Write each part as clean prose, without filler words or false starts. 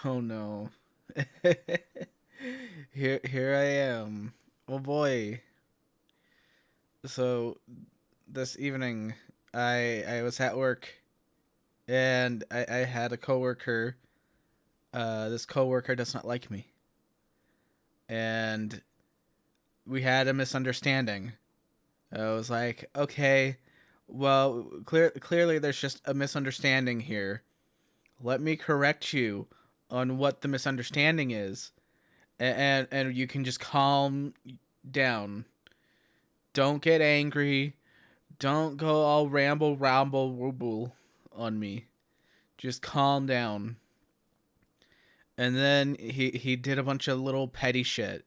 Oh no. Here I am. Oh boy. So this evening I was at work and I had a coworker. This coworker does not like me. And we had a misunderstanding. I was like, okay, well, clearly there's just a misunderstanding here. Let me correct you on what the misunderstanding is, and you can just calm down. Don't get angry. Don't go all ramble wooble on me. Just calm down. And then he did a bunch of little petty shit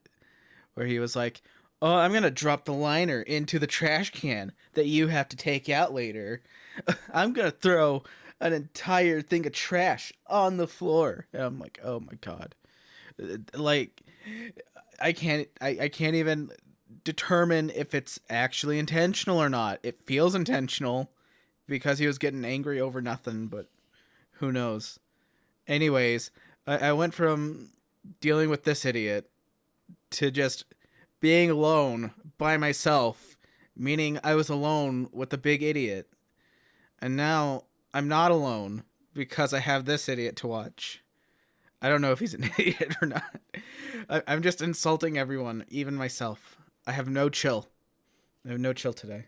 where he was like, "Oh, I'm gonna drop the liner into the trash can that you have to take out later. I'm gonna throw an entire thing of trash on the floor." And I'm like, "Oh my god!" Like, I can't even determine if it's actually intentional or not. It feels intentional because he was getting angry over nothing, but who knows? Anyways, I went from dealing with this idiot to just being alone by myself, meaning I was alone with the big idiot. And now I'm not alone because I have this idiot to watch. I don't know if he's an idiot or not. I'm just insulting everyone, even myself. I have no chill. I have no chill today.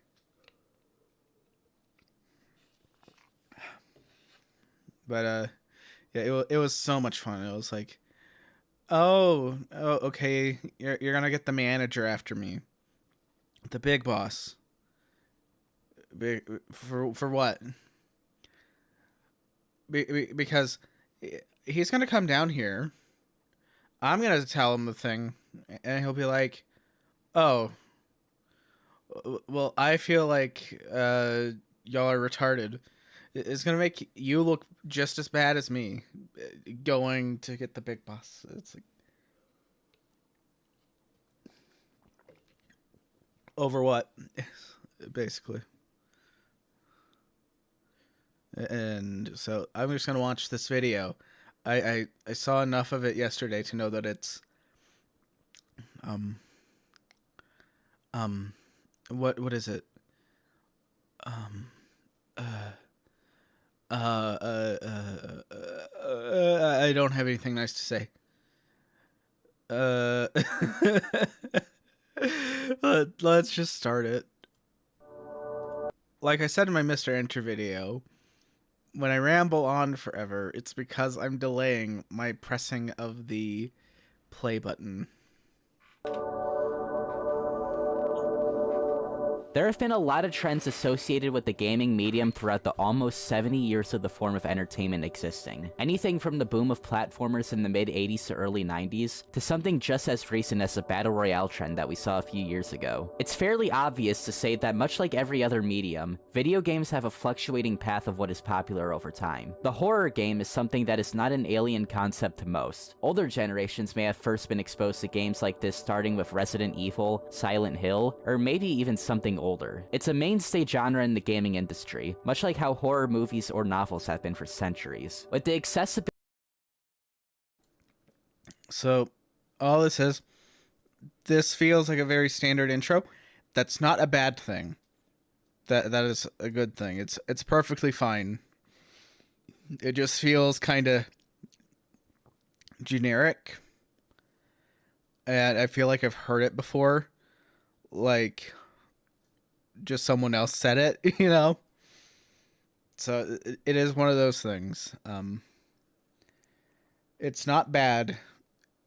But yeah, it was so much fun. It was like, okay, you're gonna get the manager after me, the big boss. For what? Because he's gonna come down here. I'm gonna tell him the thing, and he'll be like, "Oh, well, I feel like y'all are retarded." It's gonna make you look just as bad as me going to get the big boss. It's like over what, basically. And so I'm just gonna watch this video. I saw enough of it yesterday to know that it's um um what is it um uh I don't have anything nice to say. Uh, let's just start it. Like I said in my Mr. Enter video, when I ramble on forever, it's because I'm delaying my pressing of the play button. There have been a lot of trends associated with the gaming medium throughout the almost 70 years of the form of entertainment existing. Anything from the boom of platformers in the mid-80s to early 90s, to something just as recent as the Battle Royale trend that we saw a few years ago. It's fairly obvious to say that much like every other medium, video games have a fluctuating path of what is popular over time. The horror game is something that is not an alien concept to most. Older generations may have first been exposed to games like this starting with Resident Evil, Silent Hill, or maybe even something older. It's a mainstay genre in the gaming industry, much like how horror movies or novels have been for centuries. With the accessibility So, all this is, this feels like a very standard intro. That's not a bad thing. That is a good thing. It's perfectly fine. It just feels kind of generic, and I feel like I've heard it before. Like just someone else said it, you know. So it is one of those things. It's not bad.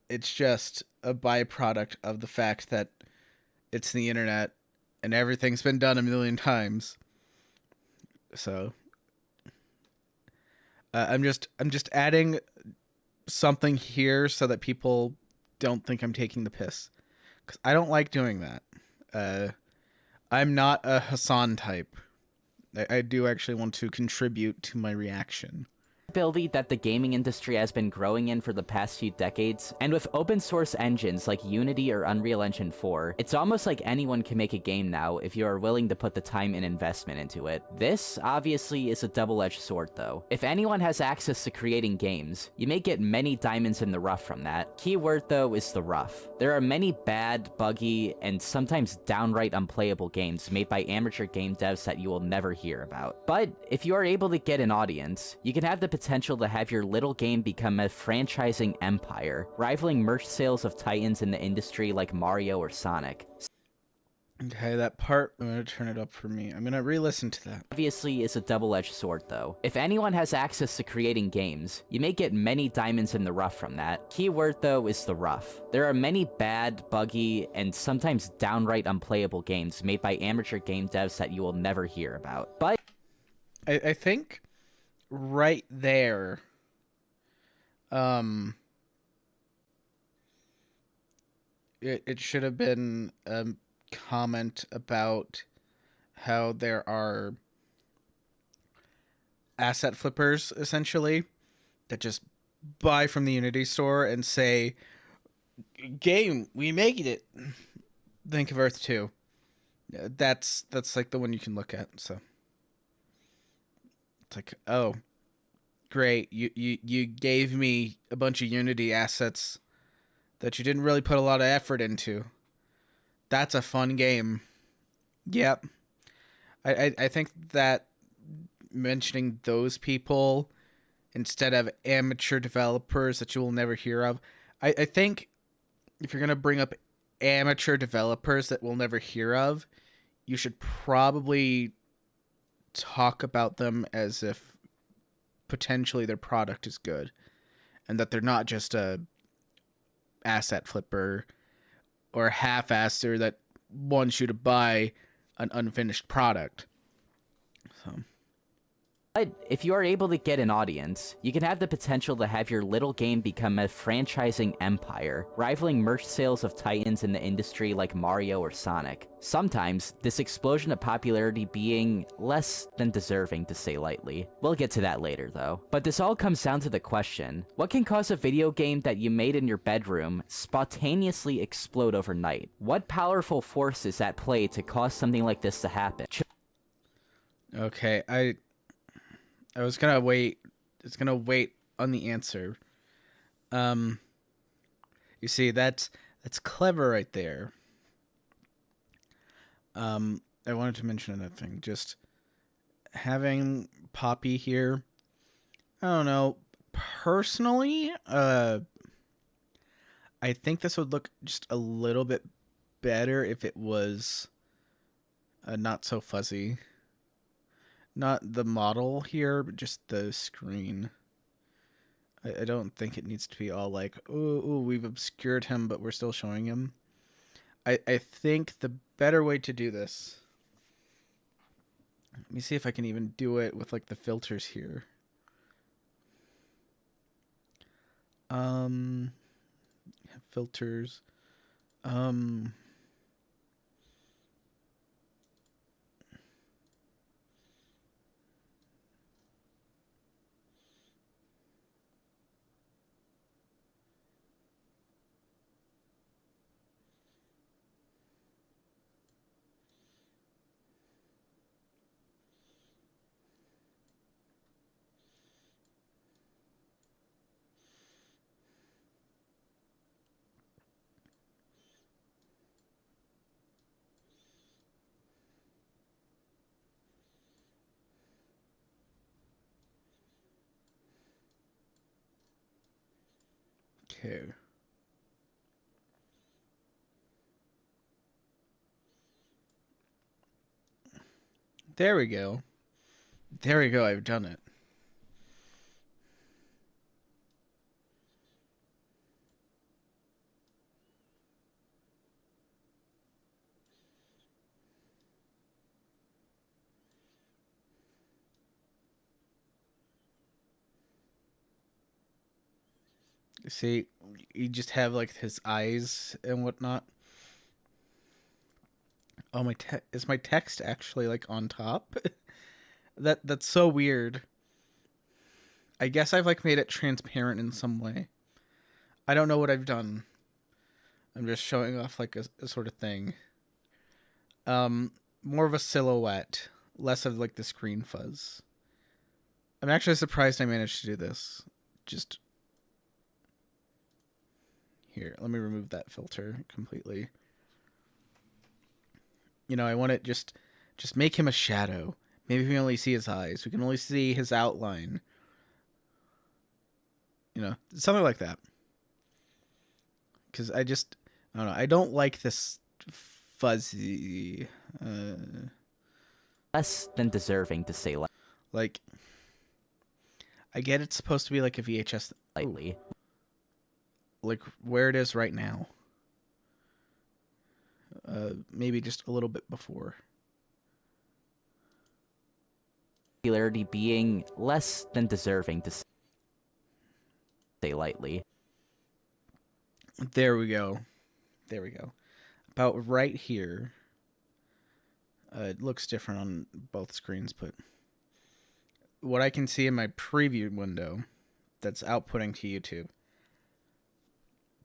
It's just a byproduct of the fact that it's the internet and everything's been done a million times. So I'm just adding something here so that people don't think I'm taking the piss, because I don't like doing that. Uh, I'm not a Hassan type. I do actually want to contribute to my reaction. ability that the gaming industry has been growing in for the past few decades, and with open source engines like Unity or Unreal Engine 4, it's almost like anyone can make a game now if you are willing to put the time and investment into it. This, obviously, is a double-edged sword though. If anyone has access to creating games, you may get many diamonds in the rough from that. Key word though is the rough. There are many bad, buggy, and sometimes downright unplayable games made by amateur game devs that you will never hear about. But if you are able to get an audience, you can have the potential to have your little game become a franchising empire, rivaling merch sales of titans in the industry like Mario or Sonic. Okay, that part, I'm going to turn it up for me. I'm going to re-listen to that. Obviously is a double-edged sword though. If anyone has access to creating games, you may get many diamonds in the rough from that. Key word though is the rough. There are many bad, buggy, and sometimes downright unplayable games made by amateur game devs that you will never hear about. But I think right there, it should have been comment about how there are asset flippers essentially that just buy from the Unity store and say, game, we made it. Think of Earth 2. That's like the one you can look at. So it's like, oh, great, you gave me a bunch of Unity assets that you didn't really put a lot of effort into. That's a fun game. Yep. I think that mentioning those people instead of amateur developers that you will never hear of, I think if you're going to bring up amateur developers that we'll never hear of, you should probably talk about them as if potentially their product is good and that they're not just a asset flipper or a half-asser that wants you to buy an unfinished product. So. But if you are able to get an audience, you can have the potential to have your little game become a franchising empire, rivaling merch sales of titans in the industry like Mario or Sonic. Sometimes, this explosion of popularity being less than deserving, to say lightly. We'll get to that later though. But this all comes down to the question, what can cause a video game that you made in your bedroom spontaneously explode overnight? What powerful force is at play to cause something like this to happen? Okay, I was gonna wait. It's gonna wait on the answer. You see, that's clever right there. I wanted to mention another thing. Just having Poppy here. I don't know. Personally, I think this would look just a little bit better if it was not so fuzzy. Not the model here, but just the screen. I don't think it needs to be all like, ooh, we've obscured him, but we're still showing him. I think the better way to do this... Let me see if I can even do it with like the filters here. Filters. Okay. There we go. There we go. I've done it. See, you just have like his eyes and whatnot. Oh, is my text actually like on top? That's so weird. I guess I've like made it transparent in some way. I don't know what I've done. I'm just showing off like a sort of thing. More of a silhouette, less of like the screen fuzz. I'm actually surprised I managed to do this. Just here, let me remove that filter completely. You know, I want it just make him a shadow. Maybe we only see his eyes. We can only see his outline. You know, something like that. Because I don't know. I don't like this fuzzy. Less than deserving to say Like, I get it's supposed to be like a VHS. lightly. Like where it is right now. Maybe just a little bit before. Popularity being less than deserving to say lightly. There we go. There we go. About right here. It looks different on both screens, but what I can see in my preview window that's outputting to YouTube,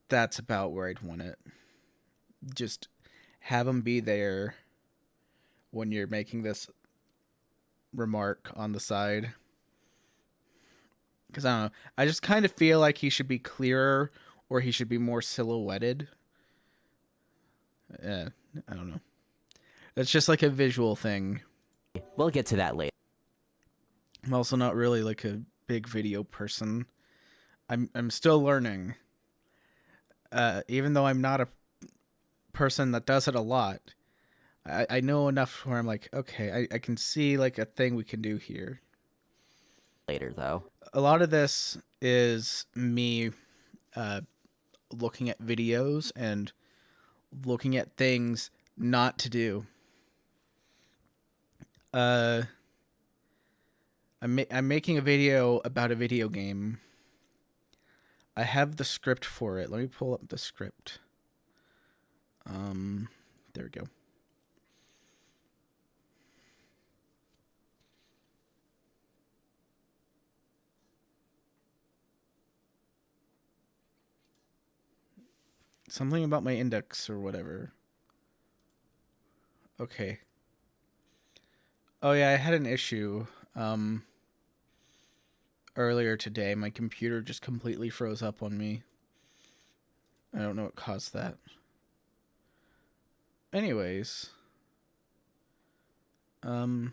that's about where I'd want it. Just have them be there when you're making this remark on the side. Because I don't know. I just kind of feel like he should be clearer or he should be more silhouetted. I don't know. It's just like a visual thing. We'll get to that later. I'm also not really like a big video person. I'm still learning. Even though I'm not a person that does it a lot, I know enough where I'm like, okay, I can see like a thing we can do here. Later, though. A lot of this is me looking at videos and looking at things not to do. I'm making a video about a video game. I have the script for it. Let me pull up the script. There we go. Something about my index or whatever. Okay. Oh yeah, I had an issue earlier today. My computer just completely froze up on me. I don't know what caused that. Anyways, we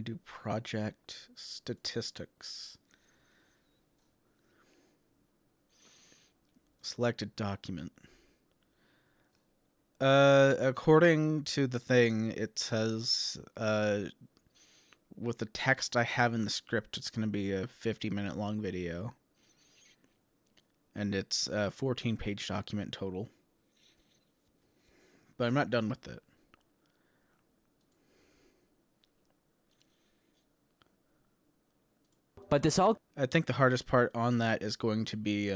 do project statistics. Selected document. According to the thing, it says, with the text I have in the script, it's going to be a 50-minute long video. And it's a 14-page document total. But I'm not done with it. But this all... I think the hardest part on that is going to be,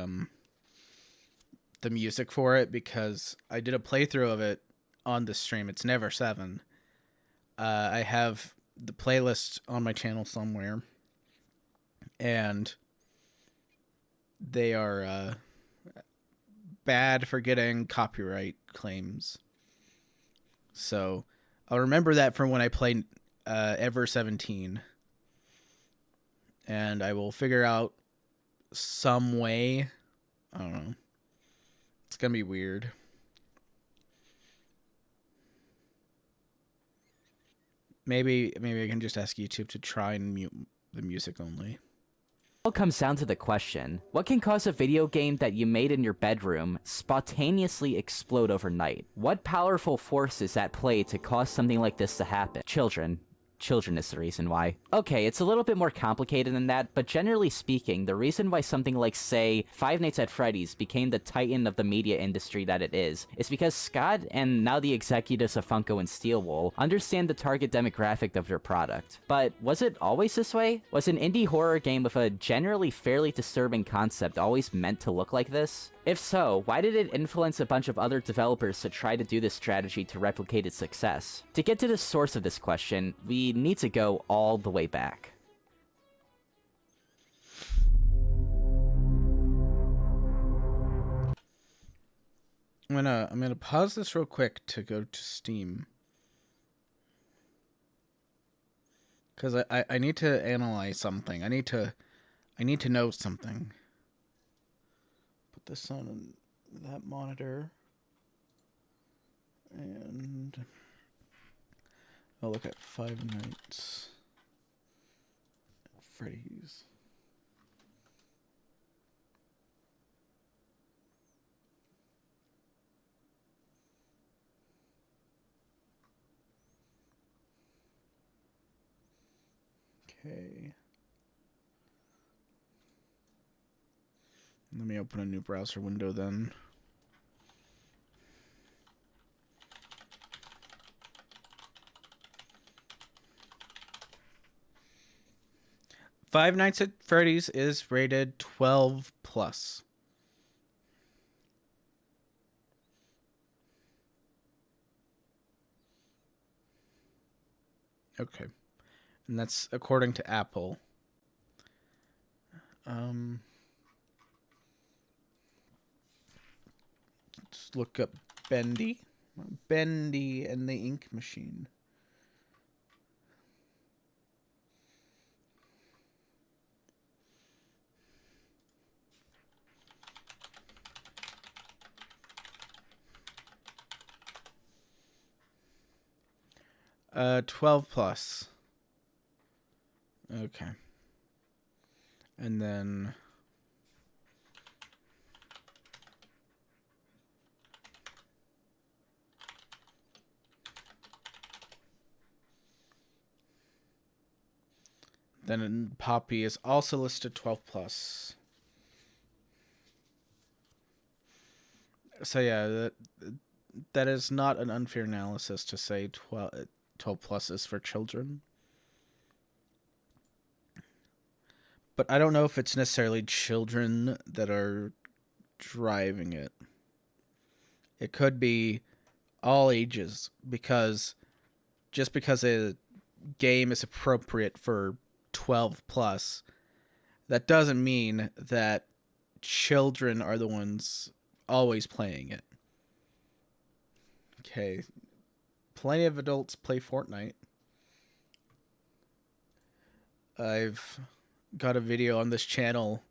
the music for it, because I did a playthrough of it on the stream. It's Never 7. I have the playlist on my channel somewhere, and they are bad for getting copyright claims. So I'll remember that from when I played Ever 17, and I will figure out some way. I don't know. It's gonna be weird. Maybe I can just ask YouTube to try and mute the music only. all comes down to the question, what can cause a video game that you made in your bedroom spontaneously explode overnight? What powerful force is at play to cause something like this to happen? Children. Children is the reason why. Okay, it's a little bit more complicated than that, but generally speaking, the reason why something like, say, Five Nights at Freddy's became the titan of the media industry that it is because Scott and now the executives of Funko and Steelwool understand the target demographic of their product. But was it always this way? Was an indie horror game with a generally fairly disturbing concept always meant to look like this? If so, why did it influence a bunch of other developers to try to do this strategy to replicate its success? To get to the source of this question, we need to go all the way back. I'm gonna pause this real quick to go to Steam. Because I need to analyze something. I need to know something. Put this on that monitor. And I'll look at Five Nights at Freddy's. Okay. Let me open a new browser window then. Five Nights at Freddy's is rated 12 plus. Okay. And that's according to Apple. Let's look up Bendy. Bendy and the Ink Machine. Uh, 12 plus. Okay. And then Poppy is also listed 12 plus. So yeah, that is not an unfair analysis to say 12 plus is for children. But I don't know if it's necessarily children that are driving it. It could be all ages, because just because a game is appropriate for 12 plus, that doesn't mean that children are the ones always playing it. Okay. Plenty of adults play Fortnite. I've got a video on this channel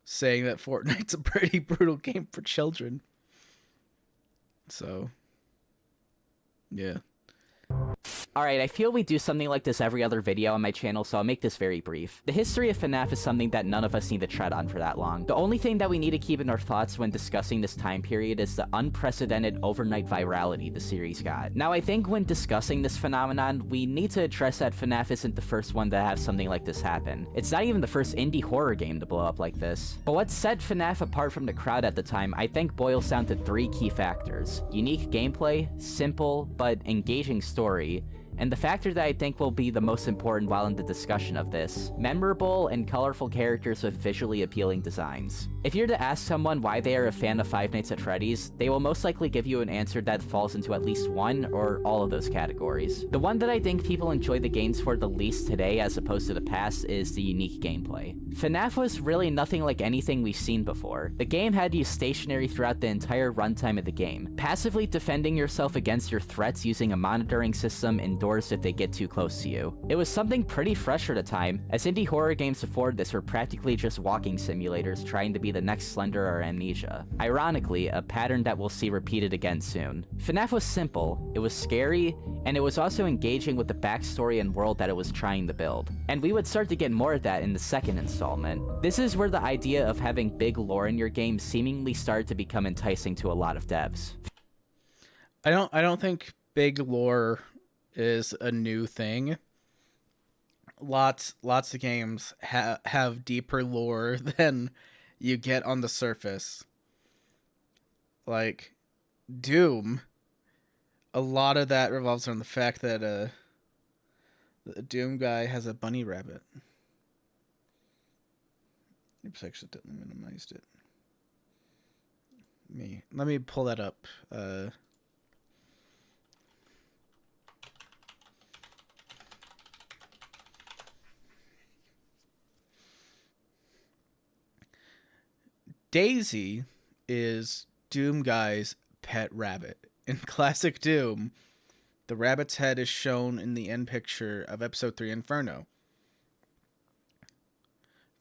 saying that Fortnite's a pretty brutal game for children. So, yeah. Alright, I feel we do something like this every other video on my channel, so I'll make this very brief. The history of FNAF is something that none of us need to tread on for that long. The only thing that we need to keep in our thoughts when discussing this time period is the unprecedented overnight virality the series got. Now, I think when discussing this phenomenon, we need to address that FNAF isn't the first one to have something like this happen. It's not even the first indie horror game to blow up like this. But what set FNAF apart from the crowd at the time, I think boils down to three key factors: unique gameplay, simple but engaging story, and the factor that I think will be the most important while in the discussion of this: memorable and colorful characters with visually appealing designs. If you're to ask someone why they are a fan of Five Nights at Freddy's, they will most likely give you an answer that falls into at least one or all of those categories. The one that I think people enjoy the games for the least today as opposed to the past is the unique gameplay. FNAF was really nothing like anything we've seen before. The game had you stationary throughout the entire runtime of the game, passively defending yourself against your threats using a monitoring system indoors if they get too close to you. It was something pretty fresh for the time, as indie horror games before this were practically just walking simulators trying to be the next Slender or Amnesia. Ironically, a pattern that we'll see repeated again soon. FNAF was simple, it was scary, and it was also engaging with the backstory and world that it was trying to build. And we would start to get more of that in the second installment. This is where the idea of having big lore in your game seemingly started to become enticing to a lot of devs. I don't think big lore is a new thing. Lots of games have deeper lore than you get on the surface. Like Doom, a lot of that revolves around the fact that the Doom guy has a bunny rabbit. Oops, I accidentally minimized it. Let me pull that up. Daisy is Doom Guy's pet rabbit. In classic Doom, the rabbit's head is shown in the end picture of Episode 3 Inferno.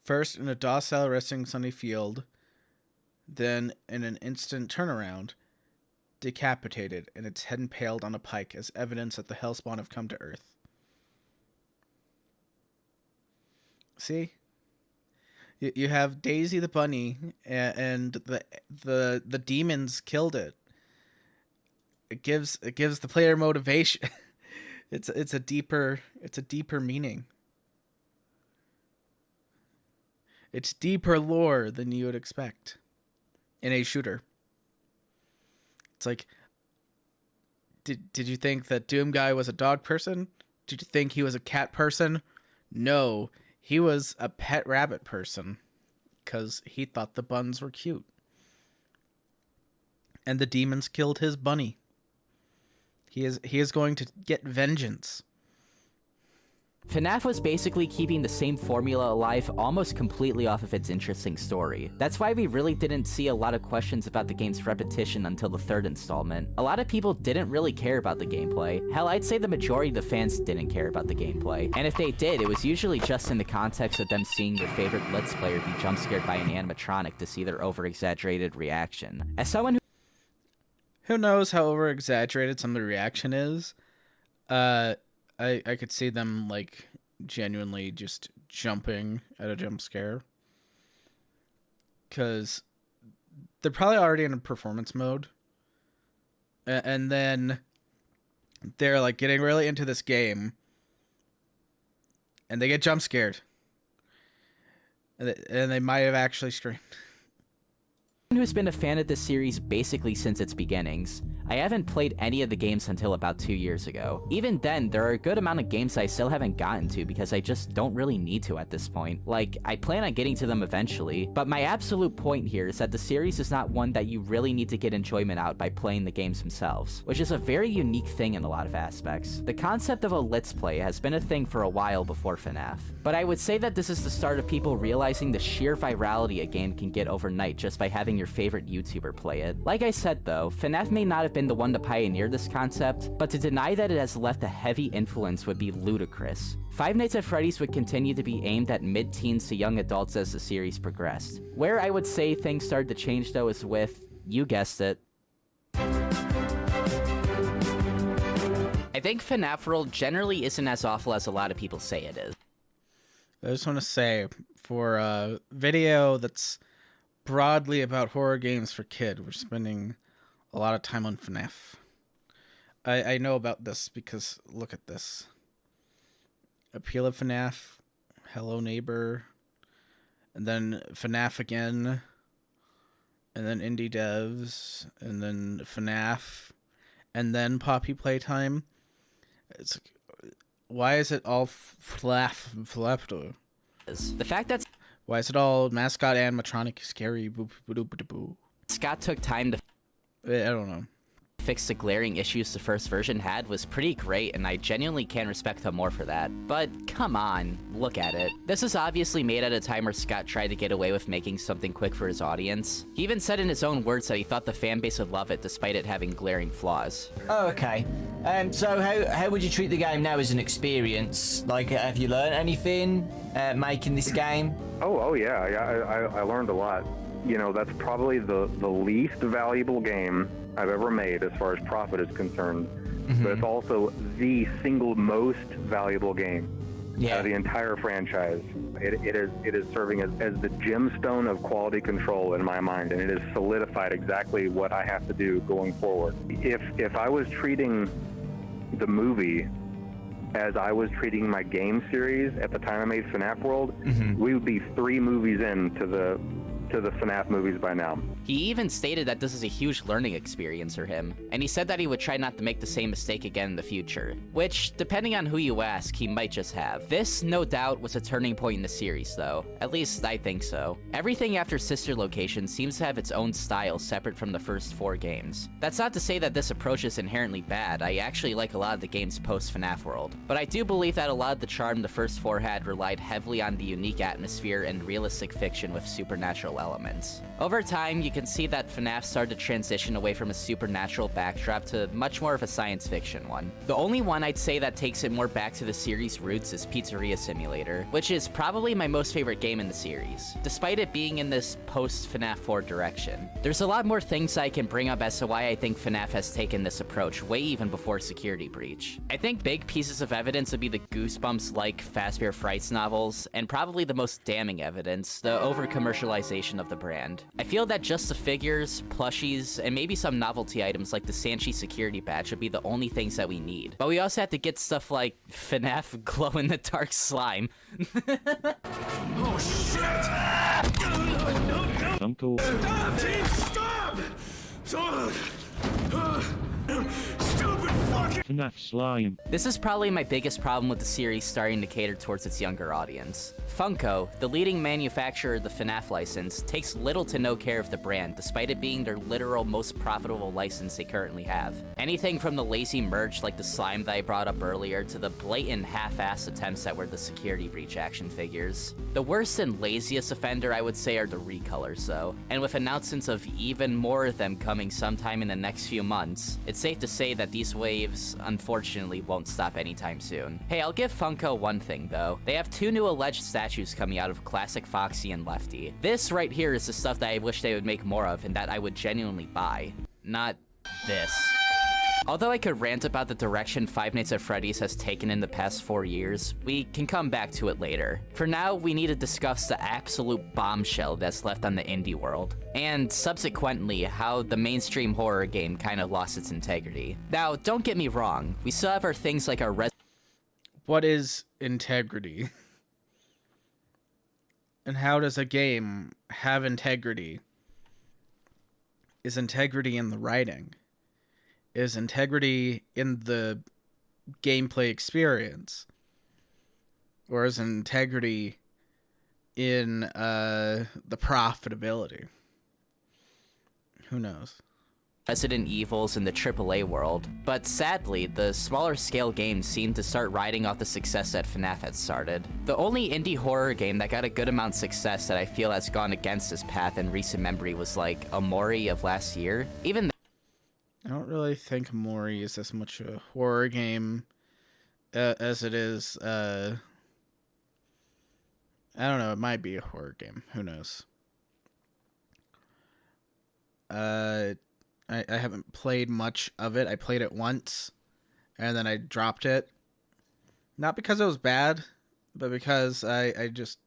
First in a docile resting sunny field, then in an instant turnaround, decapitated and its head impaled on a pike as evidence that the Hellspawn have come to Earth. See? You have Daisy the bunny, and the demons killed it. It gives the player motivation. It's a deeper meaning. It's deeper lore than you would expect in a shooter. It's like, did you think that Doom Guy was a dog person? Did you think he was a cat person? No, he was a pet rabbit person because he thought the buns were cute. And the demons killed his bunny. He is going to get vengeance. FNAF was basically keeping the same formula alive almost completely off of its interesting story. That's why we really didn't see a lot of questions about the game's repetition until the third installment. A lot of people didn't really care about the gameplay. Hell, I'd say the majority of the fans didn't care about the gameplay. And if they did, it was usually just in the context of them seeing their favorite Let's Player be jump scared by an animatronic to see their over-exaggerated reaction. As someone who knows how over-exaggerated some of the reaction is, I could see them, like, genuinely just jumping at a jump scare. Because they're probably already in a performance mode. And then they're, like, getting really into this game. And they get jump scared. And they might have actually screamed. Who's been a fan of this series basically since its beginnings. I haven't played any of the games until about 2 years ago. Even then, there are a good amount of games I still haven't gotten to because I just don't really need to at this point. Like, I plan on getting to them eventually, but my absolute point here is that the series is not one that you really need to get enjoyment out by playing the games themselves, which is a very unique thing in a lot of aspects. The concept of a Let's Play has been a thing for a while before FNAF, but I would say that this is the start of people realizing the sheer virality a game can get overnight just by having your favorite YouTuber play it. Like I said though, FNAF may not have been the one to pioneer this concept, but to deny that it has left a heavy influence would be ludicrous. Five Nights at Freddy's would continue to be aimed at mid-teens to young adults as the series progressed. Where I would say things started to change though is with, you guessed it, I think FNAF World generally isn't as awful as a lot of people say it is. I just want to say, for a video that's broadly about horror games for kids, we're spending a lot of time on FNAF. I know about this because look at this. Appeal of FNAF, Hello Neighbor, and then FNAF again, and then Indie Devs, and then FNAF, and then Poppy Playtime. It's why is it all flap? The fact that why is it all mascot animatronic scary? Boo, boo, boo, boo, boo. Scott took time to I don't know. Fix the glaring issues the first version had was pretty great, and I genuinely can respect him more for that. But come on, look at it. This is obviously made at a time where Scott tried to get away with making something quick for his audience. He even said in his own words that he thought the fanbase would love it despite it having glaring flaws. Oh, okay. So how would you treat the game now as an experience? Like, have you learned anything making this game? Oh yeah, I learned a lot. You know, that's probably the least valuable game I've ever made as far as profit is concerned. Mm-hmm. But it's also the single most valuable game out of the entire franchise. It is serving as the gemstone of quality control in my mind, and it has solidified exactly what I have to do going forward. If I was treating the movie as I was treating my game series at the time I made FNAF World, we would be 3 movies into the to the FNAF movies by now. He even stated that this is a huge learning experience for him, and he said that he would try not to make the same mistake again in the future, which, depending on who you ask, he might just have. This, no doubt, was a turning point in the series, though. At least, I think so. Everything after Sister Location seems to have its own style separate from the first 4 games. That's not to say that this approach is inherently bad. I actually like a lot of the game's post-FNAF world, but I do believe that a lot of the charm the first 4 had relied heavily on the unique atmosphere and realistic fiction with supernatural elements. Over time, you can see that FNAF started to transition away from a supernatural backdrop to much more of a science fiction one. The only one I'd say that takes it more back to the series' roots is Pizzeria Simulator, which is probably my most favorite game in the series, despite it being in this post-FNAF 4 direction. There's a lot more things I can bring up as to why I think FNAF has taken this approach way even before Security Breach. I think big pieces of evidence would be the Goosebumps-like Fazbear Frights novels, and probably the most damning evidence, the over-commercialization of the brand. I feel that just the figures, plushies, and maybe some novelty items like the Sanchi security badge would be the only things that we need. But we also have to get stuff like FNAF glow-in-the-dark slime. Oh shit! Uncle. Stop, team! Stop! Stupid fucking... FNAF slime. This is probably my biggest problem with the series starting to cater towards its younger audience. Funko, the leading manufacturer of the FNAF license, takes little to no care of the brand, despite it being their literal most profitable license they currently have. Anything from the lazy merch like the slime that I brought up earlier to the blatant half-assed attempts at the Security Breach action figures. The worst and laziest offender I would say are the recolors though, and with announcements of even more of them coming sometime in the next few months, it's safe to say that these waves unfortunately won't stop anytime soon. Hey, I'll give Funko one thing though. They have 2 new alleged statues coming out of Classic Foxy and Lefty. This right here is the stuff that I wish they would make more of and that I would genuinely buy. Not this. Although I could rant about the direction Five Nights at Freddy's has taken in the past 4 years, we can come back to it later. For now, we need to discuss the absolute bombshell that's left on the indie world, and subsequently, how the mainstream horror game kind of lost its integrity. Now, don't get me wrong, we still have our things like our What is integrity? And how does a game have integrity? Is integrity in the writing? Is integrity in the gameplay experience? Or is integrity in the profitability? Who knows? Resident Evils in the AAA world, but sadly, the smaller scale games seem to start riding off the success that FNAF had started. The only indie horror game that got a good amount of success that I feel has gone against this path in recent memory was like Amori of last year. Even I don't really think Mori is as much a horror game as it is, I don't know, it might be a horror game. Who knows? I haven't played much of it. I played it once, and then I dropped it. Not because it was bad, but because I just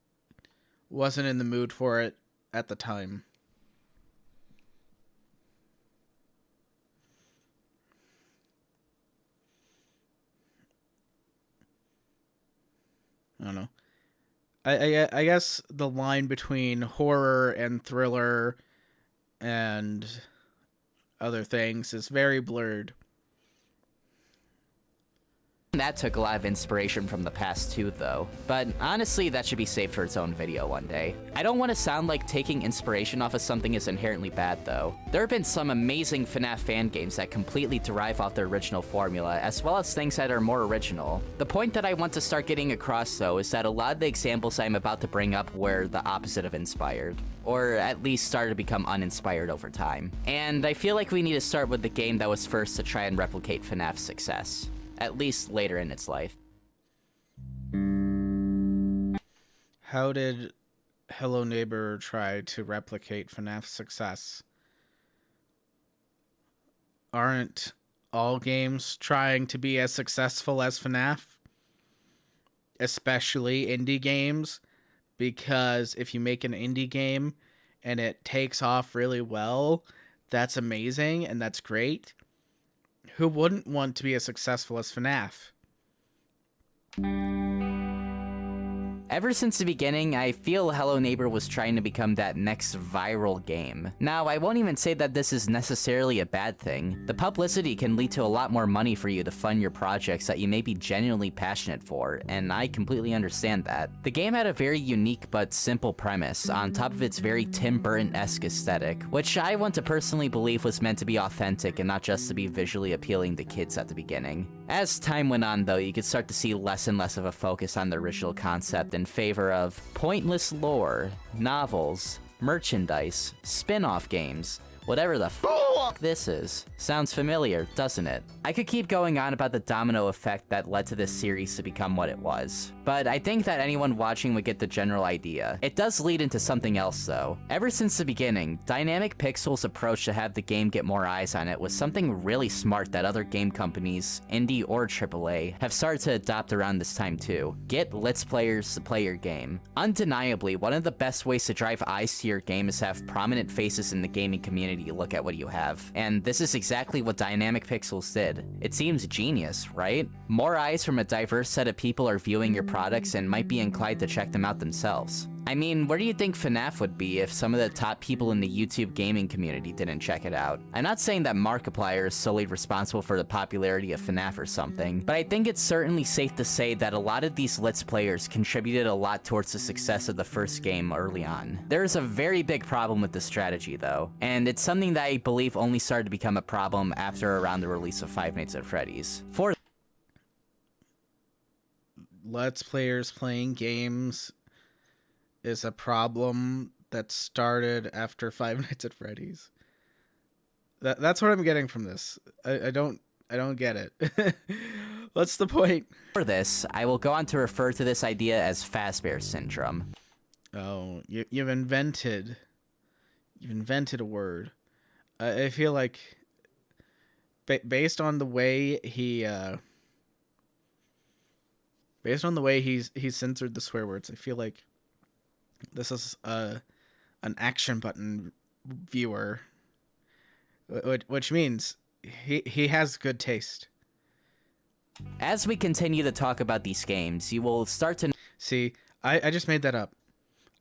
wasn't in the mood for it at the time. I don't know. I guess the line between horror and thriller and other things is very blurred. that took a lot of inspiration from the past too, though. But honestly, that should be saved for its own video one day. I don't want to sound like taking inspiration off of something is inherently bad, though. There have been some amazing FNAF fan games that completely derive off their original formula, as well as things that are more original. The point that I want to start getting across, though, is that a lot of the examples I'm about to bring up were the opposite of inspired, or at least started to become uninspired over time. And I feel like we need to start with the game that was first to try and replicate FNAF's success, at least later in its life. How did Hello Neighbor try to replicate FNAF's success? Aren't all games trying to be as successful as FNAF? Especially indie games, because if you make an indie game and it takes off really well, that's amazing and that's great. Who wouldn't want to be as successful as FNAF? Ever since the beginning, I feel Hello Neighbor was trying to become that next viral game. Now, I won't even say that this is necessarily a bad thing. The publicity can lead to a lot more money for you to fund your projects that you may be genuinely passionate for, and I completely understand that. The game had a very unique but simple premise, on top of its very Tim Burton-esque aesthetic, which I want to personally believe was meant to be authentic and not just to be visually appealing to kids at the beginning. As time went on though, you could start to see less and less of a focus on the original concept in favor of pointless lore, novels, merchandise, spin-off games, whatever the fuck this is. Sounds familiar, doesn't it? I could keep going on about the domino effect that led to this series to become what it was, but I think that anyone watching would get the general idea. It does lead into something else though. Ever since the beginning, Dynamic Pixel's approach to have the game get more eyes on it was something really smart that other game companies, indie or AAA, have started to adopt around this time too. Get Let's Players to play your game. Undeniably, one of the best ways to drive eyes to your game is to have prominent faces in the gaming community look at what you have. And this is exactly what Dynamic Pixels did. It seems genius, right? More eyes from a diverse set of people are viewing your products and might be inclined to check them out themselves. I mean, where do you think FNAF would be if some of the top people in the YouTube gaming community didn't check it out? I'm not saying that Markiplier is solely responsible for the popularity of FNAF or something, but I think it's certainly safe to say that a lot of these Let's Players contributed a lot towards the success of the first game early on. There's a very big problem with this strategy though, and it's something that I believe only started to become a problem after around the release of Five Nights at Freddy's. For Let's Players playing games is a problem that started after Five Nights at Freddy's. That's what I'm getting from this. I don't get it. What's the point? For this, I will go on to refer to this idea as Fazbear Syndrome. Oh, you've invented a word. I feel like based on the way he's censored the swear words, I feel like this is an action button viewer, which means he has good taste. As we continue to talk about these games, you will start to See, I just made that up.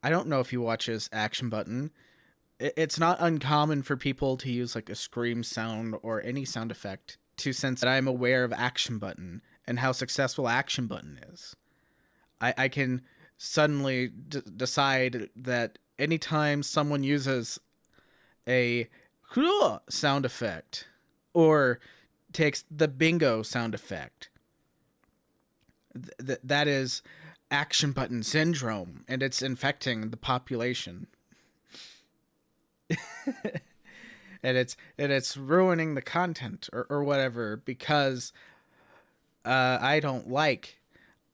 I don't know if he watches action button. It's not uncommon for people to use like a scream sound or any sound effect to sense that I'm aware of action button and how successful action button is. I can suddenly decide that anytime someone uses a sound effect or takes the bingo sound effect, that is action button syndrome, and it's infecting the population. and it's ruining the content or whatever, because I don't like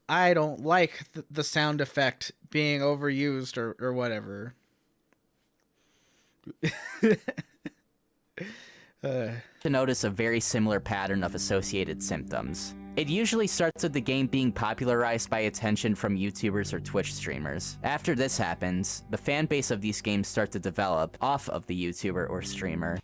the sound effect being overused or whatever. to notice a very similar pattern of associated symptoms. It usually starts with the game being popularized by attention from YouTubers or Twitch streamers. After this happens, the fan base of these games start to develop off of the YouTuber or streamer.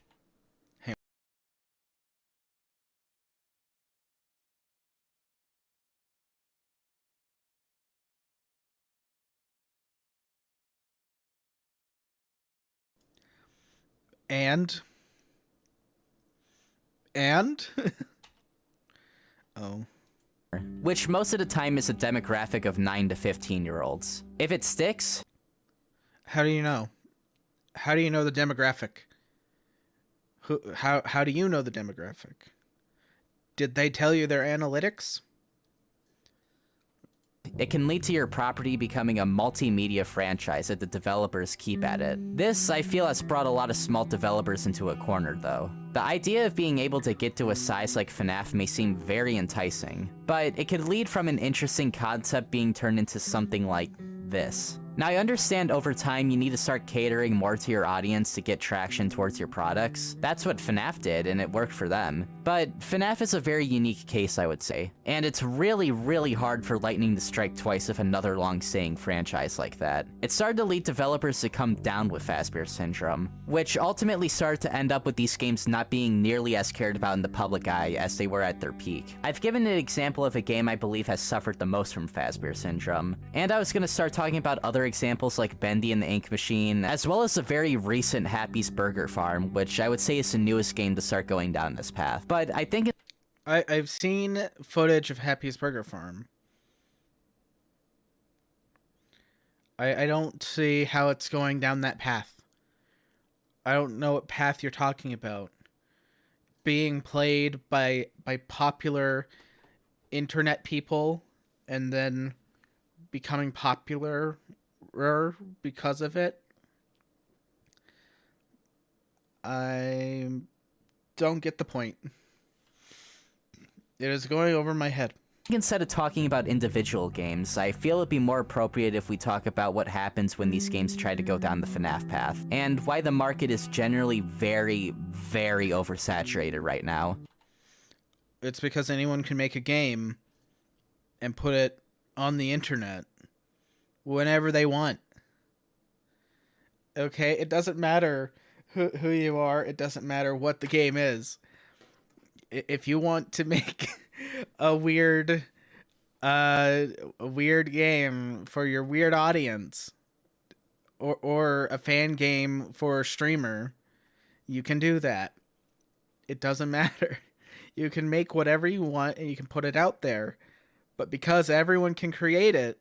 And oh, which most of the time is a demographic of 9 to 15-year-olds. If it sticks, how do you know? How do you know the demographic? How do you know the demographic? Did they tell you their analytics? it can lead to your property becoming a multimedia franchise if the developers keep at it. This, I feel, has brought a lot of small developers into a corner, though. The idea of being able to get to a size like FNAF may seem very enticing, but it could lead from an interesting concept being turned into something like this. Now, I understand over time you need to start catering more to your audience to get traction towards your products. That's what FNAF did, and it worked for them. But FNAF is a very unique case, I would say. And it's really, really hard for lightning to strike twice with another long-staying franchise like that. It started to lead developers to come down with Fazbear Syndrome, which ultimately started to end up with these games not being nearly as cared about in the public eye as they were at their peak. I've given an example of a game I believe has suffered the most from Fazbear Syndrome, and I was going to start talking about other examples like Bendy and the Ink Machine, as well as the very recent Happy's Burger Farm, which I would say is the newest game to start going down this path. But I think I've seen footage of Happy's Burger Farm. I don't see how it's going down that path. I don't know what path you're talking about. Being played by popular internet people and then becoming popular because of it. I don't get the point. It is going over my head. instead of talking about individual games, I feel it'd be more appropriate if we talk about what happens when these games try to go down the FNAF path, and why the market is generally very, very oversaturated right now. It's because anyone can make a game and put it on the internet whenever they want. Okay, it doesn't matter who you are. It doesn't matter what the game is. If you want to make a weird game for your weird audience, or a fan game for a streamer, you can do that. It doesn't matter. You can make whatever you want and you can put it out there. But because everyone can create it,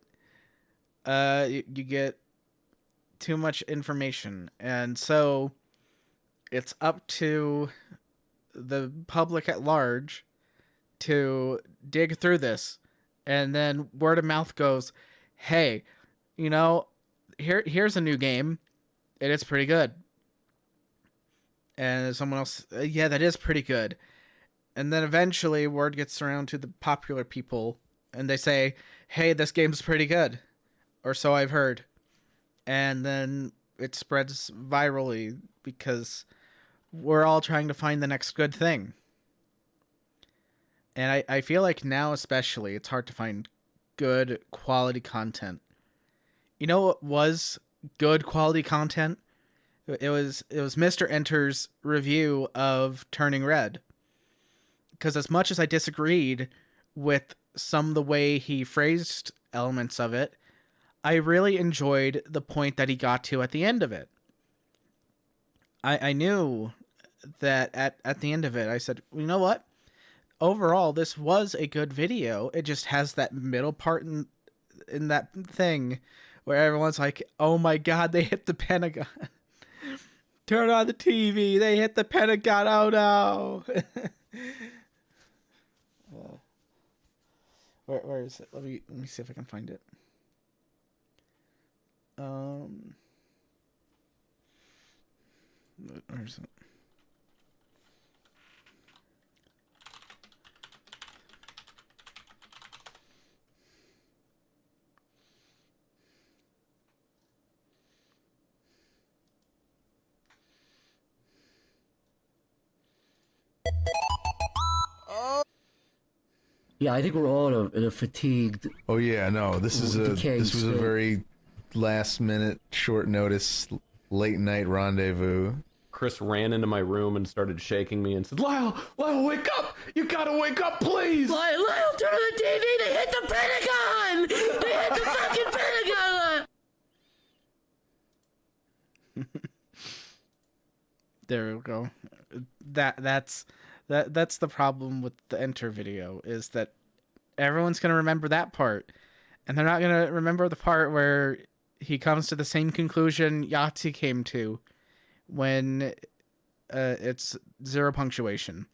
you get too much information. And so it's up to the public at large to dig through this. And then word of mouth goes, hey, you know, here's a new game. And it's pretty good. And someone else, yeah, that is pretty good. And then eventually word gets around to the popular people and they say, hey, this game's pretty good. Or so I've heard. And then it spreads virally because we're all trying to find the next good thing. And I feel like now especially it's hard to find good quality content. You know what was good quality content? It was Mr. Enter's review of Turning Red. Because as much as I disagreed with some of the way he phrased elements of it, I really enjoyed the point that he got to at the end of it. I knew that at the end of it, I said, you know what? Overall, this was a good video. It just has that middle part in that thing where everyone's like, oh my god, they hit the Pentagon. Turn on the TV, they hit the Pentagon, oh no. Where is it? Let me see if I can find it. Where is it? Yeah, I think we're all fatigued. Oh yeah, no. This was a very last minute, short notice, late night rendezvous. Chris ran into my room and started shaking me and said, Lyle, wake up! You gotta wake up, please! Lyle, turn on the TV! They hit the Pentagon! They hit the fucking Pentagon! There we go. That's the problem with the Enter video, is that everyone's gonna remember that part, and they're not gonna remember the part where he comes to the same conclusion Yahtzee came to when it's zero punctuation.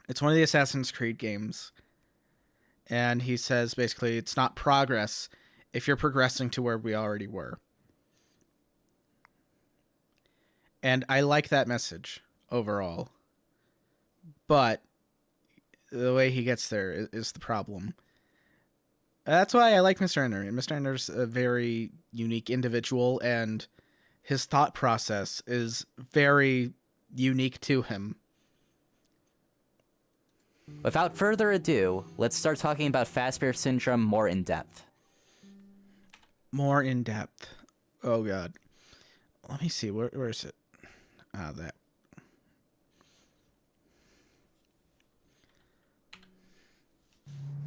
It's one of the Assassin's Creed games, and he says basically it's not progress if you're progressing to where we already were. And I like that message overall. But the way he gets there is the problem. That's why I like Mr. Ender. Mr. Ender's a very unique individual, and his thought process is very unique to him. Without further ado, let's start talking about Fazbear Syndrome more in depth. More in depth. Oh god. Let me see. Where is it? Ah, that.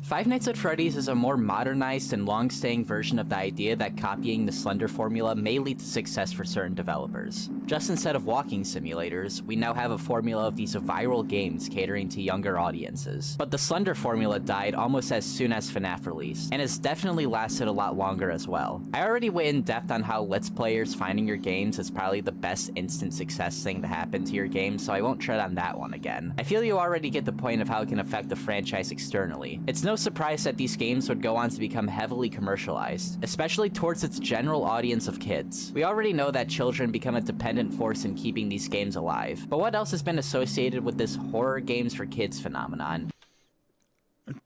Five Nights at Freddy's is a more modernized and long-staying version of the idea that copying the Slender formula may lead to success for certain developers. Just instead of walking simulators, we now have a formula of these viral games catering to younger audiences. But the Slender formula died almost as soon as FNAF released, and has definitely lasted a lot longer as well. I already went in depth on how Let's Players finding your games is probably the best instant success thing to happen to your game, so I won't tread on that one again. I feel you already get the point of how it can affect the franchise externally. It's no surprise that these games would go on to become heavily commercialized, especially towards its general audience of kids. We already know that children become a dependent force in keeping these games alive, but what else has been associated with this horror games for kids phenomenon?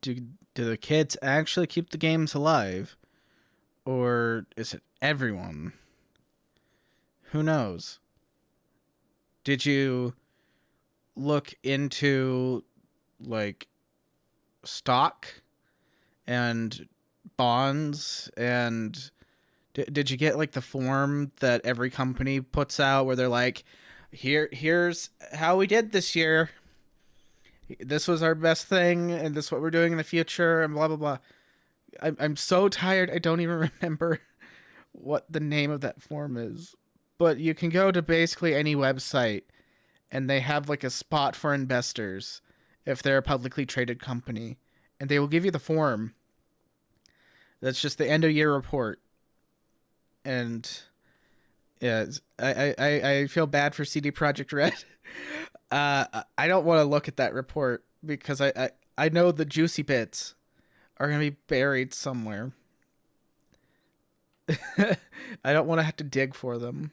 Do the kids actually keep the games alive? Or is it everyone? Who knows? Did you look into, like, stock and bonds, and did you get like the form that every company puts out where they're like, here's how we did this year, this was our best thing, and this is what we're doing in the future, and blah blah blah. I'm so tired I don't even remember what the name of that form is, but you can go to basically any website and they have like a spot for investors if they're a publicly traded company, and they will give you the form. That's just the end of year report. And yeah, I feel bad for CD Projekt Red. I don't want to look at that report because I know the juicy bits are going to be buried somewhere. I don't want to have to dig for them.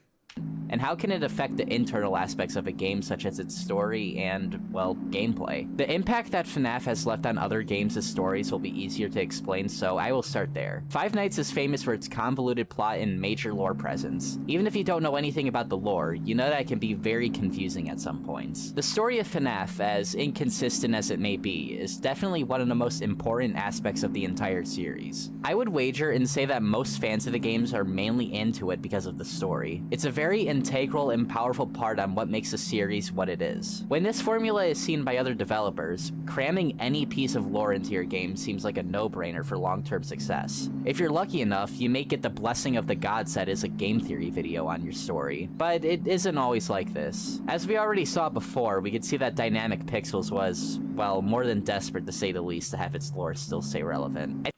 And how can it affect the internal aspects of a game, such as its story and, well, gameplay? The impact that FNAF has left on other games' stories will be easier to explain, so I will start there. Five Nights is famous for its convoluted plot and major lore presence. Even if you don't know anything about the lore, you know that it can be very confusing at some points. The story of FNAF, as inconsistent as it may be, is definitely one of the most important aspects of the entire series. I would wager and say that most fans of the games are mainly into it because of the story. It's a very integral and powerful part on what makes a series what it is. When this formula is seen by other developers, cramming any piece of lore into your game seems like a no-brainer for long-term success. If you're lucky enough, you may get the blessing of the gods that is a game theory video on your story, but it isn't always like this. As we already saw before, we could see that Dynamic Pixels was, well, more than desperate to say the least to have its lore still stay relevant.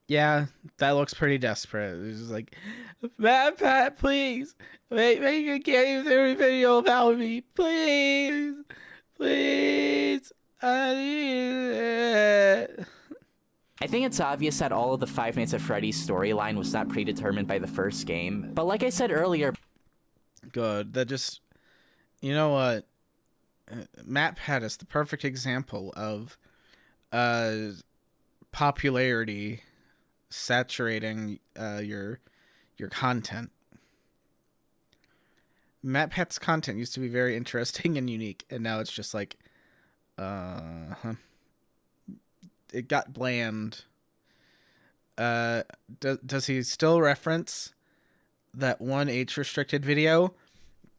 Yeah, that looks pretty desperate. It's just like, Pat, please, make a game theory video about me, please, please, I need it. I think it's obvious that all of the Five Nights at Freddy's storyline was not predetermined by the first game, but like I said earlier... Good, that just, you know what, MatPat is the perfect example of popularity saturating your content. MatPat's content used to be very interesting and unique, and now it's just like it got bland. Does he still reference that one age restricted video?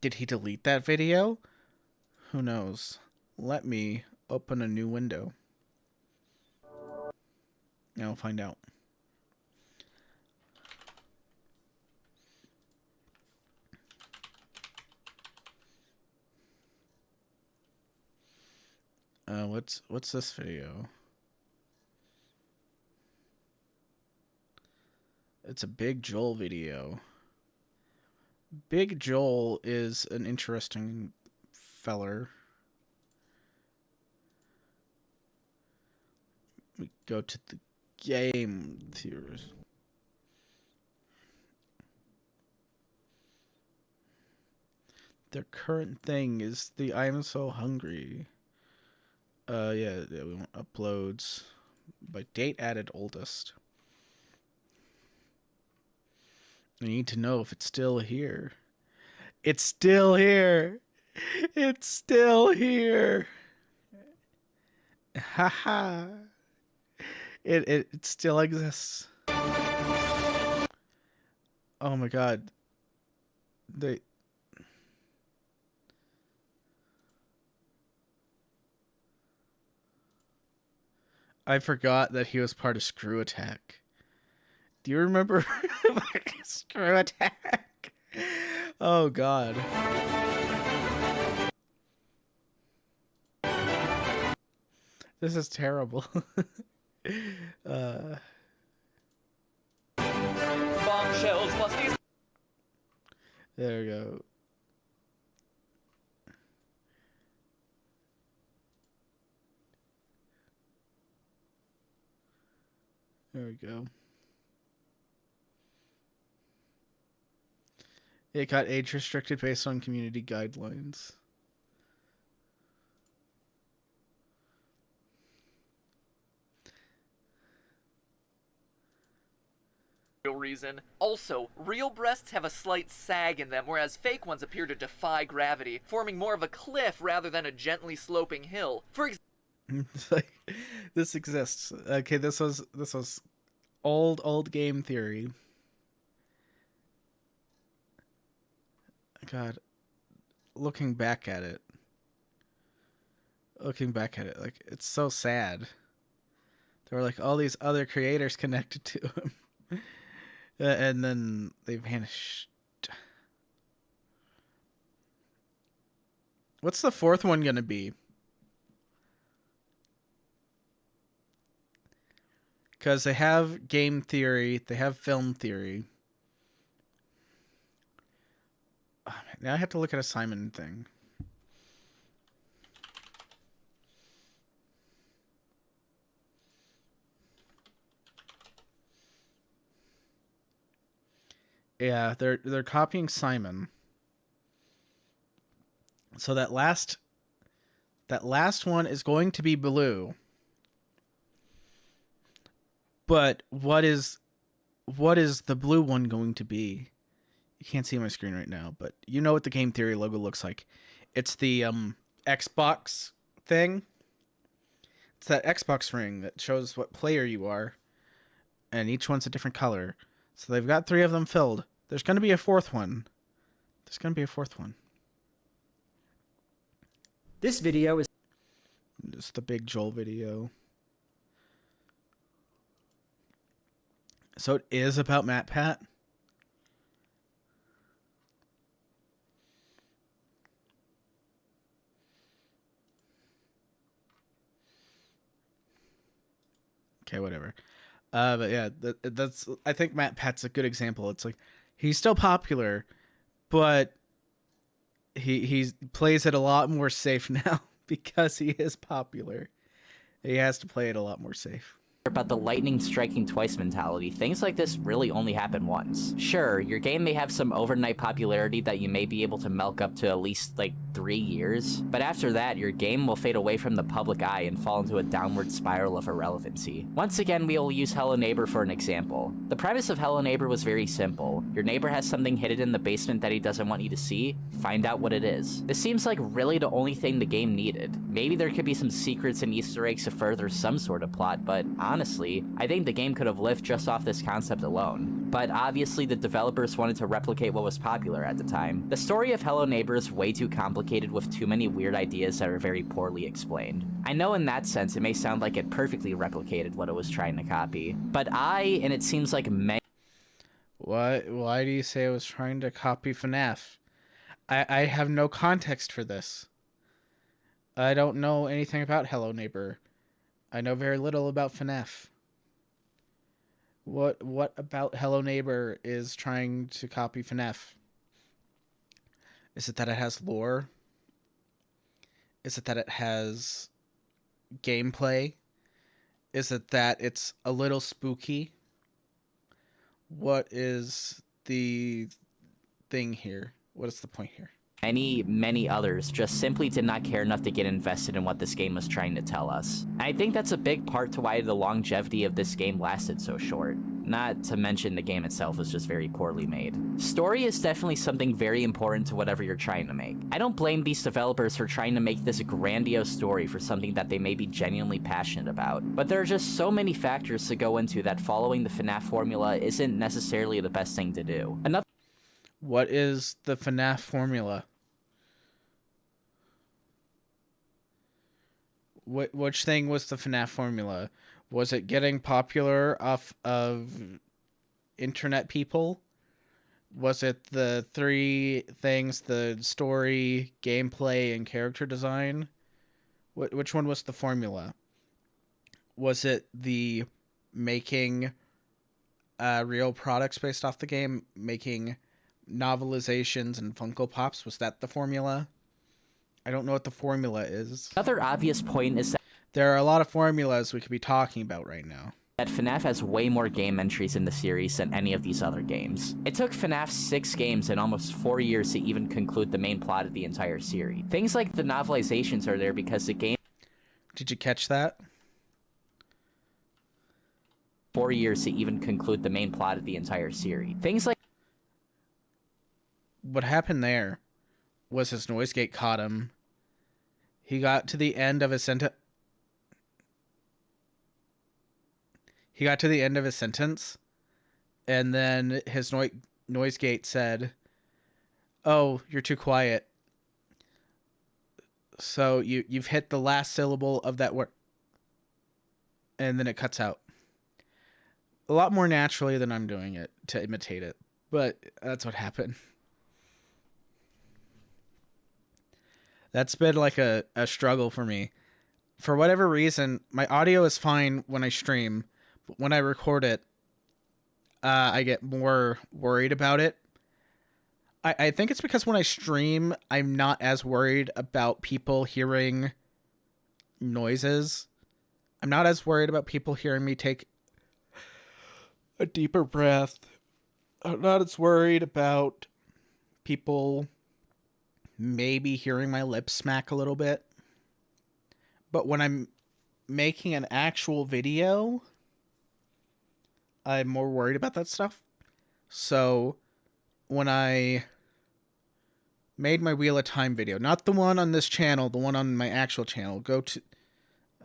Did he delete that video? Who knows? Let me open a new window. And I'll find out. What's this video? It's a Big Joel video. Big Joel is an interesting feller. We go to the game theories. Their current thing is the I'm so hungry. Yeah, we want uploads, By date added oldest. I need to know if it's still here. It's still here. It's still here. Haha. It still exists. Oh my god. I forgot that he was part of Screw Attack. Do you remember Screw Attack? Oh god. This is terrible. Bombshells, busties. There we go. There we go. It got age restricted based on community guidelines. Reason. Also, real breasts have a slight sag in them, whereas fake ones appear to defy gravity, forming more of a cliff rather than a gently sloping hill. For example, It's like, this exists. Okay, this was old game theory. God, looking back at it, like, it's so sad. There were like all these other creators connected to him. And then they vanished. What's the fourth one gonna be? Because they have game theory, they have film theory. Oh, man, now I have to look at a Simon thing. Yeah, they're copying Simon. So that last one is going to be blue. But what is the blue one going to be? You can't see my screen right now, but you know what the Game Theory logo looks like. It's the Xbox thing. It's that Xbox ring that shows what player you are, and each one's a different color. So they've got 3 of them filled. There's going to be a fourth one. This video is just the big Joel video. So it is about MatPat? Okay, whatever. But yeah, that's. I think MatPat's a good example. It's like he's still popular, but he plays it a lot more safe now because he is popular. He has to play it a lot more safe. About the lightning striking twice mentality, things like this really only happen once. Sure, your game may have some overnight popularity that you may be able to milk up to at least like 3 years, but after that, your game will fade away from the public eye and fall into a downward spiral of irrelevancy. Once again, we will use Hello Neighbor for an example. The premise of Hello Neighbor was very simple. Your neighbor has something hidden in the basement that he doesn't want you to see, find out what it is. This seems like really the only thing the game needed. Maybe there could be some secrets and Easter eggs to further some sort of plot, but honestly, I think the game could have lived just off this concept alone. But obviously the developers wanted to replicate what was popular at the time. The story of Hello Neighbor is way too complicated with too many weird ideas that are very poorly explained. I know in that sense it may sound like it perfectly replicated what it was trying to copy, but and it seems like many— Why do you say it was trying to copy FNAF? I have no context for this. I don't know anything about Hello Neighbor. I know very little about FNAF. What about Hello Neighbor is trying to copy FNAF? Is it that it has lore? Is it that it has gameplay? Is it that it's a little spooky? What is the thing here? What is the point here? many others just simply did not care enough to get invested in what this game was trying to tell us. I think that's a big part to why the longevity of this game lasted so short. Not to mention the game itself was just very poorly made. Story is definitely something very important to whatever you're trying to make. I don't blame these developers for trying to make this grandiose story for something that they may be genuinely passionate about, but there are just so many factors to go into that following the FNAF formula isn't necessarily the best thing to do. What is the FNAF formula? Which thing was the FNAF formula? Was it getting popular off of internet people? Was it the three things, the story, gameplay, and character design? Which one was the formula? Was it the making real products based off the game, making novelizations and Funko Pops? Was that the formula? I don't know what the formula is. Another obvious point is that there are a lot of formulas we could be talking about right now. That FNAF has way more game entries in the series than any of these other games. It took FNAF 6 games and almost 4 years to even conclude the main plot of the entire series. Things like the novelizations are there because the game... Did you catch that? 4 years to even conclude the main plot of the entire series. Things like... What happened there was his noise gate caught him. He got to the end of his sentence. And then his noise gate said, "Oh, you're too quiet. So you've hit the last syllable of that word." And then it cuts out. A lot more naturally than I'm doing it to imitate it. But that's what happened. That's been like a struggle for me. For whatever reason, my audio is fine when I stream, but when I record it, I get more worried about it. I think it's because when I stream, I'm not as worried about people hearing noises. I'm not as worried about people hearing me take a deeper breath. I'm not as worried about people maybe hearing my lips smack a little bit. But when I'm making an actual video, I'm more worried about that stuff. So when I made my Wheel of Time video, not the one on this channel, the one on my actual channel, go to...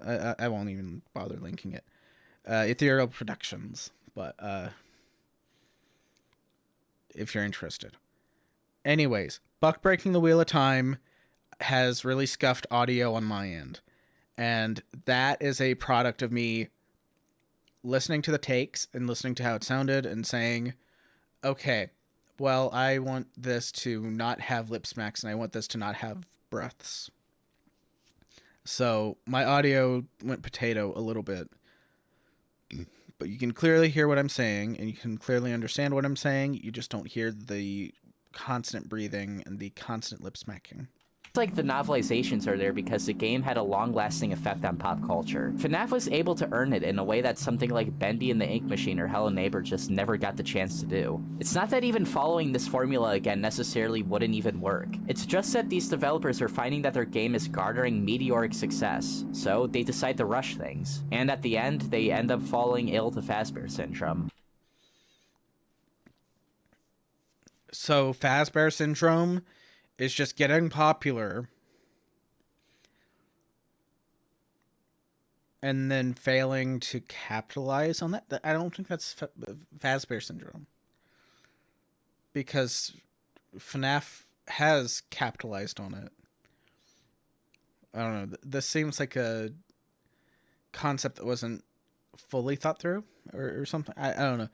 I won't even bother linking it. Ethereal Productions. But if you're interested. Anyways, Buck Breaking the Wheel of Time has really scuffed audio on my end. And that is a product of me listening to the takes and listening to how it sounded and saying, okay, well, I want this to not have lip smacks and I want this to not have breaths. So my audio went potato a little bit. But you can clearly hear what I'm saying and you can clearly understand what I'm saying. You just don't hear the constant breathing and the constant lip smacking. It's like the novelizations are there because the game had a long-lasting effect on pop culture. FNAF was able to earn it in a way that something like Bendy and the Ink Machine or Hello Neighbor just never got the chance to do. It's not that even following this formula again necessarily wouldn't even work. It's just that these developers are finding that their game is garnering meteoric success, so they decide to rush things. And at the end, they end up falling ill to Fazbear Syndrome. So Fazbear Syndrome is just getting popular and then failing to capitalize on that. I don't think that's Fazbear Syndrome, because FNAF has capitalized on it. I don't know. This seems like a concept that wasn't fully thought through or something. I don't know.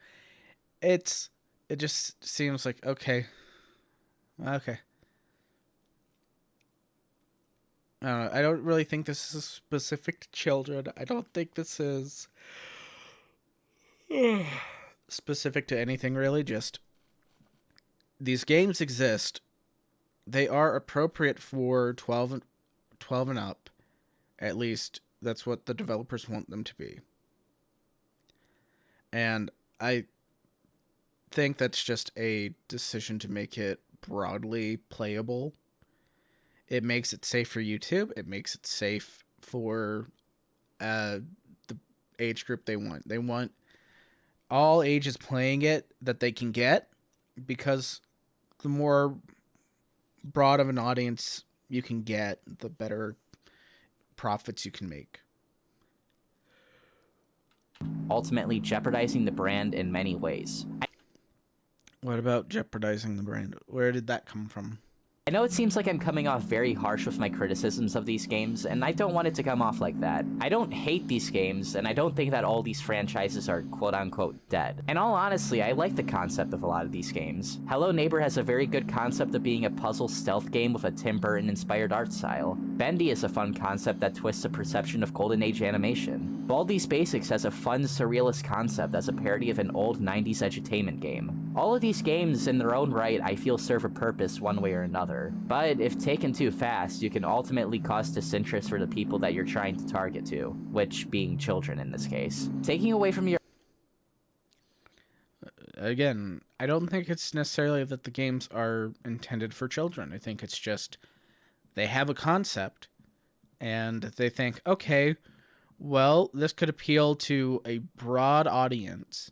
It just seems like, okay. I don't really think this is specific to children. I don't think this is specific to anything really. Just these games exist. They are appropriate for 12 and up. At least that's what the developers want them to be. And I think that's just a decision to make it broadly playable It makes it safe for YouTube. It makes it safe for the age group they want. They want all ages playing it that they can get, because the more broad of an audience you can get, the better profits you can make. Ultimately jeopardizing the brand in many ways. What about jeopardizing the brand? Where did that come from? I know it seems like I'm coming off very harsh with my criticisms of these games, and I don't want it to come off like that. I don't hate these games, and I don't think that all these franchises are quote-unquote dead. And all honestly, I like the concept of a lot of these games. Hello Neighbor has a very good concept of being a puzzle stealth game with a Tim Burton-inspired art style. Bendy is a fun concept that twists the perception of Golden Age animation. Baldi's Basics has a fun, surrealist concept as a parody of an old 90s edutainment game. All of these games, in their own right, I feel serve a purpose one way or another. But if taken too fast, you can ultimately cause disinterest for the people that you're trying to target to, which being children in this case. Taking away from your... Again, I don't think it's necessarily that the games are intended for children. I think it's just they have a concept and they think, okay, well, this could appeal to a broad audience,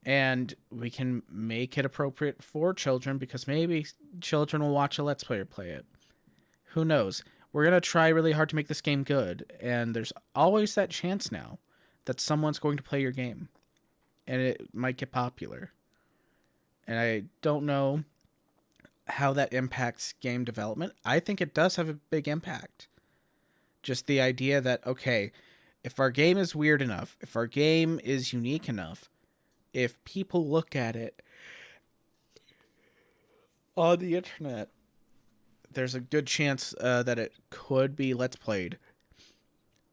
and we can make it appropriate for children because maybe children will watch a Let's Player play it. Who knows? We're going to try really hard to make this game good, and there's always that chance now that someone's going to play your game, and it might get popular. And I don't know how that impacts game development. I think it does have a big impact. Just the idea that, okay, if our game is weird enough, if our game is unique enough, if people look at it on the internet, there's a good chance that it could be Let's Played.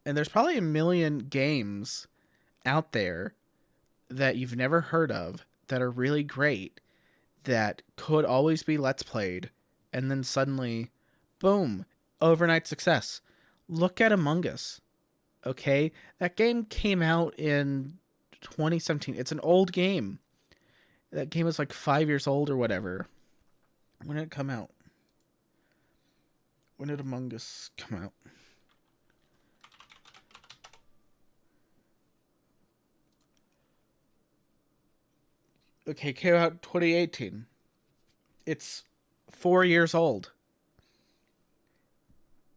And there's probably a million games out there that you've never heard of that are really great that could always be Let's Played, and then suddenly, boom, overnight success. Look at Among Us. Okay? That game came out in 2017. It's an old game. That game is like 5 years old or whatever. When did it come out? When did Among Us come out? Okay, it came out 2018. It's 4 years old.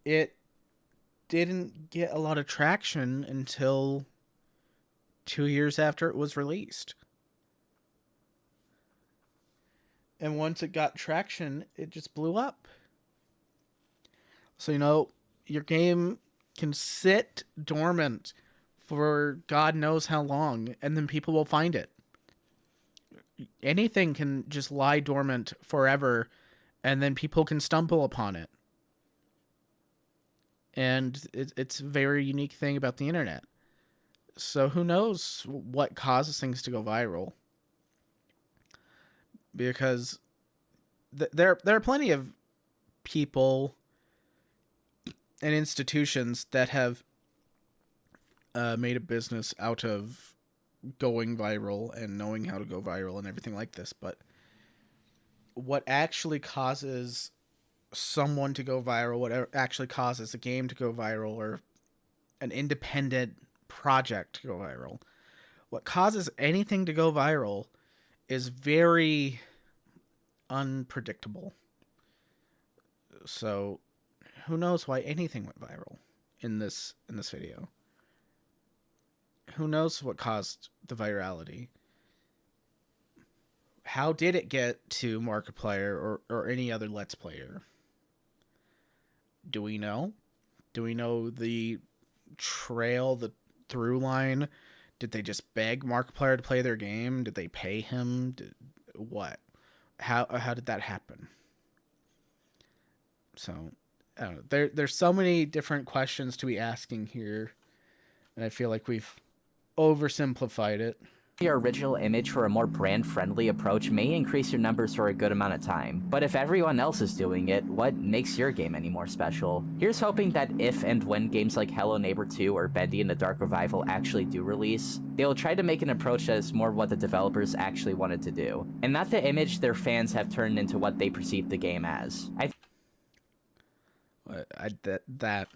It didn't get a lot of traction until 2 years after it was released. And once it got traction, it just blew up. So, you know, your game can sit dormant for God knows how long, and then people will find it. Anything can just lie dormant forever, and then people can stumble upon it. And it's a very unique thing about the internet. So who knows what causes things to go viral? Because there are plenty of people and institutions that have made a business out of going viral and knowing how to go viral and everything like this. But what actually causes someone to go viral, what actually causes a game to go viral or an independent project to go viral, what causes anything to go viral is very unpredictable. So who knows why anything went viral in this video? Who knows what caused the virality? How did it get to Markiplier or any other Let's Player? Do we know? Do we know the trail, the through line? Did they just beg Markiplier to play their game? Did they pay him? What? How did that happen? So, I don't know. There's so many different questions to be asking here, and I feel like we've oversimplified it. Your original image for a more brand-friendly approach may increase your numbers for a good amount of time, but if everyone else is doing it, what makes your game any more special? Here's hoping that if and when games like Hello Neighbor 2 or Bendy and the Dark Revival actually do release, they'll try to make an approach that is more what the developers actually wanted to do, and not the image their fans have turned into what they perceive the game as. That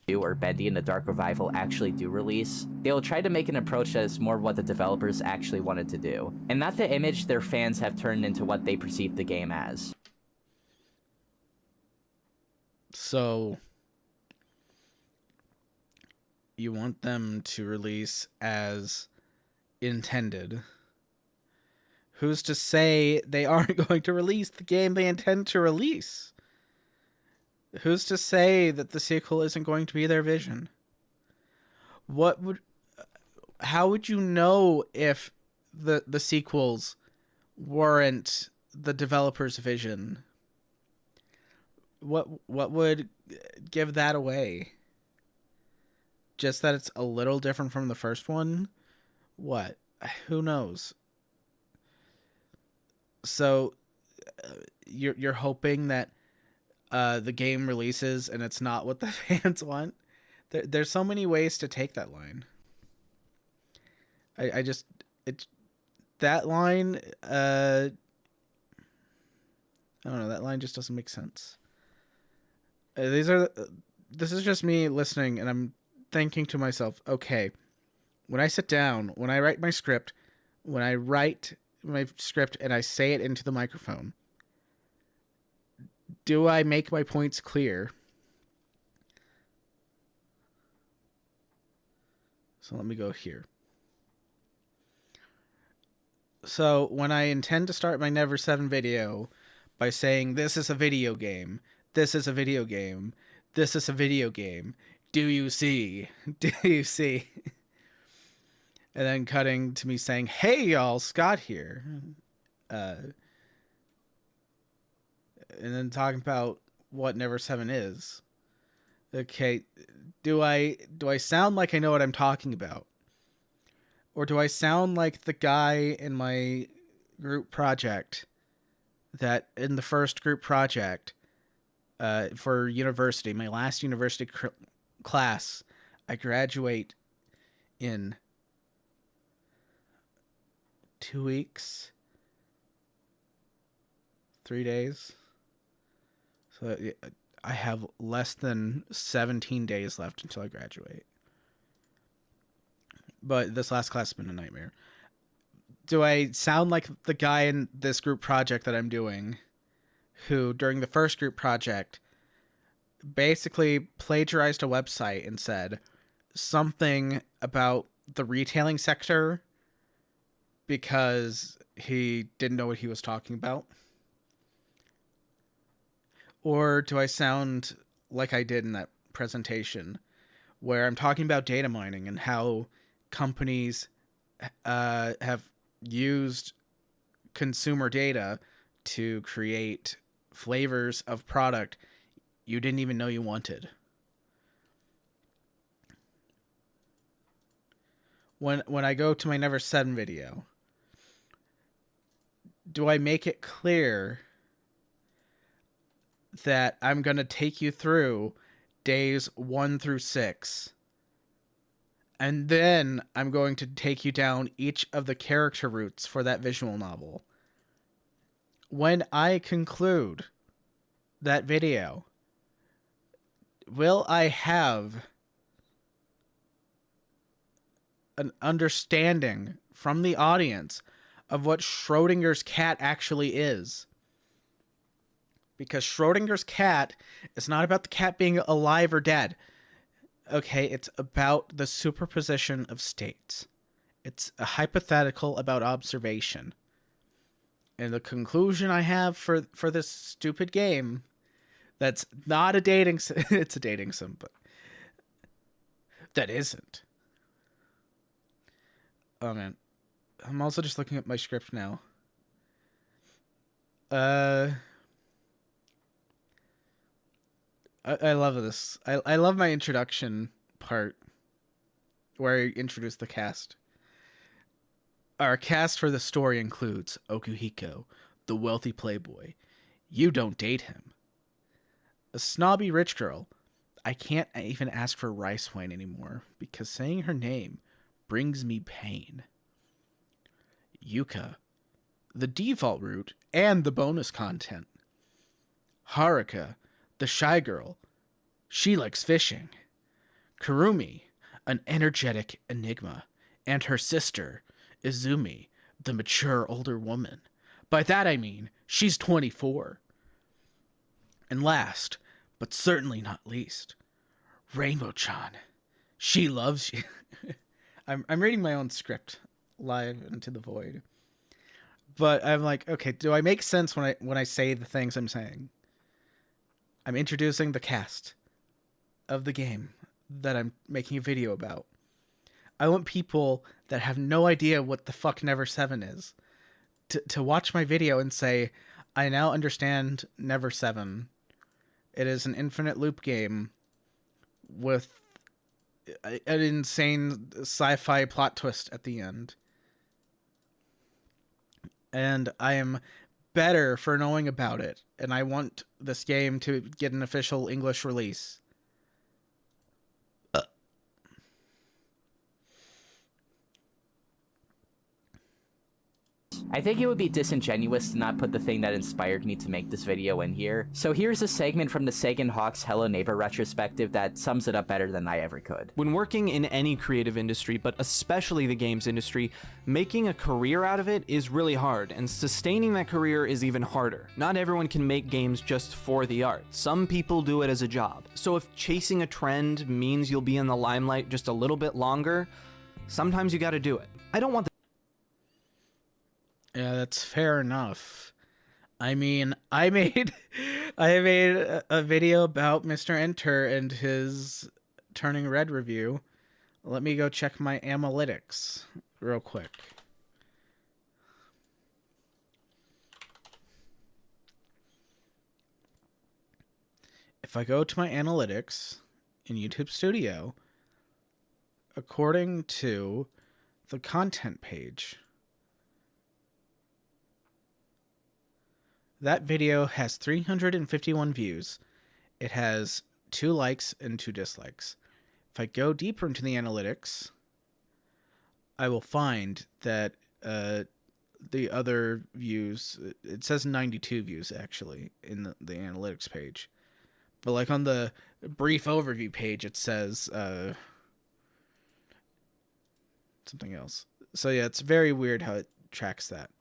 or Bendy and the Dark Revival actually do release, they will try to make an approach that is more what the developers actually wanted to do, and not the image their fans have turned into what they perceive the game as. So you want them to release as intended. Who's to say they aren't going to release the game they intend to release? Who's to say that the sequel isn't going to be their vision? How would you know if the sequels weren't the developer's vision? What would give that away? Just that it's a little different from the first one? What? Who knows? So you're hoping that the game releases and it's not what the fans want? There's so many ways to take that line. That line, I don't know, that line just doesn't make sense. This is just me listening, and I'm thinking to myself, okay, when I sit down, when I write my script, and I say it into the microphone, do I make my points clear? So let me go here. So when I intend to start my Never 7 video by saying, this is a video game, this is a video game, this is a video game, do you see? Do you see? And then cutting to me saying, hey y'all, Scott here. And then talking about what Never 7 is. Okay, do I sound like I know what I'm talking about? Or do I sound like the guy in my group project that in the first group project for university, my last university class, I graduate in 2 weeks, 3 days. So I have less than 17 days left until I graduate. But this last class has been a nightmare. Do I sound like the guy in this group project that I'm doing, who during the first group project basically plagiarized a website and said something about the retailing sector because he didn't know what he was talking about? Or do I sound like I did in that presentation where I'm talking about data mining and how companies have used consumer data to create flavors of product you didn't even know you wanted? When I go to my Never 7 video, do I make it clear that I'm going to take you through days 1 through 6, and then I'm going to take you down each of the character routes for that visual novel? When I conclude that video, will I have an understanding from the audience of what Schrodinger's cat actually is? Because Schrodinger's cat is not about the cat being alive or dead. Okay, it's about the superposition of states. It's a hypothetical about observation. And the conclusion I have for this stupid game, that's not a dating sim, it's a dating sim, but that isn't. Oh man, I'm also just looking at my script now. I love this. I love my introduction part where I introduce the cast. Our cast for the story includes Okuhiko, the wealthy playboy. You don't date him. A snobby rich girl. I can't even ask for rice wine anymore because saying her name brings me pain. Yuka, the default route and the bonus content. Haruka, the shy girl. She likes fishing. Kurumi, an energetic enigma. And her sister, Izumi, the mature older woman. By that I mean, she's 24. And last, but certainly not least, Rainbow-chan. She loves you. I'm reading my own script live into the void. But I'm like, okay, do I make sense when I say the things I'm saying? I'm introducing the cast of the game that I'm making a video about. I want people that have no idea what the fuck Never 7 is to watch my video and say, I now understand Never 7. It is an infinite loop game with an insane sci-fi plot twist at the end. And I am better for knowing about it, and I want this game to get an official English release. I think it would be disingenuous to not put the thing that inspired me to make this video in here. So here's a segment from the Sagan Hawk's Hello Neighbor retrospective that sums it up better than I ever could. When working in any creative industry, but especially the games industry, making a career out of it is really hard, and sustaining that career is even harder. Not everyone can make games just for the art. Some people do it as a job. So if chasing a trend means you'll be in the limelight just a little bit longer, sometimes you gotta do it. I don't want the Yeah, that's fair enough. I mean, I made a video about Mr. Enter and his Turning Red review. Let me go check my analytics real quick. If I go to my analytics in YouTube Studio, according to the content page, that video has 351 views. It has 2 likes and 2 dislikes. If I go deeper into the analytics, I will find that the other views, it says 92 views actually in the analytics page. But like on the brief overview page, it says something else. So yeah, it's very weird how it tracks that.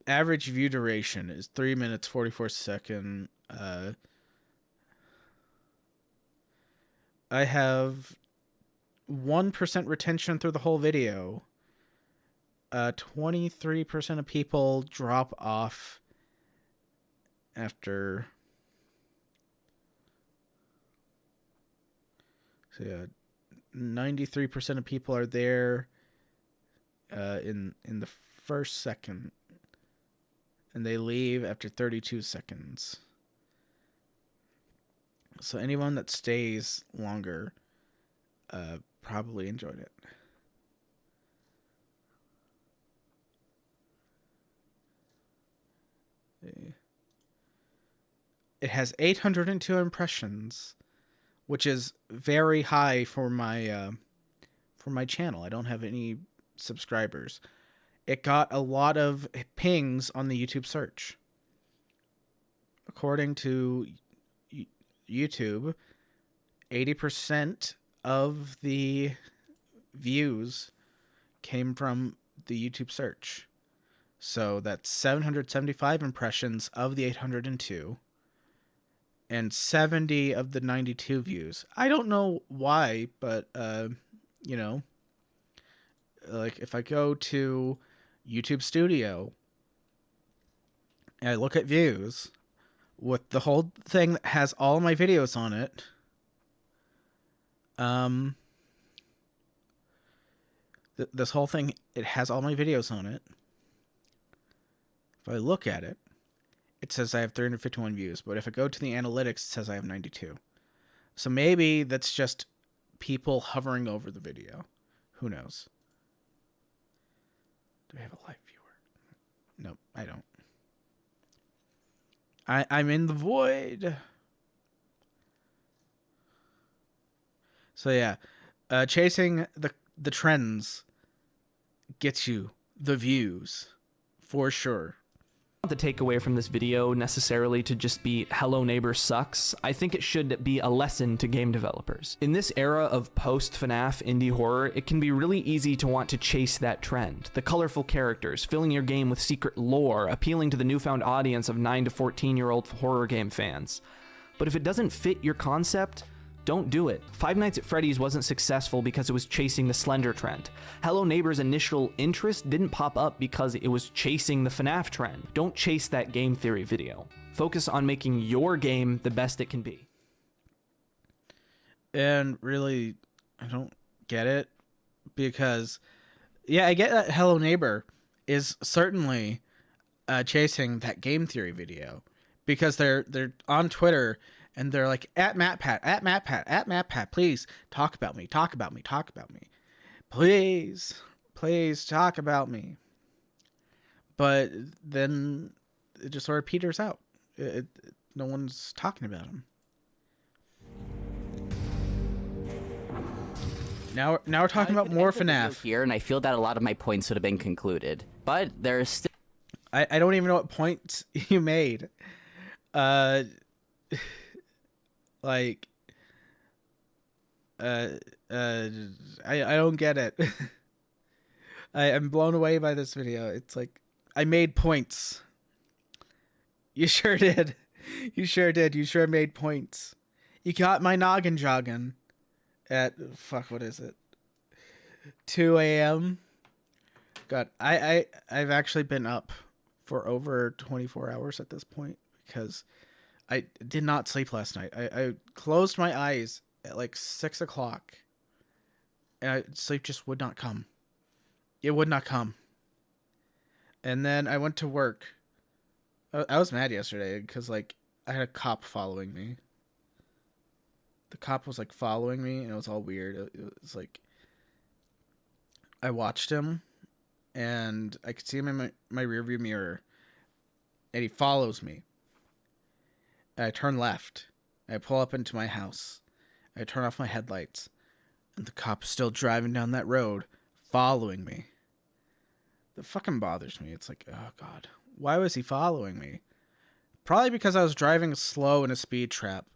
Average view duration is 3 minutes 44 seconds. I have 1% retention through the whole video. 23% of people drop off after. So yeah, 93% of people are there in the first second. And they leave after 32 seconds. So anyone that stays longer probably enjoyed it. It has 802 impressions, which is very high for my channel. I don't have any subscribers. It got a lot of pings on the YouTube search. According to YouTube, 80% of the views came from the YouTube search. So that's 775 impressions of the 802 and 70 of the 92 views. I don't know why, but you know, like if I go to YouTube Studio and I look at views with the whole thing that has all my videos on it, this whole thing, it has all my videos on it. If I look at it, it says I have 351 views, but if I go to the analytics, it says I have 92. So maybe that's just people hovering over the video. Who knows? Do I have a live viewer? Nope, I don't. I'm in the void. So yeah, chasing the trends gets you the views, for sure. The takeaway from this video necessarily to just be Hello Neighbor sucks. I think it should be a lesson to game developers. In this era of post-FNAF indie horror, it can be really easy to want to chase that trend. The colorful characters, filling your game with secret lore, appealing to the newfound audience of 9 to 14-year-old horror game fans. But if it doesn't fit your concept, don't do it. Five Nights at Freddy's wasn't successful because it was chasing the Slender trend. Hello Neighbor's initial interest didn't pop up because it was chasing the FNAF trend. Don't chase that game theory video. Focus on making your game the best it can be. And really, I don't get it because, yeah, I get that Hello Neighbor is certainly chasing that game theory video because they're on Twitter. And they're like, at MattPat, please talk about me. Please talk about me. But then it just sort of peters out. No one's talking about him. Now we're talking about more FNAF. Here, and I feel that a lot of my points would have been concluded. But there's still... I don't even know what points you made. Like, I don't get it. I'm blown away by this video. It's like, I made points. You sure did. You sure made points. You got my noggin jogging at, what is it? 2 a.m. God, I've actually been up for over 24 hours at this point because I did not sleep last night. I closed my eyes at like 6 o'clock and sleep just would not come. It would not come. And then I went to work. I was mad yesterday because like I had a cop following me. The cop was like following me and it was all weird. It was like I watched him and I could see him in my rearview mirror and he follows me. I turn left. I pull up into my house. I turn off my headlights. And the cop is still driving down that road, following me. That fucking bothers me. It's like, oh God. Why was he following me? Probably because I was driving slow in a speed trap.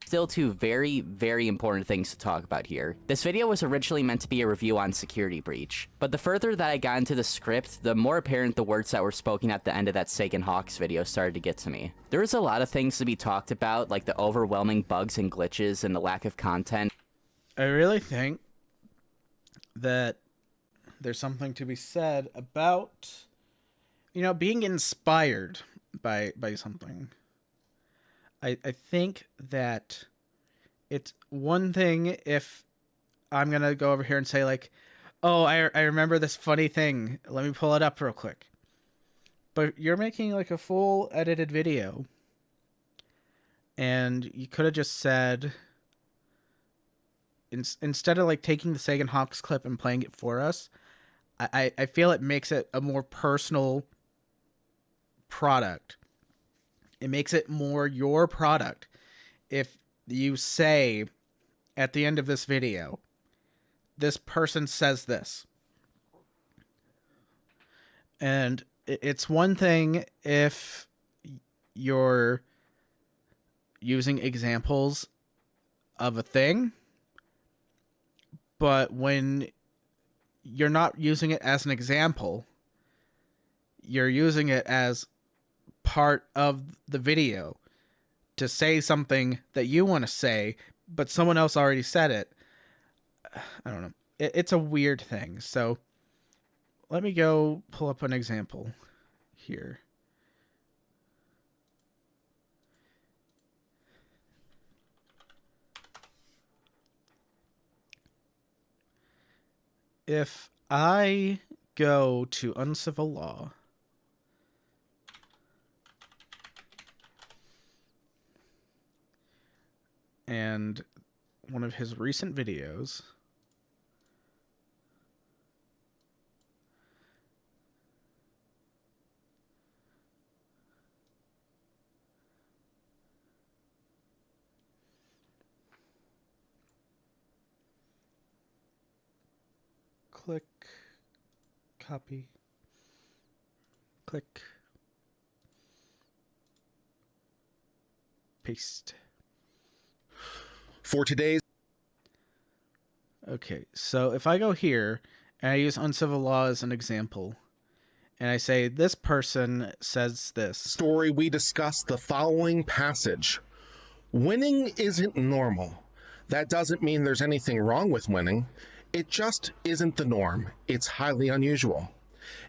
Still two very, very important things to talk about here. This video was originally meant to be a review on Security Breach, but the further that I got into the script, the more apparent the words that were spoken at the end of that Sagan Hawks video started to get to me. There was a lot of things to be talked about, like the overwhelming bugs and glitches and the lack of content. I really think that there's something to be said about, you know, being inspired by something. I think that it's one thing if I'm going to go over here and say like, oh, I remember this funny thing. Let me pull it up real quick. But you're making like a full edited video. And you could have just said, instead of like taking the Sagan Hawks clip and playing it for us, I feel it makes it a more personal product. It makes it more your product if you say at the end of this video, this person says this. And it's one thing if you're using examples of a thing, but when you're not using it as an example, you're using it as part of the video to say something that you want to say, but someone else already said it. I don't know. It's a weird thing. So let me go pull up an example here. If I go to Uncivil Law, and one of his recent videos, click Copy. Click. Paste. For today's... Okay, so if I go here and I use Uncivil Law as an example, and I say this person says this story, we discuss the following passage. Winning isn't normal. That doesn't mean there's anything wrong with winning. It just isn't the norm. It's highly unusual.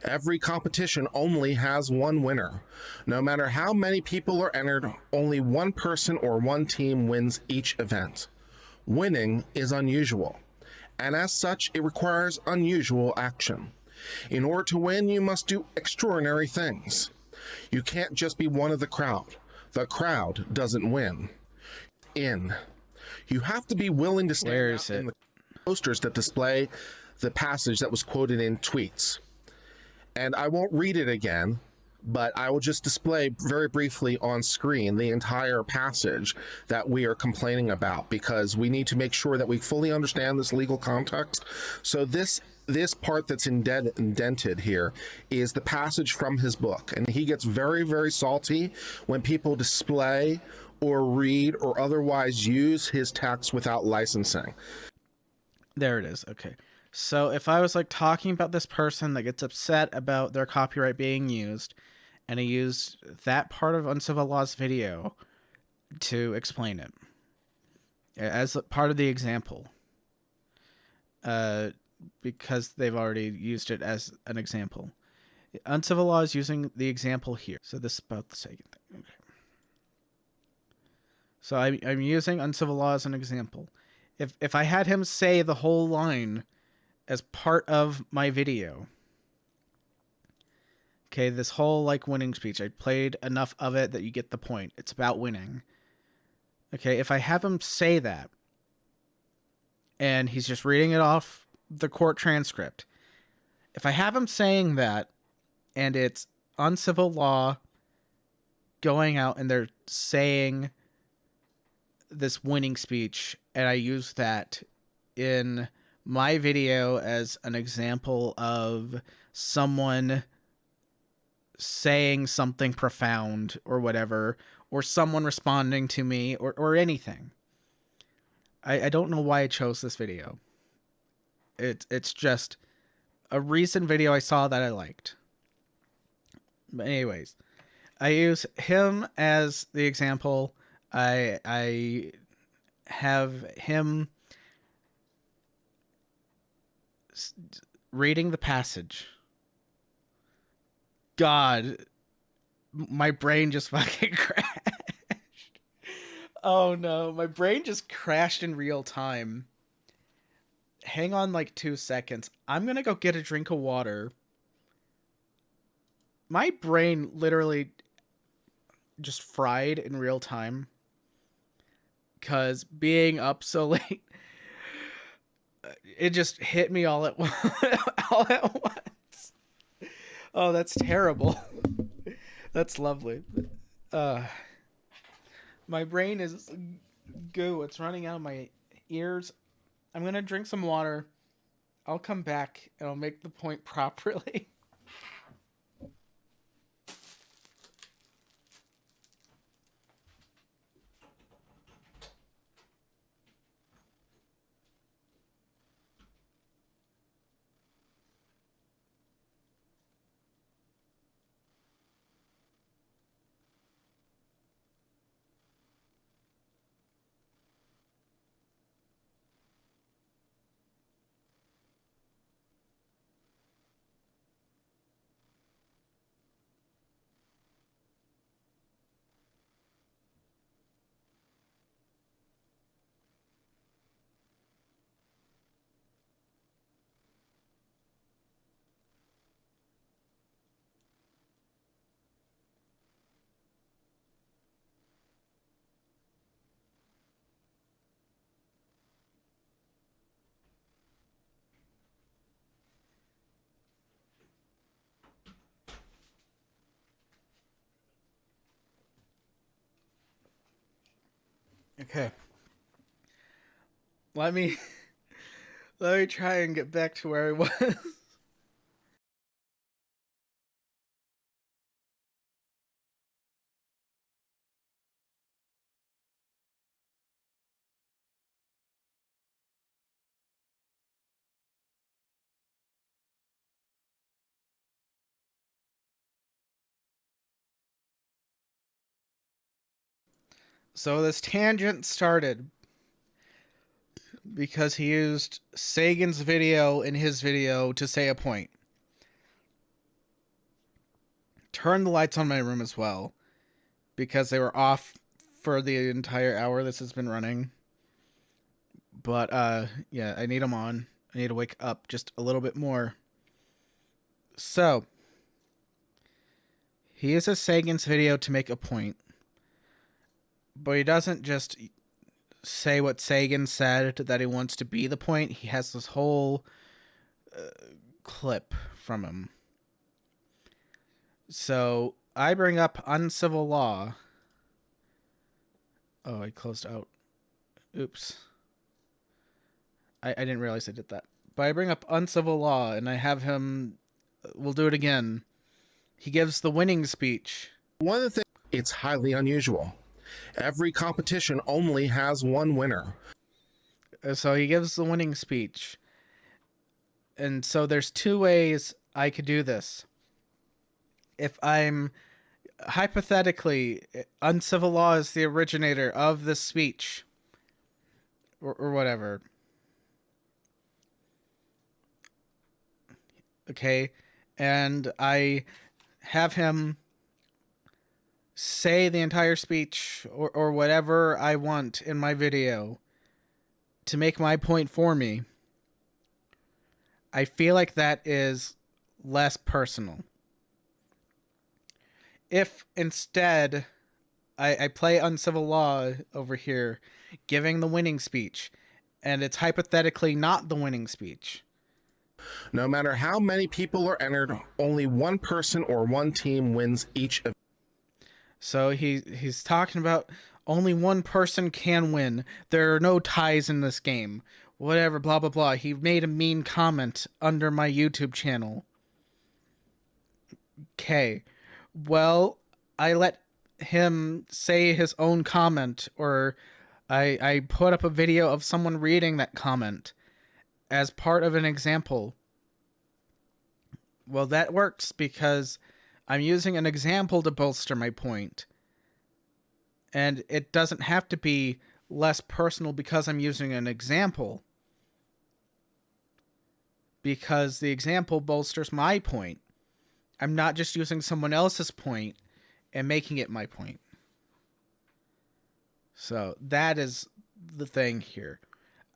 Every competition only has one winner. No matter how many people are entered, only one person or one team wins each event. Winning is unusual, and as such, it requires unusual action. In order to win, you must do extraordinary things. You can't just be one of the crowd. The crowd doesn't win. You have to be willing to stand out in the posters that display the passage that was quoted in tweets. And I won't read it again, but I will just display very briefly on screen the entire passage that we are complaining about, because we need to make sure that we fully understand this legal context. So this part that's indented here is the passage from his book, and he gets very, very salty when people display or read or otherwise use his text without licensing. There it is. Okay. So if I was like talking about this person that gets upset about their copyright being used, and I used that part of Uncivil Law's video to explain it as part of the example, because they've already used it as an example. Uncivil Law is using the example here. So this is about the second thing. Okay. So I'm using Uncivil Law as an example. If I had him say the whole line as part of my video, okay, this whole like winning speech, I played enough of it that you get the point. It's about winning. Okay, if I have him say that, and he's just reading it off the court transcript, if I have him saying that, and it's Uncivil Law going out and they're saying this winning speech, and I use that in my video as an example of someone saying something profound or whatever, or someone responding to me or anything. I don't know why I chose this video. It's just a recent video I saw that I liked. But anyways, I use him as the example. I have him reading the passage. God, my brain just fucking crashed. Oh no, my brain just crashed in real time. Hang on like 2 seconds. I'm gonna go get a drink of water. My brain literally just fried in real time, because being up so late, it just hit me all at all at once. Oh, that's terrible. That's lovely. My brain is goo. It's running out of my ears. I'm gonna drink some water. I'll come back and I'll make the point properly. Okay. Let me try and get back to where I was. So this tangent started because he used Sagan's video in his video to say a point. Turned the lights on my room as well, because they were off for the entire hour this has been running. But, yeah, I need them on. I need to wake up just a little bit more. So, he uses Sagan's video to make a point. But he doesn't just say what Sagan said that he wants to be the point. He has this whole clip from him. So, I bring up Uncivil Law. Oh, I closed out. Oops. I didn't realize I did that. But I bring up Uncivil Law, and I have him... We'll do it again. He gives the winning speech. One of the things, it's highly unusual. Every competition only has one winner. So he gives the winning speech. And so there's two ways I could do this. If I'm... Hypothetically, Uncivil Law is the originator of this speech. Or whatever. Okay, and I have him say the entire speech or whatever I want in my video to make my point for me. I feel like that is less personal. If instead I play Uncivil Law over here giving the winning speech, and it's hypothetically not the winning speech, no matter how many people are entered, only one person or one team wins each event. So he's talking about only one person can win. There are no ties in this game. Whatever, blah, blah, blah. He made a mean comment under my YouTube channel. Okay. Well, I let him say his own comment, or I put up a video of someone reading that comment as part of an example. Well, that works because I'm using an example to bolster my point. And it doesn't have to be less personal because I'm using an example. Because the example bolsters my point. I'm not just using someone else's point and making it my point. So that is the thing here.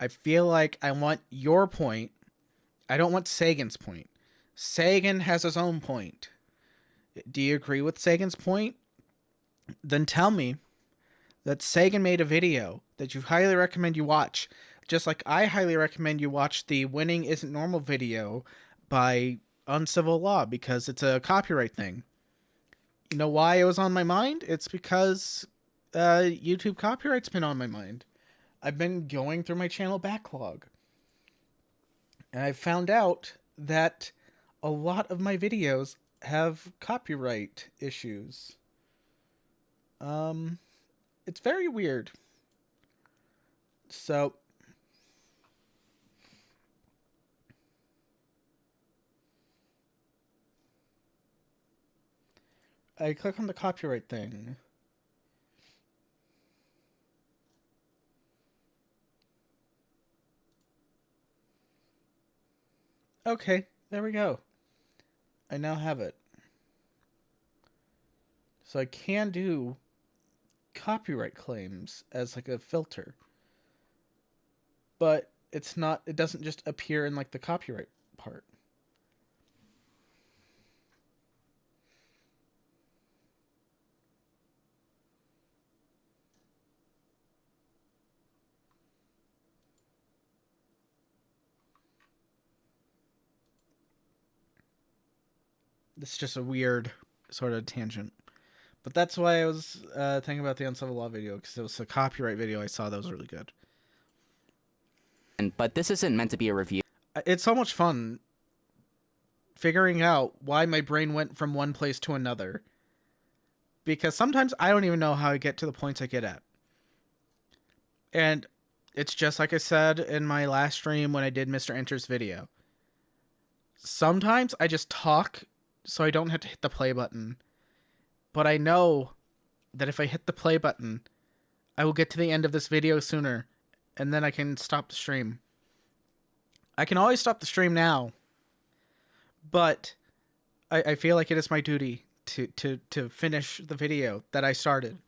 I feel like I want your point. I don't want Sagan's point. Sagan has his own point. Do you agree with Sagan's point? Then tell me that Sagan made a video that you highly recommend you watch. Just like I highly recommend you watch the Winning Isn't Normal video by Uncivil Law because it's a copyright thing. You know why it was on my mind? It's because YouTube copyright's been on my mind. I've been going through my channel backlog. And I found out that a lot of my videos have copyright issues. It's very weird. So I click on the copyright thing. Okay, there we go. I now have it. So I can do copyright claims as like a filter. But it's not, it doesn't just appear in like the copyright part. It's just a weird sort of tangent. But that's why I was thinking about the Uncivil Law video, because it was a copyright video I saw that was really good. But this isn't meant to be a review. It's so much fun figuring out why my brain went from one place to another. Because sometimes I don't even know how I get to the points I get at. And it's just like I said in my last stream when I did Mr. Enter's video. Sometimes I just talk so I don't have to hit the play button. But I know that if I hit the play button, I will get to the end of this video sooner, and then I can stop the stream. I can always stop the stream now, but I feel like it is my duty to finish the video that I started.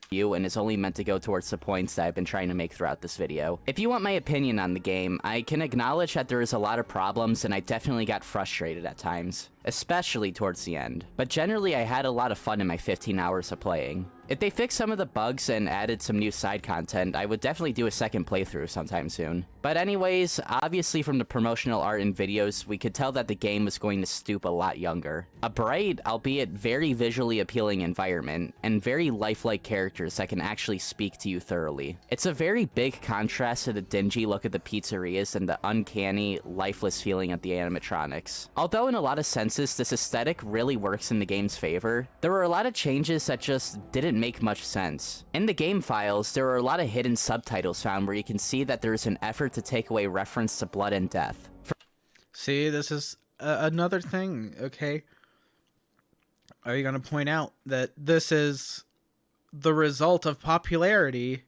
And is only meant to go towards the points that I've been trying to make throughout this video. If you want my opinion on the game, I can acknowledge that there is a lot of problems and I definitely got frustrated at times, especially towards the end. But generally I had a lot of fun in my 15 hours of playing. If they fixed some of the bugs and added some new side content, I would definitely do a second playthrough sometime soon. But anyways, obviously from the promotional art and videos, we could tell that the game was going to stoop a lot younger. A bright, albeit very visually appealing environment, and very lifelike characters that can actually speak to you thoroughly. It's a very big contrast to the dingy look of the pizzerias and the uncanny, lifeless feeling of the animatronics. Although in a lot of senses, this aesthetic really works in the game's favor, there were a lot of changes that just didn't make much sense. In the game files, there are a lot of hidden subtitles found where you can see that there is an effort to take away reference to blood and death. See, this is another thing, okay? Are you going to point out that this is the result of popularity,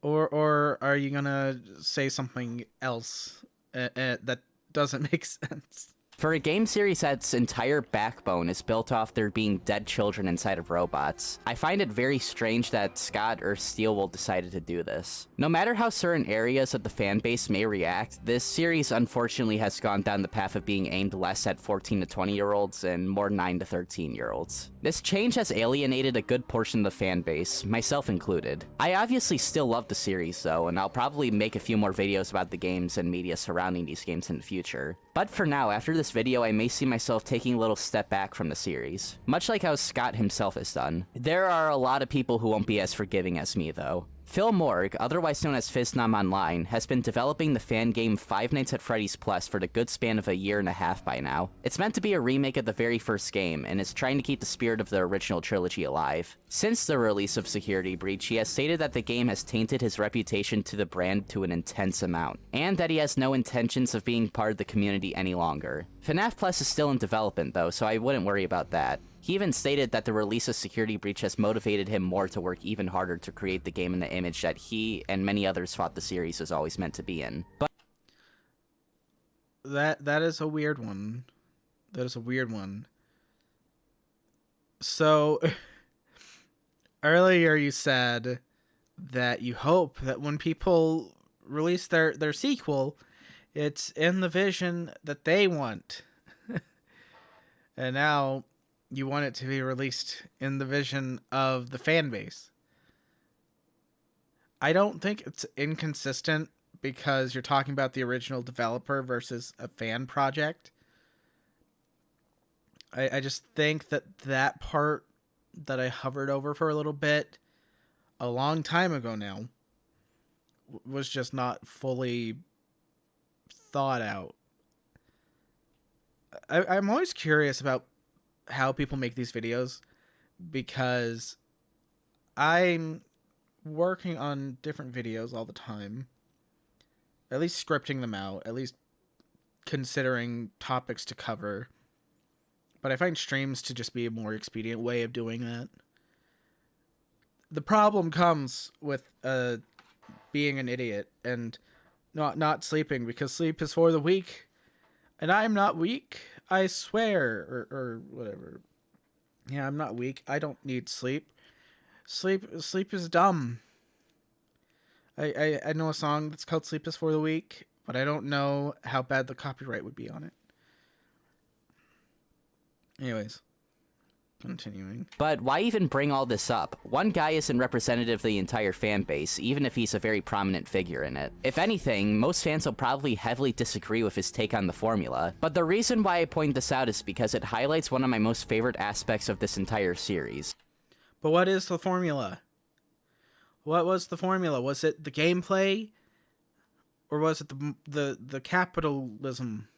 or are you going to say something else that doesn't make sense? For a game series that's entire backbone is built off there being dead children inside of robots, I find it very strange that Scott or Steelwool decided to do this. No matter how certain areas of the fanbase may react, this series unfortunately has gone down the path of being aimed less at 14 to 20-year-olds and more 9 to 13-year-olds. This change has alienated a good portion of the fanbase, myself included. I obviously still love the series though, and I'll probably make a few more videos about the games and media surrounding these games in the future. But for now, after this video, I may see myself taking a little step back from the series, much like how Scott himself has done. There are a lot of people who won't be as forgiving as me though. Phil Morg, otherwise known as Fiznam Online, has been developing the fan game Five Nights at Freddy's Plus for the good span of a year and a half by now. It's meant to be a remake of the very first game, and is trying to keep the spirit of the original trilogy alive. Since the release of Security Breach, he has stated that the game has tainted his reputation to the brand to an intense amount, and that he has no intentions of being part of the community any longer. FNAF Plus is still in development though, so I wouldn't worry about that. He even stated that the release of Security Breach has motivated him more to work even harder to create the game in the image that he and many others thought the series was always meant to be in. But that is a weird one. That is a weird one. So earlier you said that you hope that when people release their sequel, it's in the vision that they want. And now you want it to be released in the vision of the fan base. I don't think it's inconsistent because you're talking about the original developer versus a fan project. I just think that part that I hovered over for a little bit a long time ago now was just not fully thought out. I'm always curious about how people make these videos because I'm working on different videos all the time, at least scripting them out, at least considering topics to cover, but I find streams to just be a more expedient way of doing that. The problem comes with being an idiot and not sleeping, because sleep is for the weak, and I'm not weak, I swear, or whatever. Yeah, I'm not weak. I don't need sleep. Sleep is dumb. I know a song that's called Sleep is for the Weak, but I don't know how bad the copyright would be on it. Anyways, continuing. But why even bring all this up? One guy isn't representative of the entire fan base, even if he's a very prominent figure in it. If anything, most fans will probably heavily disagree with his take on the formula, but the reason why I point this out is because it highlights one of my most favorite aspects of this entire series. But what is the formula? What was the formula? Was it the gameplay? Or was it the capitalism?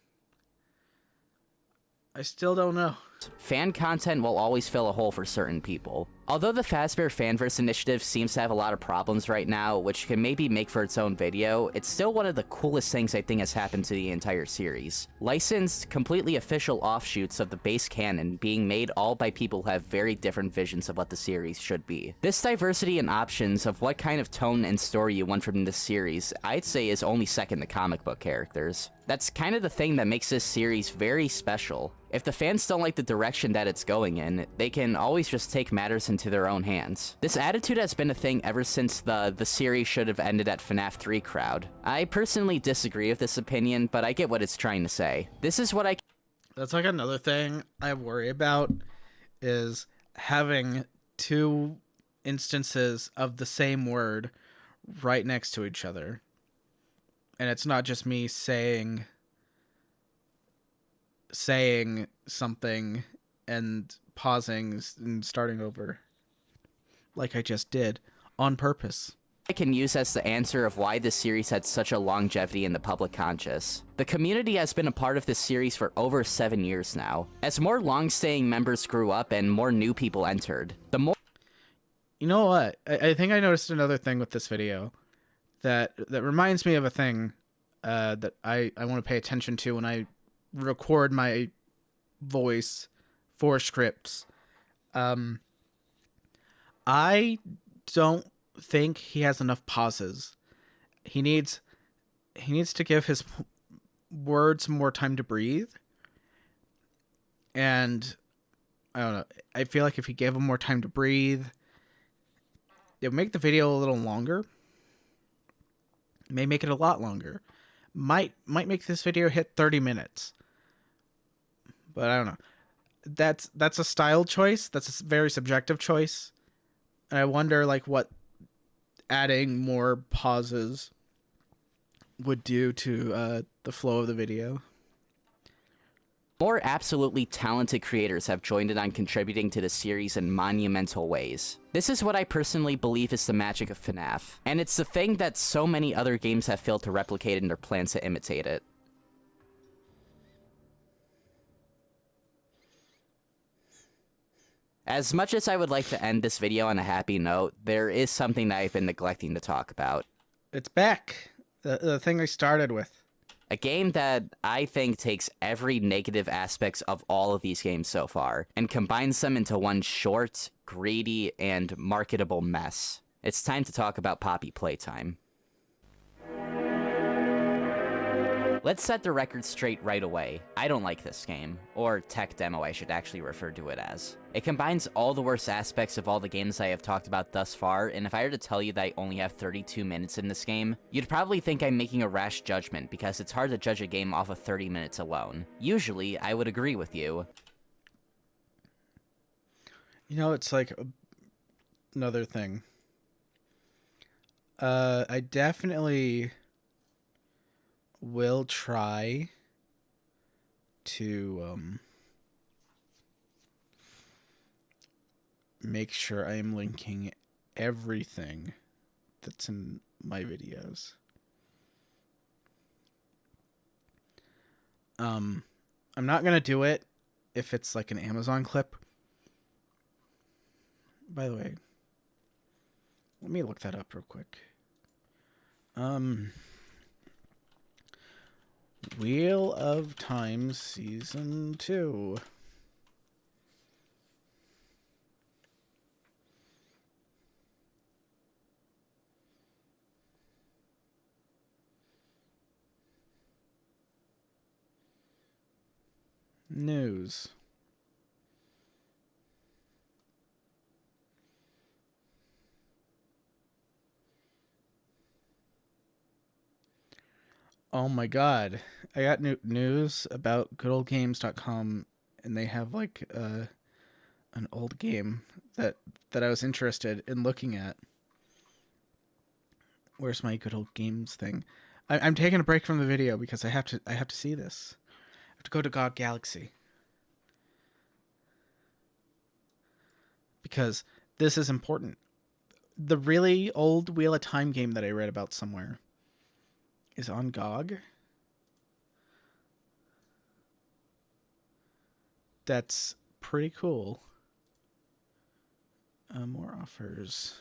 I still don't know. Fan content will always fill a hole for certain people. Although the Fazbear Fanverse initiative seems to have a lot of problems right now, which can maybe make for its own video, it's still one of the coolest things I think has happened to the entire series. Licensed, completely official offshoots of the base canon being made all by people who have very different visions of what the series should be. This diversity and options of what kind of tone and story you want from this series, I'd say is only second to comic book characters. That's kind of the thing that makes this series very special. If the fans don't like the direction that it's going in, they can always just take matters into their own hands. This attitude has been a thing ever since the series should have ended at FNAF 3 crowd. I personally disagree with this opinion, but I get what it's trying to say. This is what I... That's like another thing I worry about, is having two instances of the same word right next to each other. And it's not just me saying something and pausing and starting over like I just did on purpose. I can use as the answer of why this series had such a longevity in the public conscious. The community has been a part of this series for over 7 years now. As more long-staying members grew up and more new people entered, the more... You know what? I think I noticed another thing with this video that reminds me of a thing that I want to pay attention to when I record my voice for scripts. I don't think he has enough pauses. He needs to give his words more time to breathe. And I don't know. I feel like if he gave him more time to breathe, it would make the video a little longer. May make it a lot longer. Might make this video hit 30 minutes. But I don't know. That's a style choice. That's a very subjective choice. And I wonder like what adding more pauses would do to the flow of the video. More absolutely talented creators have joined in on contributing to the series in monumental ways. This is what I personally believe is the magic of FNAF, and it's the thing that so many other games have failed to replicate in their plans to imitate it. As much as I would like to end this video on a happy note, there is something that I've been neglecting to talk about. It's back. The thing I started with. A game that I think takes every negative aspects of all of these games so far, and combines them into one short, greedy, and marketable mess. It's time to talk about Poppy Playtime. Let's set the record straight right away. I don't like this game, or tech demo I should actually refer to it as. It combines all the worst aspects of all the games I have talked about thus far, and if I were to tell you that I only have 32 minutes in this game, you'd probably think I'm making a rash judgment because it's hard to judge a game off of 30 minutes alone. Usually, I would agree with you. You know, it's like another thing. I definitely will try to make sure I am linking everything that's in my videos. I'm not gonna do it if it's like an Amazon clip. By the way, let me look that up real quick. Wheel of Time Season 2. News. Oh my god. I got news about goodoldgames.com, and they have like an old game that I was interested in looking at. Where's my Good Old Games thing? I'm taking a break from the video because I have to see this. I have to go to GOG Galaxy. Because this is important. The really old Wheel of Time game that I read about somewhere is on GOG. That's pretty cool. More offers.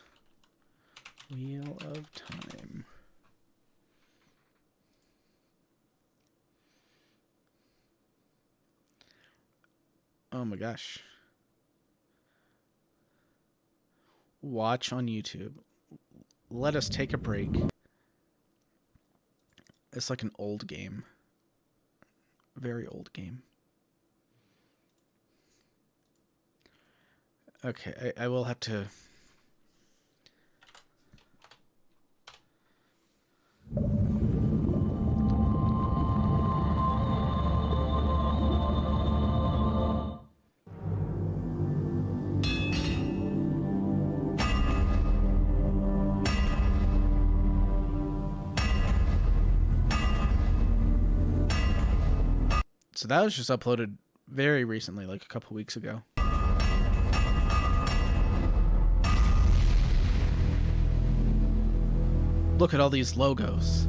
Wheel of Time. Oh my gosh. Watch on YouTube. Let us take a break. It's like an old game. Very old game. Okay, I will have to... So that was just uploaded very recently, like a couple weeks ago. Look at all these logos.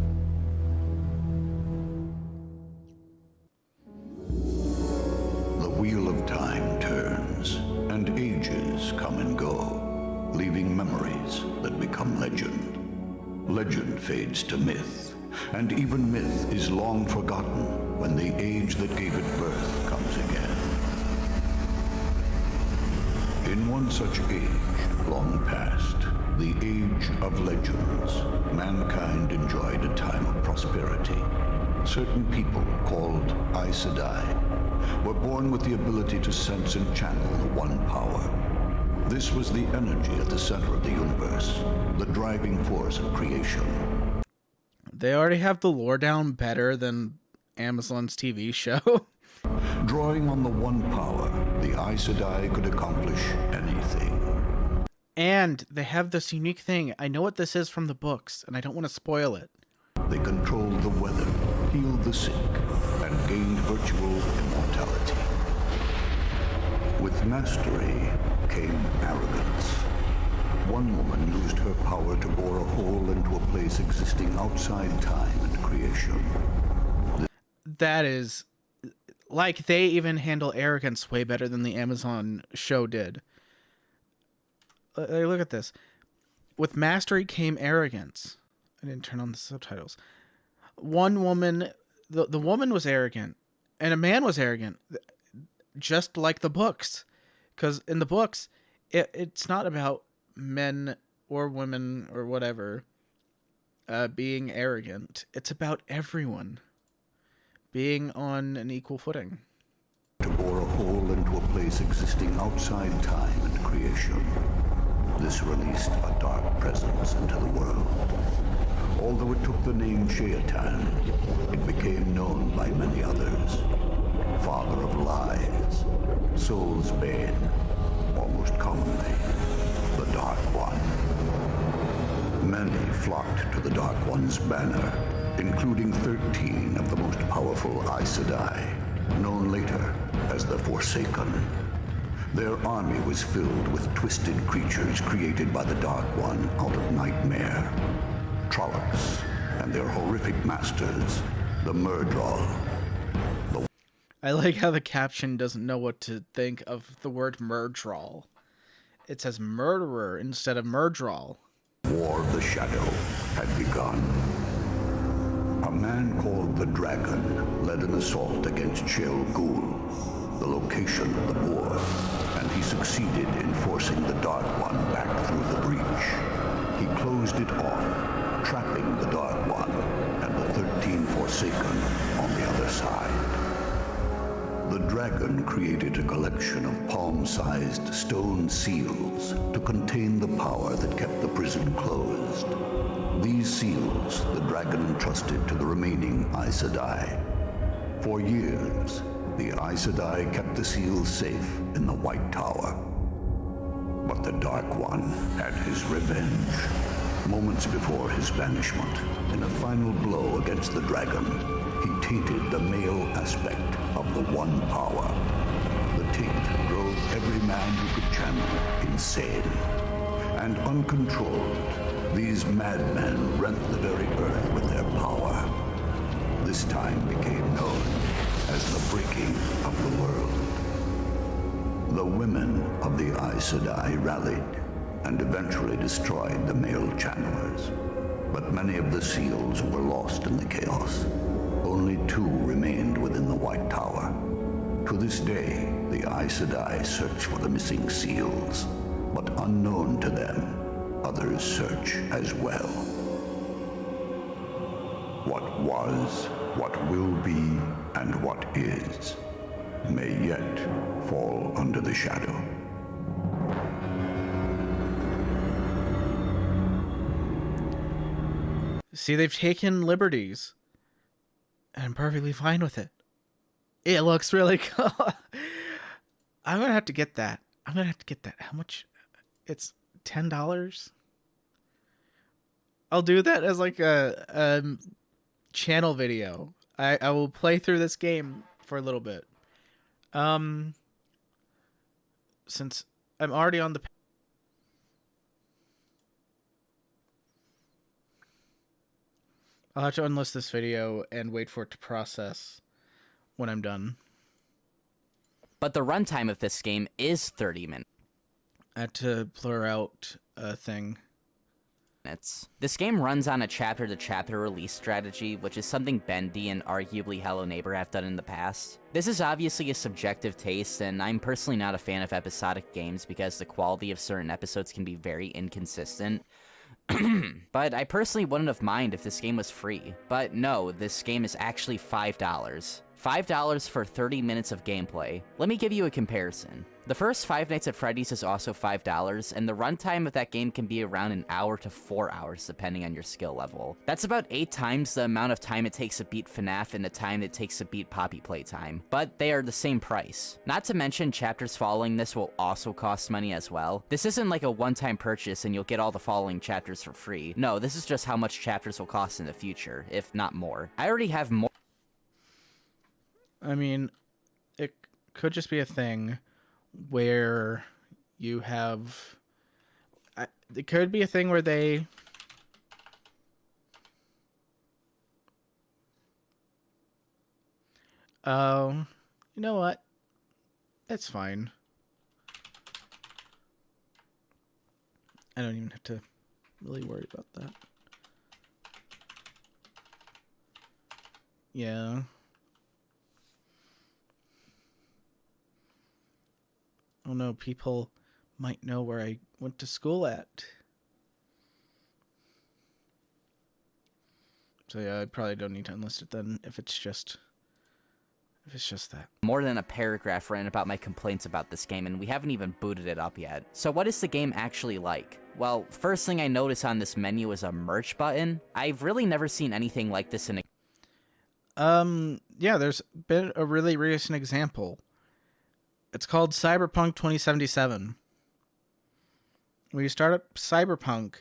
The wheel of time turns, and ages come and go, leaving memories that become legend. Legend fades to myth, and even myth is long forgotten when the age that gave it birth comes again. In one such age, long past, the Age of Legends, mankind enjoyed a time of prosperity. Certain people, called Aes Sedai, were born with the ability to sense and channel the One Power. This was the energy at the center of the universe, the driving force of creation. They already have the lore down better than Amazon's TV show. Drawing on the One Power, the Aes Sedai could accomplish anything. And they have this unique thing. I know what this is from the books, and I don't want to spoil it. They controlled the weather, healed the sick, and gained virtual immortality. With mastery came arrogance. One woman used her power to bore a hole into a place existing outside time and creation. That is... Like, they even handle arrogance way better than the Amazon show did. Look at this. With mastery came arrogance. I didn't turn on the subtitles. One woman, the woman was arrogant, and a man was arrogant, just like the books. Because in the books, it's not about men or women or whatever being arrogant. It's about everyone being on an equal footing. To bore a hole into a place existing outside time and creation. This released a dark presence into the world. Although it took the name Sheatan, it became known by many others. Father of lies, soul's bane, or most commonly, the Dark One. Many flocked to the Dark One's banner, including 13 of the most powerful Aes Sedai, known later as the Forsaken. Their army was filled with twisted creatures created by the Dark One out of nightmare. Trollocs and their horrific masters, the Murdral. I like how the caption doesn't know what to think of the word Murdral. It says murderer instead of Murdral. War of the Shadow had begun. A man called the Dragon led an assault against Shel Ghul, the location of the war, and he succeeded in forcing the Dark One back through the breach. He closed it off, trapping the Dark One and the 13 Forsaken on the other side. The Dragon created a collection of palm-sized stone seals to contain the power that kept the prison closed. These seals the Dragon entrusted to the remaining Aes Sedai. For years, the Aes Sedai kept the seals safe in the White Tower. But the Dark One had his revenge. Moments before his banishment, in a final blow against the Dragon, he tainted the male aspect of the One Power. The taint drove every man who could channel insane. And uncontrolled, these madmen rent the very earth with their power. This time became known as the breaking of the world. The women of the Aes Sedai rallied and eventually destroyed the male channelers. But many of the seals were lost in the chaos. Only 2 remained within the White Tower. To this day, the Aes Sedai search for the missing seals, but unknown to them, others search as well. What was, what will be, and what is, may yet fall under the shadow. See, they've taken liberties. And I'm perfectly fine with it. It looks really cool. I'm going to have to get that. I'm going to have to get that. How much? It's $10? I'll do that as like a channel video. I will play through this game for a little bit. Since I'm already on the... I'll have to unlist this video and wait for it to process when I'm done. But the runtime of this game is 30 minutes. I had to blur out a thing. This game runs on a chapter-to-chapter release strategy, which is something Bendy and arguably Hello Neighbor have done in the past. This is obviously a subjective taste, and I'm personally not a fan of episodic games because the quality of certain episodes can be very inconsistent. But I personally wouldn't have minded if this game was free. But no, this game is actually $5. $5 for 30 minutes of gameplay. Let me give you a comparison. The first Five Nights at Freddy's is also $5, and the runtime of that game can be around an hour to 4 hours, depending on your skill level. That's about 8 times the amount of time it takes to beat FNAF and the time it takes to beat Poppy Playtime. But they are the same price. Not to mention, chapters following this will also cost money as well. This isn't like a one-time purchase and you'll get all the following chapters for free. No, this is just how much chapters will cost in the future, if not more. I already have more. I mean, it could just be a thing where you have... it could be a thing where they... you know what? It's fine. I don't even have to really worry about that. Yeah. Oh no, people might know where I went to school at. So yeah, I probably don't need to enlist it then if it's just that. More than a paragraph written about my complaints about this game, and we haven't even booted it up yet. So what is the game actually like? Well, first thing I notice on this menu is a merch button. I've really never seen anything like this in a... yeah, there's been a really recent example. It's called Cyberpunk 2077. When you start up Cyberpunk,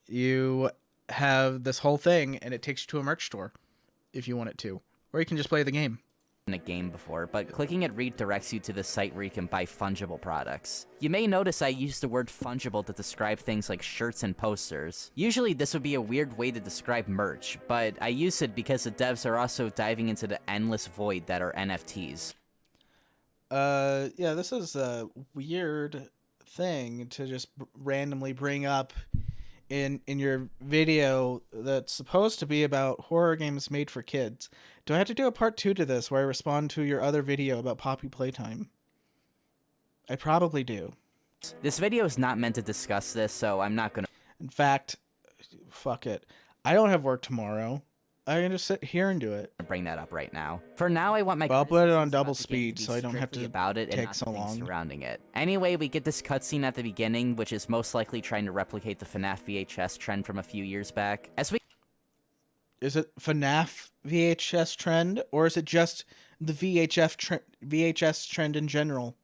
you have this whole thing, and it takes you to a merch store, if you want it to. Or you can just play the game. In a game before, but clicking it redirects you to the site where you can buy fungible products. You may notice I used the word fungible to describe things like shirts and posters. Usually this would be a weird way to describe merch, but I use it because the devs are also diving into the endless void that are NFTs. Yeah, this is a weird thing to just randomly bring up in your video that's supposed to be about horror games made for kids. Do I have to do a part 2 to this where I respond to your other video about Poppy Playtime? I probably do. This video is not meant to discuss this, so I'm not gonna... In fact, fuck it. I don't have work tomorrow. I can just sit here and do it. Bring that up right now. For now, I want my... Well, I'll put it on double speed so I don't have to about it and take not so long surrounding it. Anyway, we get this cutscene at the beginning, which is most likely trying to replicate the FNAF VHS trend from a few years back. As we... Is it FNAF VHS trend, or is it just the VHS trend in general?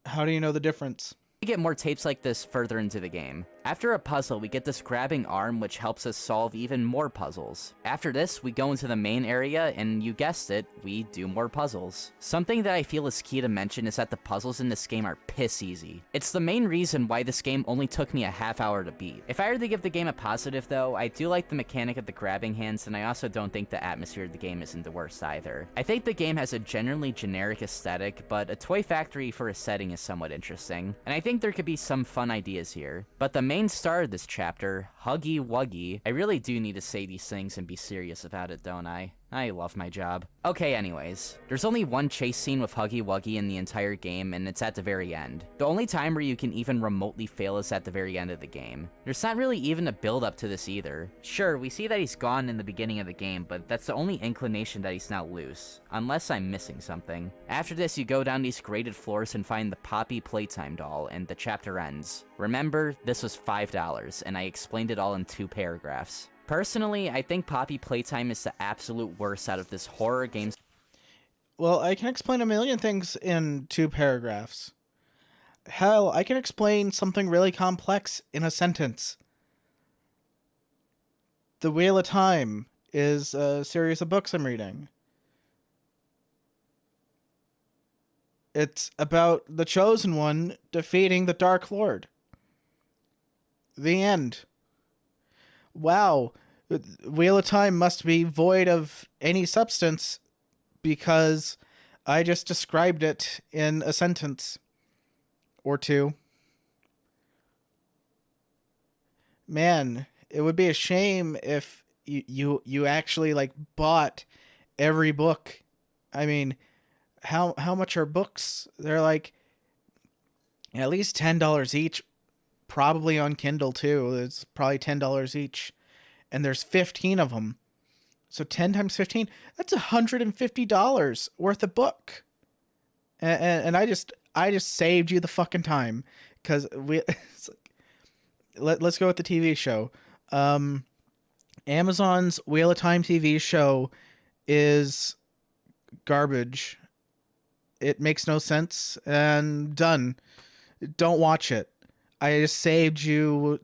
How do you know the difference? We get more tapes like this further into the game. After a puzzle, we get this grabbing arm which helps us solve even more puzzles. After this, we go into the main area and you guessed it, we do more puzzles. Something that I feel is key to mention is that the puzzles in this game are piss easy. It's the main reason why this game only took me a half hour to beat. If I were to give the game a positive though, I do like the mechanic of the grabbing hands, and I also don't think the atmosphere of the game isn't the worst either. I think the game has a generally generic aesthetic, but a toy factory for a setting is somewhat interesting, and I think there could be some fun ideas here. But the main star of this chapter, Huggy Wuggy, I really do need to say these things and be serious about it, don't I? I love my job. Okay, anyways. There's only one chase scene with Huggy Wuggy in the entire game, and it's at the very end. The only time where you can even remotely fail is at the very end of the game. There's not really even a build up to this either. Sure, we see that he's gone in the beginning of the game, but that's the only inclination that he's now loose. Unless I'm missing something. After this, you go down these graded floors and find the Poppy Playtime doll, and the chapter ends. Remember, this was $5, and I explained it all in 2 paragraphs. Personally, I think Poppy Playtime is the absolute worst out of this horror game. Well, I can explain a million things in 2 paragraphs. Hell, I can explain something really complex in a sentence. The Wheel of Time is a series of books I'm reading. It's about the Chosen One defeating the Dark Lord. The end. Wow, Wheel of Time must be void of any substance because I just described it in a sentence or 2. Man, it would be a shame if you actually like bought every book. I mean, how much are books? They're like at least $10 each. Probably on Kindle too. It's probably $10 each. And there's 15 of them. So 10 times 15, that's $150 worth of book. And I just saved you the fucking time. Because let's go with the TV show. Amazon's Wheel of Time TV show is garbage. It makes no sense. And done. Don't watch it. I just saved you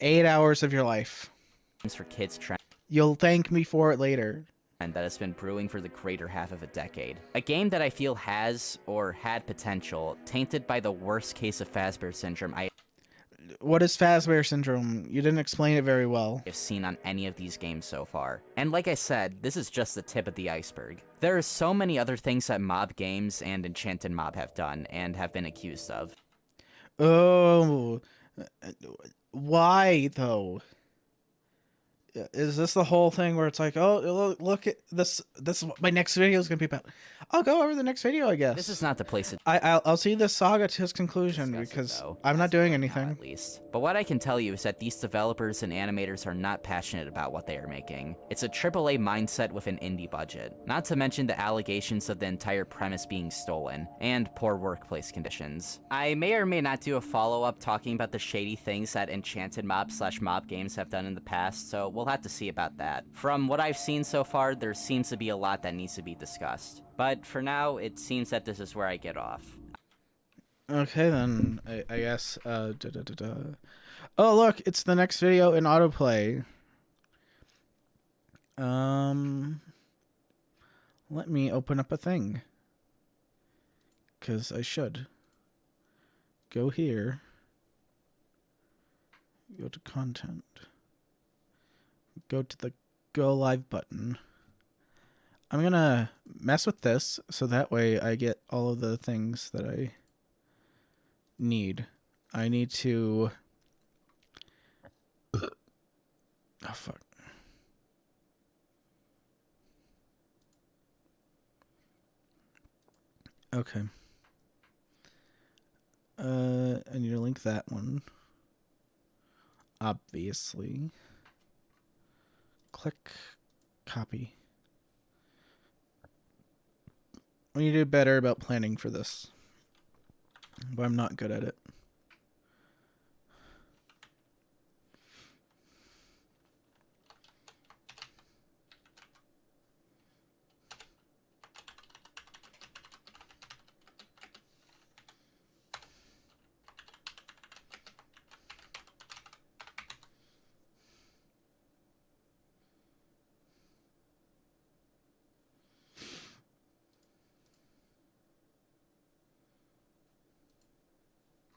8 hours of your life. For kids trend. You'll thank me for it later. And that has been brewing for the greater half of a decade. A game that I feel has, or had potential, tainted by the worst case of Fazbear Syndrome What is Fazbear Syndrome? You didn't explain it very well. I've seen on any of these games so far. And like I said, this is just the tip of the iceberg. There are so many other things that Mob Games and Enchanted Mob have done, and have been accused of. Oh, why though? Is this the whole thing where it's like, oh, look at this? This is what my next video is gonna be about. I'll go over the next video, I guess. This is not the place to I'll see this saga to its conclusion because I'm not doing anything. At least. But what I can tell you is that these developers and animators are not passionate about what they are making. It's a AAA mindset with an indie budget. Not to mention the allegations of the entire premise being stolen, and poor workplace conditions. I may or may not do a follow-up talking about the shady things that Enchanted Mob/Mob Games have done in the past, so we'll have to see about that. From what I've seen so far, there seems to be a lot that needs to be discussed. But for now, it seems that this is where I get off. Okay, then. I guess. Oh, look! It's the next video in autoplay. Let me open up a thing. Because I should. Go here. Go to content. Go to the Go Live button. I'm gonna mess with this so that way I get all of the things that I need. I need to... Oh, fuck. Okay. I need to link that one. Obviously. Click. Copy. We need to do better about planning for this. But I'm not good at it.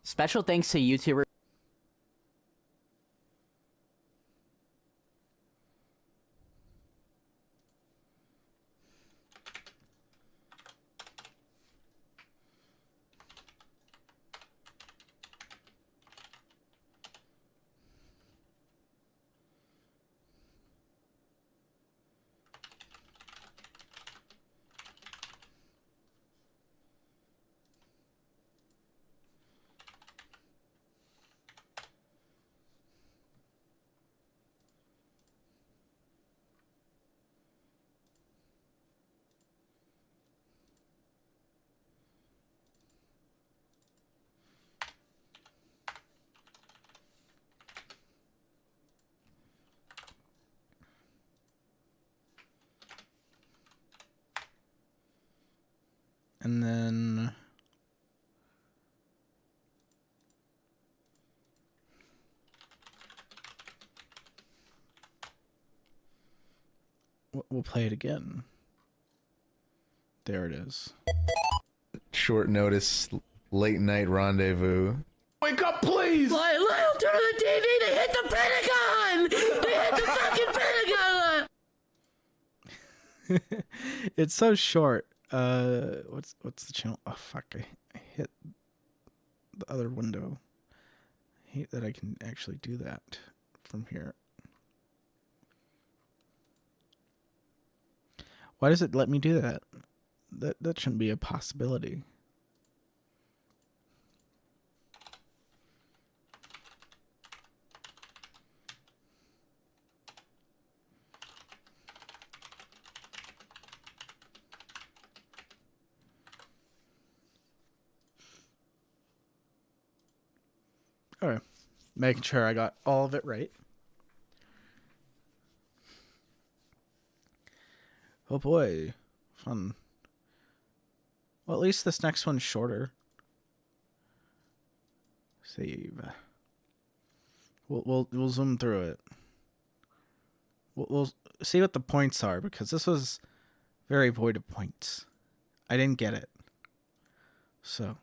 Special thanks to YouTuber. And then we'll play it again. There it is. Short notice, late night rendezvous. Wake up, please! Lyle, turn on the TV! They hit the Pentagon! They hit the fucking Pentagon! It's so short. What's the channel? Oh fuck! I hit the other window. I hate that I can actually do that from here. Why does it let me do that? That shouldn't be a possibility. All right, making sure I got all of it right. Oh boy, fun. Well, at least this next one's shorter. Save. We'll zoom through it. We'll see what the points are, because this was very void of points. I didn't get it. So.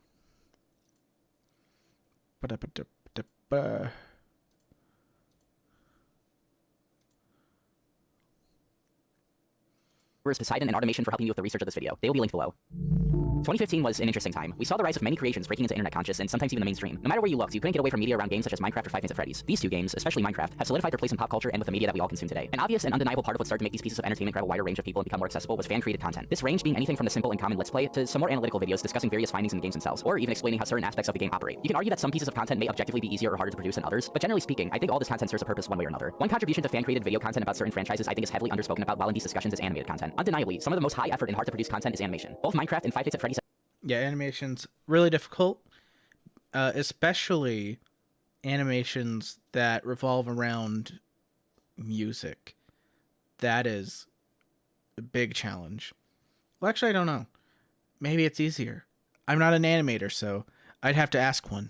Poseidon and Automation for helping you with the research of this video. They will be linked below. 2015 was an interesting time. We saw the rise of many creations breaking into internet conscious and sometimes even the mainstream. No matter where you looked, you couldn't get away from media around games such as Minecraft or Five Nights at Freddy's. These two games, especially Minecraft, have solidified their place in pop culture and with the media that we all consume today. An obvious and undeniable part of what started to make these pieces of entertainment grab a wider range of people and become more accessible was fan-created content. This range being anything from the simple and common Let's Play to some more analytical videos discussing various findings in the games themselves, or even explaining how certain aspects of the game operate. You can argue that some pieces of content may objectively be easier or harder to produce than others, but generally speaking, I think all this content serves a purpose one way or another. One contribution to fan-created video content about certain franchises I think is heavily underspoken about while in these discussions is animated content. Undeniably, some of the most high effort and hard to produce content is animation. Both Minecraft and Five Nights at Freddy's. Yeah, animation's really difficult, especially animations that revolve around music. That is a big challenge. Well, actually, I don't know. Maybe it's easier. I'm not an animator, so I'd have to ask one.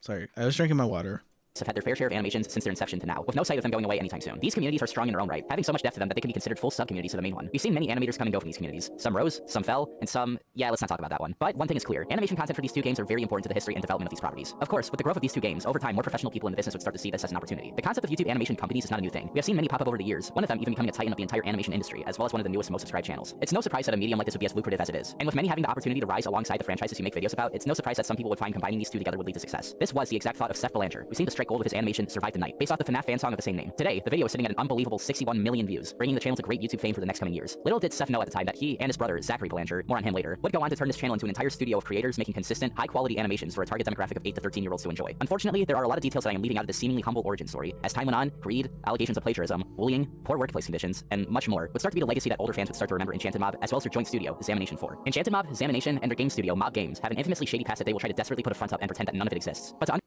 Sorry, I was drinking my water. Have had their fair share of animations since their inception to now, with no sight of them going away anytime soon. These communities are strong in their own right, having so much depth to them that they can be considered full sub-communities of the main one. We've seen many animators come and go from these communities. Some rose, some fell, and some... yeah, let's not talk about that one. But one thing is clear, animation content for these two games are very important to the history and development of these properties. Of course, with the growth of these two games, over time, more professional people in the business would start to see this as an opportunity. The concept of YouTube animation companies is not a new thing. We have seen many pop up over the years, one of them even becoming a titan of the entire animation industry, as well as one of the newest and most subscribed channels. It's no surprise that a medium like this would be as lucrative as it is. And with many having the opportunity to rise alongside the franchises you make videos about, it's no surprise that some people would find combining these two together would lead to success. This was the exact thought of Seth Belanger, who seemed to strike gold with his animation Survive the Night, based off the FNAF fan song of the same name. Today, the video is sitting at an unbelievable 61 million views, bringing the channel to great YouTube fame for the next coming years. Little did Seth know at the time that he and his brother, Zachary Belanger, more on him later, would go on to turn this channel into an entire studio of creators making consistent, high-quality animations for a target demographic of 8 to 13-year-olds to enjoy. Unfortunately, there are a lot of details that I am leaving out of this seemingly humble origin story. As time went on, greed, allegations of plagiarism, bullying, poor workplace conditions, and much more would start to be the legacy that older fans would start to remember Enchanted Mob, as well as their joint studio, Examination 4. Enchanted Mob, Examination, and their game studio, Mob Games, have an infamously shady past that they will try to desperately put a front up and pretend that none of it exists. But to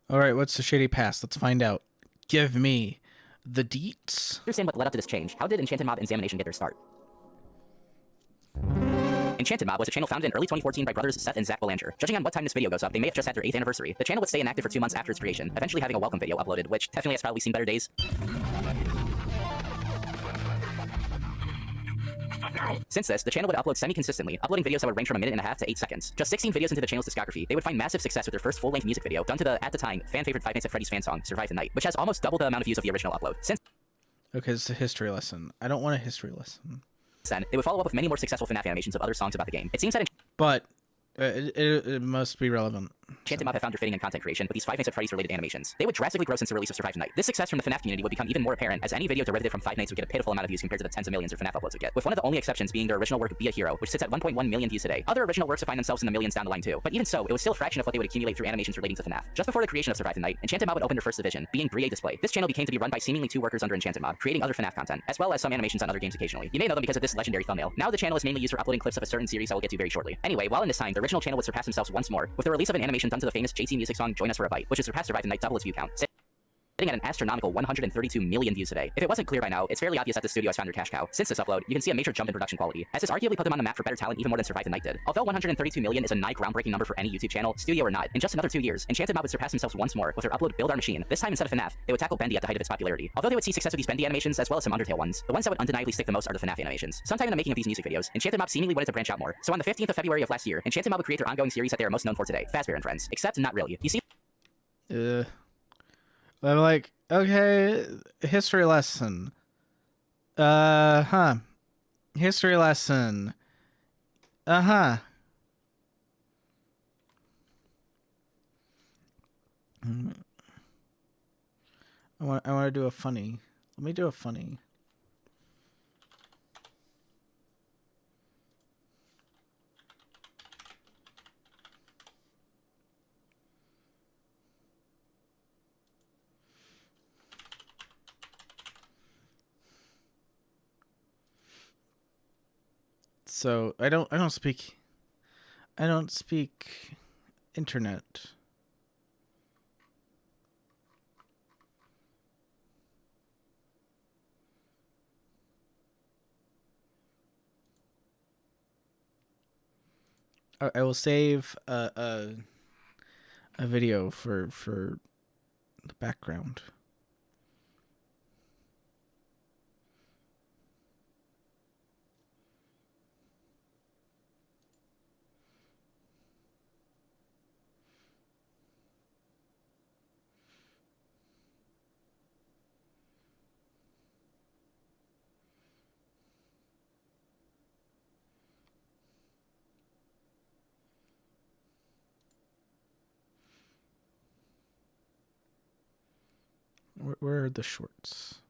All right, what's the shady past? Let's find out. Give me the deets. Understand what led up to this change. How did Enchanted Mob Examination get their start? Enchanted Mob was a channel founded in early 2014 by brothers Seth and Zach Belanger. Judging on what time this video goes up, they may have just had their 8th anniversary. The channel would stay inactive for 2 months after its creation, eventually having a welcome video uploaded, which definitely has probably seen better days. Since this, the channel would upload semi-consistently, uploading videos that would range from 1.5 minutes to 8 seconds. Just 16 videos into the channel's discography, they would find massive success with their first full-length music video, done to the, at the time, fan-favorite Five Nights at Freddy's fan song, Survive the Night, which has almost double the amount of views of the original upload. Since Okay, it's a history lesson. I don't want a history lesson. then, they would follow up with many more successful FNAF animations of other songs about the game. It seems that But it must be relevant. Enchanted Mob have found their fitting in content creation with these Five Nights at Freddy's related animations. They would drastically grow since the release of Survive the Night. This success from the FNAF community would become even more apparent as any video derivative from Five Nights would get a pitiful amount of views compared to the tens of millions their FNAF uploads would get, with one of the only exceptions being their original work Be a Hero, which sits at 1.1 million views today. Other original works would find themselves in the millions down the line too, but even so, it was still a fraction of what they would accumulate through animations relating to FNAF. Just before the creation of Survive the Night, Enchanted Mob would open their first division, being Brie Display. This channel became to be run by seemingly 2 workers under Enchanted Mob, creating other FNAF content, as well as some animations on other games occasionally. You may know them because of this legendary thumbnail. Now the channel is mainly used for uploading clips of a certain series I will get to very shortly. Anyway, while in this time, the original channel would surpass themselves once more, with the release of an animation done to the famous JT music song Join Us for a Bite, which has surpassed Survive the Night double its view count, sitting at an astronomical 132 million views today. If it wasn't clear by now, it's fairly obvious that the studio has found their cash cow. Since this upload, you can see a major jump in production quality, as this arguably put them on the map for better talent even more than Survive the Night did. Although 132 million is a nigh groundbreaking number for any YouTube channel, studio or not, in just another 2 years, Enchanted Mob would surpass themselves once more with their upload Build Our Machine. This time instead of FNAF, they would tackle Bendy at the height of its popularity. Although they would see success with these Bendy animations as well as some Undertale ones, the ones that would undeniably stick the most are the FNAF animations. Sometime in the making of these music videos, Enchanted Mob seemingly wanted to branch out more. So on the 15th of February of last year, Enchanted Mob would create their ongoing series that they are most known for today, Fazbear and Friends. Except not really. You see? I'm like, okay, history lesson. History lesson. I want to do a funny. Let me do a funny. So I don't speak internet. I will save a video for the background. Where are the shorts?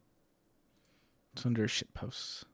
It's under shit posts.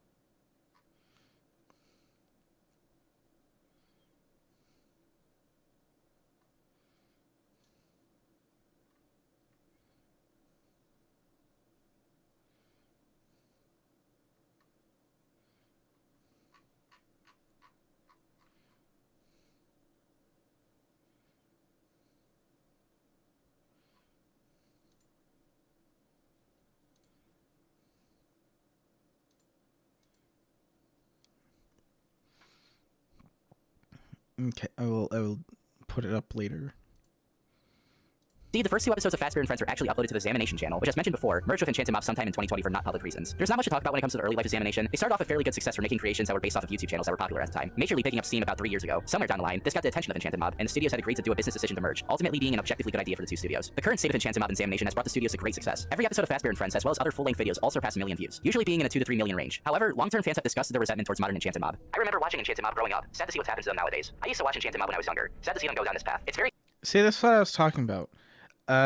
Okay, I will put it up later. See, the first 2 episodes of Fazbear and Friends are actually uploaded to the Examination channel, which as mentioned before, merged with Enchanted Mob sometime in 2020 for not public reasons. There's not much to talk about when it comes to the early life of Examination. They started off with fairly good success for making creations that were based off of YouTube channels that were popular at the time, majorly picking up steam about 3 years ago. Somewhere down the line, this got the attention of Enchanted Mob, and the studios had agreed to do a business decision to merge, ultimately being an objectively good idea for the 2 studios. The current state of Enchanted Mob Examination has brought the studios to great success. Every episode of Fazbear and Friends, as well as other full-length videos, all surpass 1 million views, usually being in a 2 to 3 million range. However, long-term fans have discussed their resentment towards modern Enchanted Mob. I remember watching Enchanted Mob growing up. Sad to see what's happened to them nowadays. I used to watch Enchanted Mob when I was younger. Sad to see them go down this path. It's very... See, that's what I was talking about.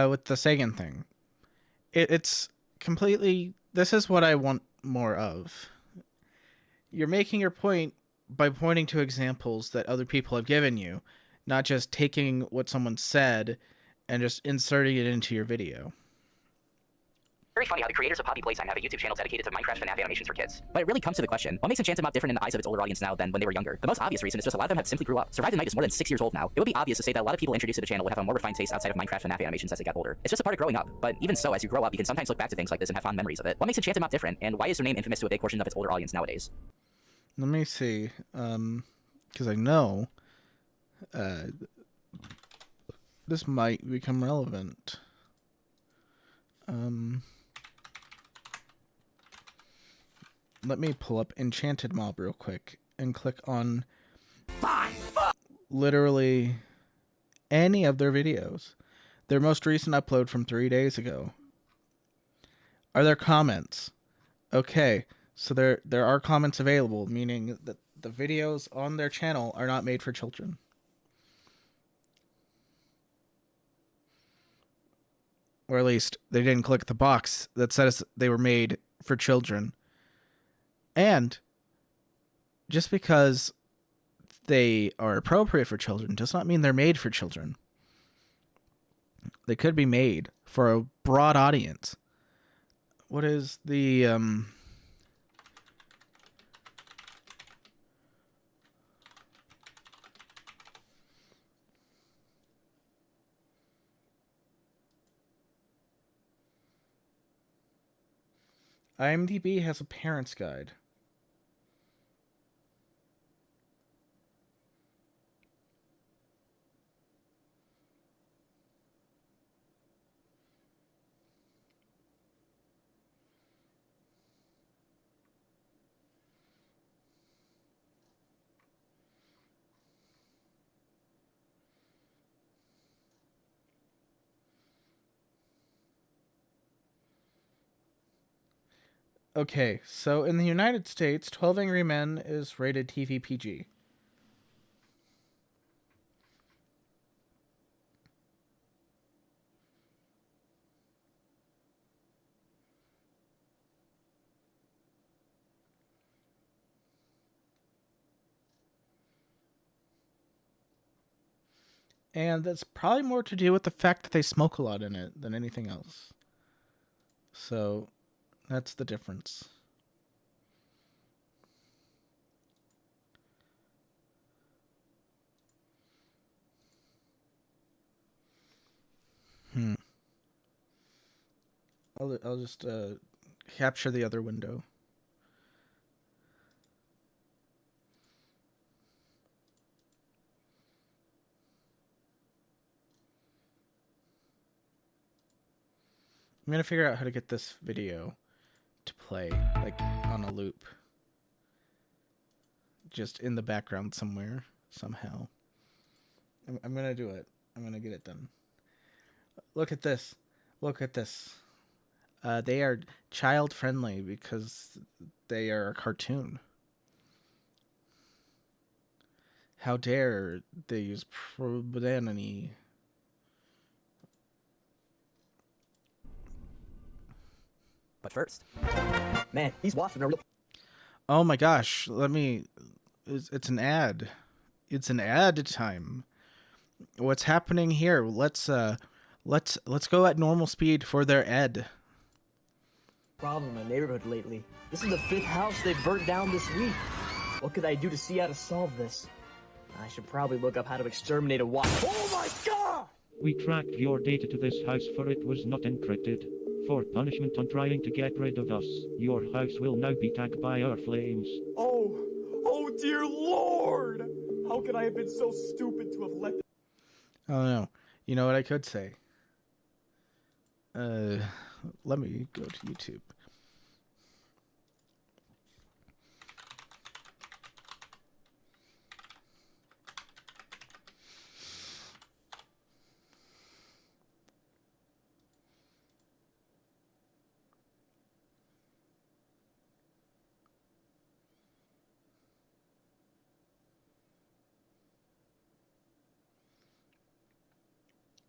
With the Sagan thing. It's completely... This is what I want more of. You're making your point by pointing to examples that other people have given you, not just taking what someone said and just inserting it into your video. Very funny how the creators of Poppy Playtime have a YouTube channel dedicated to Minecraft FNAF animations for kids. But it really comes to the question, what makes Enchanted Mob different in the eyes of its older audience now than when they were younger? The most obvious reason is just a lot of them have simply grew up. Survive the Night is more than 6 years old now. It would be obvious to say that a lot of people introduced to the channel would have a more refined taste outside of Minecraft FNAF animations as they got older. It's just a part of growing up. But even so, as you grow up, you can sometimes look back to things like this and have fond memories of it. What makes Enchanted Mob different, and why is their name infamous to a big portion of its older audience nowadays? Let me see, because I know this might become relevant. Let me pull up Enchanted Mob real quick and click on literally any of their videos. Their most recent upload from 3 days ago. Are there comments? Okay, so there are comments available, meaning that the videos on their channel are not made for children. Or at least they didn't click the box that says they were made for children. And just because they are appropriate for children does not mean they're made for children. They could be made for a broad audience. What is the IMDb has a parent's guide. Okay, so in the United States, 12 Angry Men is rated TV PG. And that's probably more to do with the fact that they smoke a lot in it than anything else. So that's the difference. I'll just capture the other window. I'm gonna figure out how to get this video to play, like, on a loop. Just in the background somewhere, somehow. I'm gonna do it. I'm gonna get it done. Look at this. Look at this. They are child-friendly because they are a cartoon. How dare they use profanity? But first, man, these waffles are real. Oh my gosh, it's an ad. It's an ad time. What's happening here? Let's go at normal speed for their ad. Problem in my neighborhood lately. This is the 5th house they burnt down this week. What could I do to see how to solve this? I should probably look up how to exterminate a wasp. Oh my god! We tracked your data to this house for it was not encrypted. For punishment on trying to get rid of us, your house will now be tagged by our flames. Oh dear lord! How could I have been so stupid to have let... Oh no. You know what I could say? Let me go to YouTube.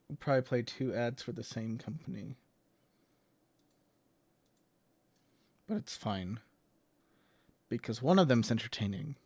We'll probably play 2 ads for the same company. But it's fine. Because one of them's entertaining.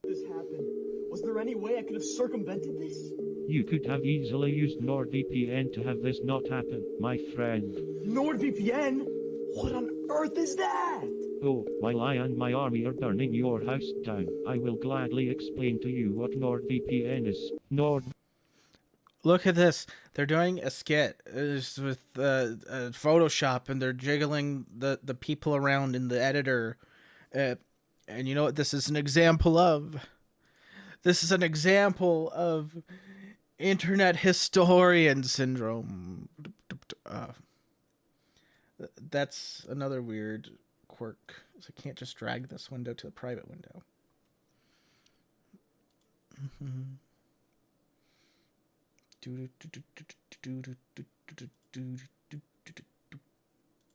This happened. Was there any way I could have circumvented this? You could have easily used NordVPN to have this not happen, my friend. NordVPN? What on earth is that? Oh, while I and my army are burning your house down, I will gladly explain to you what NordVPN is. Look at this. They're doing a skit with Photoshop, and they're jiggling the people around in the editor. And you know what this is an example of? This is an example of internet historian syndrome. That's another weird quirk. So I can't just drag this window to a private window.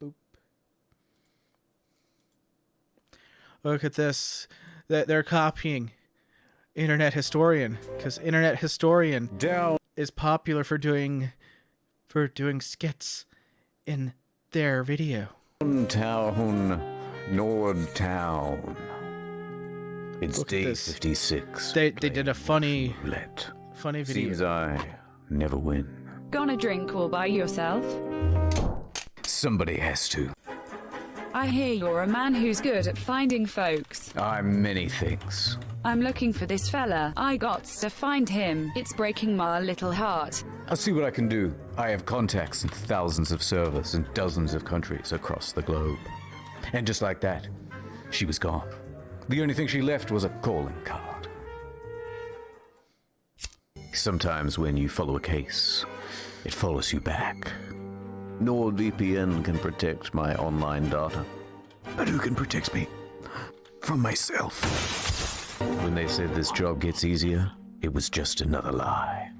Boop. Look at this. They're copying Internet Historian, because Internet Historian is popular for doing skits in their video. Town, Nord Town. It's Look at day this. 56. They did a funny video. Seems I never win. Gonna drink all by yourself? Somebody has to. I hear you're a man who's good at finding folks. I'm many things. I'm looking for this fella. I gots to find him. It's breaking my little heart. I'll see what I can do. I have contacts in thousands of servers in dozens of countries across the globe. And just like that, she was gone. The only thing she left was a calling card. Sometimes when you follow a case, it follows you back. NordVPN can protect my online data. But who can protect me from myself? When they said this job gets easier, it was just another lie.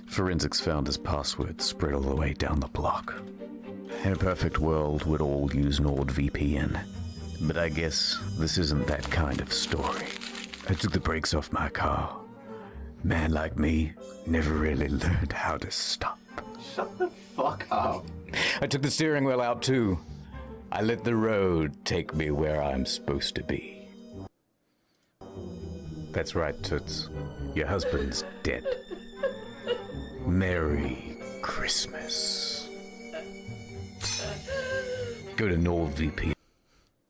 Forensics found his password spread all the way down the block. In a perfect world, we'd all use NordVPN. But I guess this isn't that kind of story. I took the brakes off my car. Man like me never really learned how to stop. Shut the fuck up. I took the steering wheel out too. I let the road take me where I'm supposed to be. That's right, Toots. Your husband's dead. Merry Christmas. Go to NordVPN.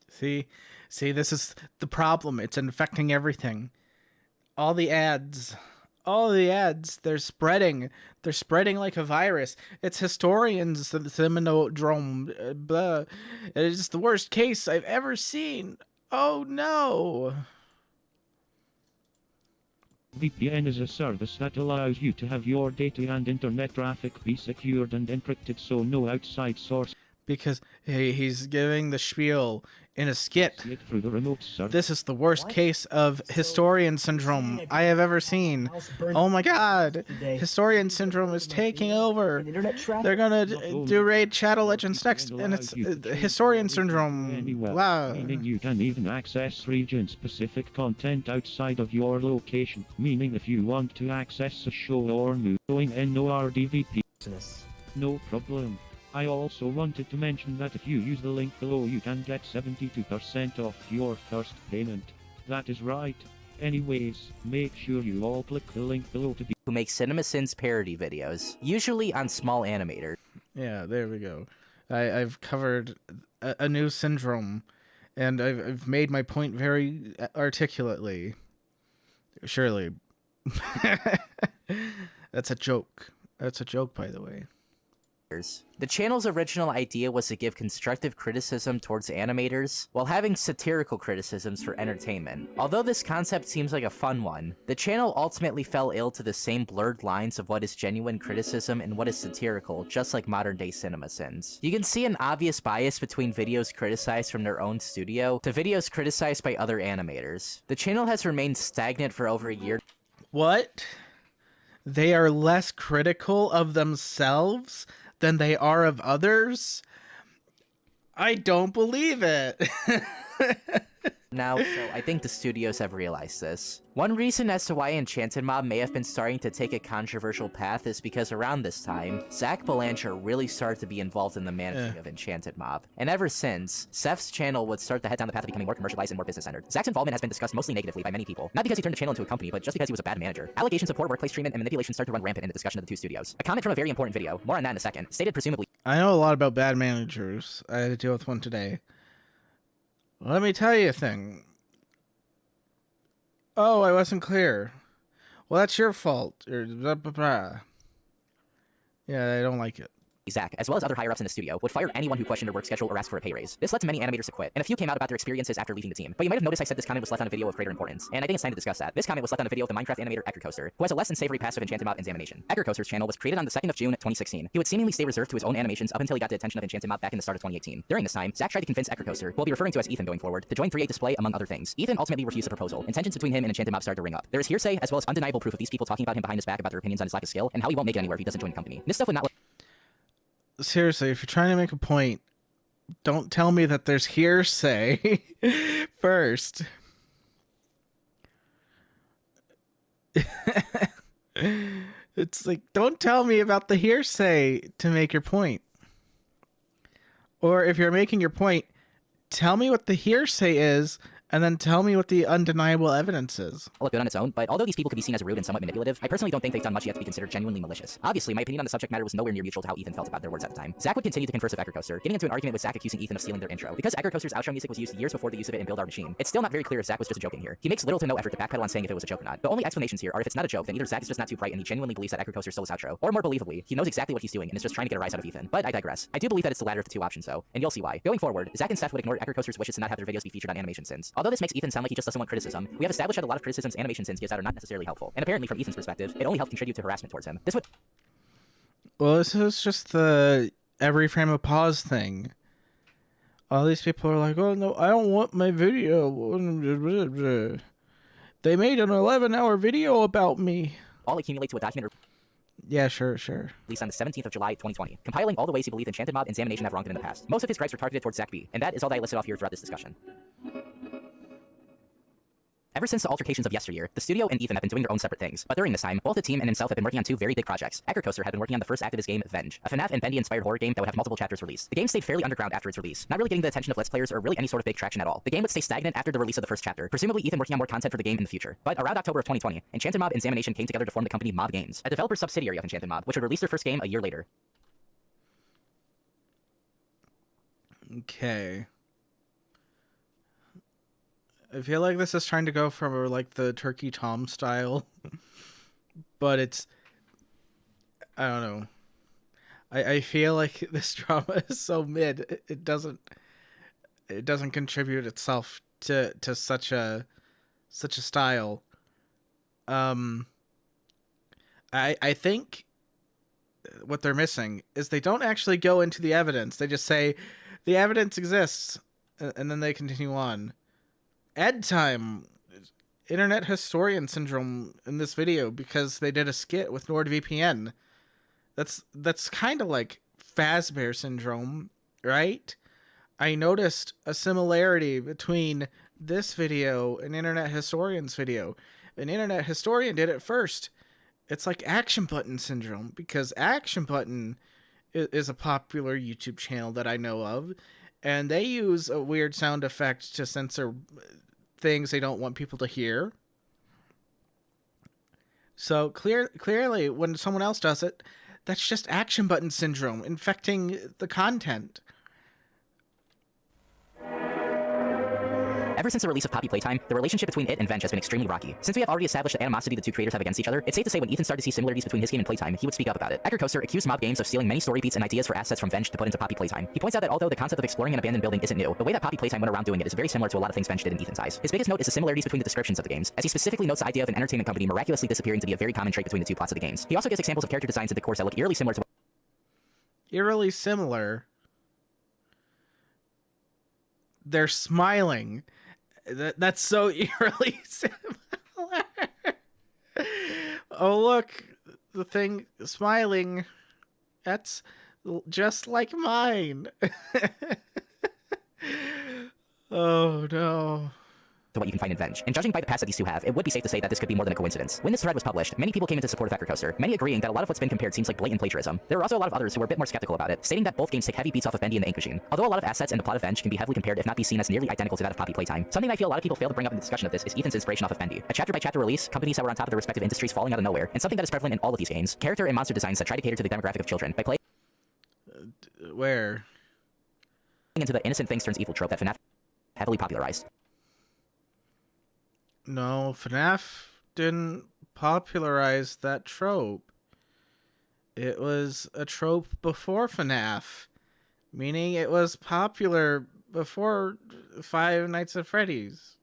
See, this is the problem. It's infecting everything. All the ads, they're spreading like a virus. It's historians, the Seminodrome, blah. It is the worst case I've ever seen. Oh no. VPN is a service that allows you to have your data and internet traffic be secured and encrypted so no outside source. Because he's giving the spiel in a skit. This is the worst case of historian syndrome I have ever seen. Oh my god. Historian syndrome is taking over. They're gonna do Raid Shadow Legends next, and it's historian syndrome. Wow. Meaning you can even access region-specific content outside of your location. Meaning if you want to access a show or movie going NORDVP. No problem. I also wanted to mention that if you use the link below you can get 72% off your first payment. That is right. Anyways, make sure you all click the link below to be who make CinemaSins parody videos, usually on small animators. Yeah, there we go. I've covered a new syndrome, and I've made my point very articulately. Surely. That's a joke. That's a joke, by the way. The channel's original idea was to give constructive criticism towards animators, while having satirical criticisms for entertainment. Although this concept seems like a fun one, the channel ultimately fell ill to the same blurred lines of what is genuine criticism and what is satirical, just like modern-day CinemaSins. You can see an obvious bias between videos criticized from their own studio to videos criticized by other animators. The channel has remained stagnant for over a year. What? They are less critical of themselves than they are of others? I don't believe it. Now, so I think the studios have realized this. One reason as to why Enchanted Mob may have been starting to take a controversial path is because around this time, Zach Belanger really started to be involved in the managing of Enchanted Mob. And ever since, Seth's channel would start to head down the path of becoming more commercialized and more business-centered. Zach's involvement has been discussed mostly negatively by many people. Not because he turned the channel into a company, but just because he was a bad manager. Allegations of poor workplace treatment and manipulation started to run rampant in the discussion of the two studios. A comment from a very important video, more on that in a second, stated presumably, I know a lot about bad managers. I had to deal with one today. Let me tell you a thing. Oh, I wasn't clear. Well, that's your fault. Or blah, blah, blah. Yeah, I don't like it. Zach, as well as other higher-ups in the studio, would fire anyone who questioned their work schedule or asked for a pay raise. This led to many animators to quit, and a few came out about their experiences after leaving the team. But you might have noticed I said this comment was left on a video of greater importance, and I think it's time to discuss that. This comment was left on a video of the Minecraft animator Ecker Coaster, who has a less than savory past of Enchanted Mob examination. Ecker Coaster's channel was created on the 2nd of June, 2016. He would seemingly stay reserved to his own animations up until he got the attention of Enchanted Mob back in the start of 2018. During this time, Zach tried to convince Ecker Coaster, who we'll be referring to as Ethan going forward, to join 3-8 Display among other things. Ethan ultimately refused the proposal, and tensions between him and Enchanted Mob started to ring up. There is hearsay, as well as undeniable proof of these people talking about him behind his back about their opinions on his lack of skill, and how he won't make it anywhere if he doesn't join the company. This stuff would not Seriously, if you're trying to make a point, don't tell me that there's hearsay first. It's like, don't tell me about the hearsay to make your point. Or if you're making your point, tell me what the hearsay is, and then tell me what the undeniable evidence is. Look good on its own, but although these people could be seen as rude and somewhat manipulative, I personally don't think they've done much yet to be considered genuinely malicious. Obviously, my opinion on the subject matter was nowhere near mutual to how Ethan felt about their words at the time. Zach would continue to converse with Ecker Coaster, getting into an argument with Zach accusing Ethan of stealing their intro. Because Ecker Coaster's outro music was used years before the use of it in Build Our Machine, it's still not very clear if Zach was just joking here. He makes little to no effort to backpedal on saying if it was a joke or not. The only explanations here are if it's not a joke, then either Zach is just not too bright and he genuinely believes that Ecker Coaster stole his outro, or more believably, he knows exactly what he's doing and is just trying to get a rise out of Ethan. But I digress. I do believe that it's the latter of the two options though, and you'll see why. Going forward, Zach and Seth would ignore Ecker Coaster's wishes to not have their videos be featured on Animation Sins. Although this makes Ethan sound like he just doesn't want criticism, we have established that a lot of criticisms Animation Sins gives out are not necessarily helpful, and apparently from Ethan's perspective, it only helped contribute to harassment towards him. This would... Well, this is just the every frame of pause thing. All these people are like, oh no, I don't want my video. They made an 11-hour video about me. All accumulate to a document. Yeah, sure. Released on the 17th of July, 2020, compiling all the ways he believed Enchanted Mob and Examination have wronged him in the past. Most of his gripes were targeted towards Zach B, and that is all that I listed off here throughout this discussion. Ever since the altercations of yesteryear, the studio and Ethan have been doing their own separate things. But during this time, both the team and himself have been working on two very big projects. Ecker Coaster had been working on the first activist game, Venge, a FNAF and Bendy-inspired horror game that would have multiple chapters released. The game stayed fairly underground after its release, not really getting the attention of Let's Players or really any sort of big traction at all. The game would stay stagnant after the release of the first chapter, presumably Ethan working on more content for the game in the future. But around October of 2020, Enchanted Mob and Examination came together to form the company Mob Games, a developer subsidiary of Enchanted Mob, which would release their first game a year later. Okay. I feel like this is trying to go from like the Turkey Tom style, but it's, I don't know. I feel like this drama is so mid. It doesn't contribute itself to such a style. I think what they're missing is they don't actually go into the evidence. They just say the evidence exists, and then they continue on. Ed time, internet historian syndrome in this video because they did a skit with NordVPN. That's kind of like Fazbear syndrome, right? I noticed a similarity between this video and Internet Historian's video. An Internet Historian did it first. It's like Action Button syndrome because Action Button is a popular YouTube channel that I know of, and they use a weird sound effect to censor things they don't want people to hear. So clearly, when someone else does it, that's just Action Button syndrome infecting the content. Ever since the release of Poppy Playtime, the relationship between it and Venge has been extremely rocky. Since we have already established the animosity the two creators have against each other, it's safe to say when Ethan started to see similarities between his game and Playtime, he would speak up about it. Ecker Coaster accused Mob Games of stealing many story beats and ideas for assets from Venge to put into Poppy Playtime. He points out that although the concept of exploring an abandoned building isn't new, the way that Poppy Playtime went around doing it is very similar to a lot of things Venge did in Ethan's eyes. His biggest note is the similarities between the descriptions of the games, as he specifically notes the idea of an entertainment company miraculously disappearing to be a very common trait between the two plots of the games. He also gives examples of character designs and decors that look eerily similar to Eerily similar. They're smiling. That's so eerily similar. Oh, look. The thing smiling. That's just like mine. Oh, no. to what you can find in Venge. And judging by the past that these two have, it would be safe to say that this could be more than a coincidence. When this thread was published, many people came into support of Coaster, many agreeing that a lot of what's been compared seems like blatant plagiarism. There were also a lot of others who were a bit more skeptical about it, stating that both games take heavy beats off of Bendy and the Ink Machine. Although a lot of assets and the plot of Venge can be heavily compared, if not be seen as nearly identical to that of Poppy Playtime, something I feel a lot of people fail to bring up in the discussion of this is Ethan's inspiration off of Bendy. A chapter-by-chapter release, companies that were on top of their respective industries falling out of nowhere, and something that is prevalent in all of these games, character and monster designs that try to cater to the demographic of children by playing Where? into the innocent things turns evil trope that FNAF heavily popularized. No, FNAF didn't popularize that trope. It was a trope before FNAF, meaning it was popular before Five Nights at Freddy's.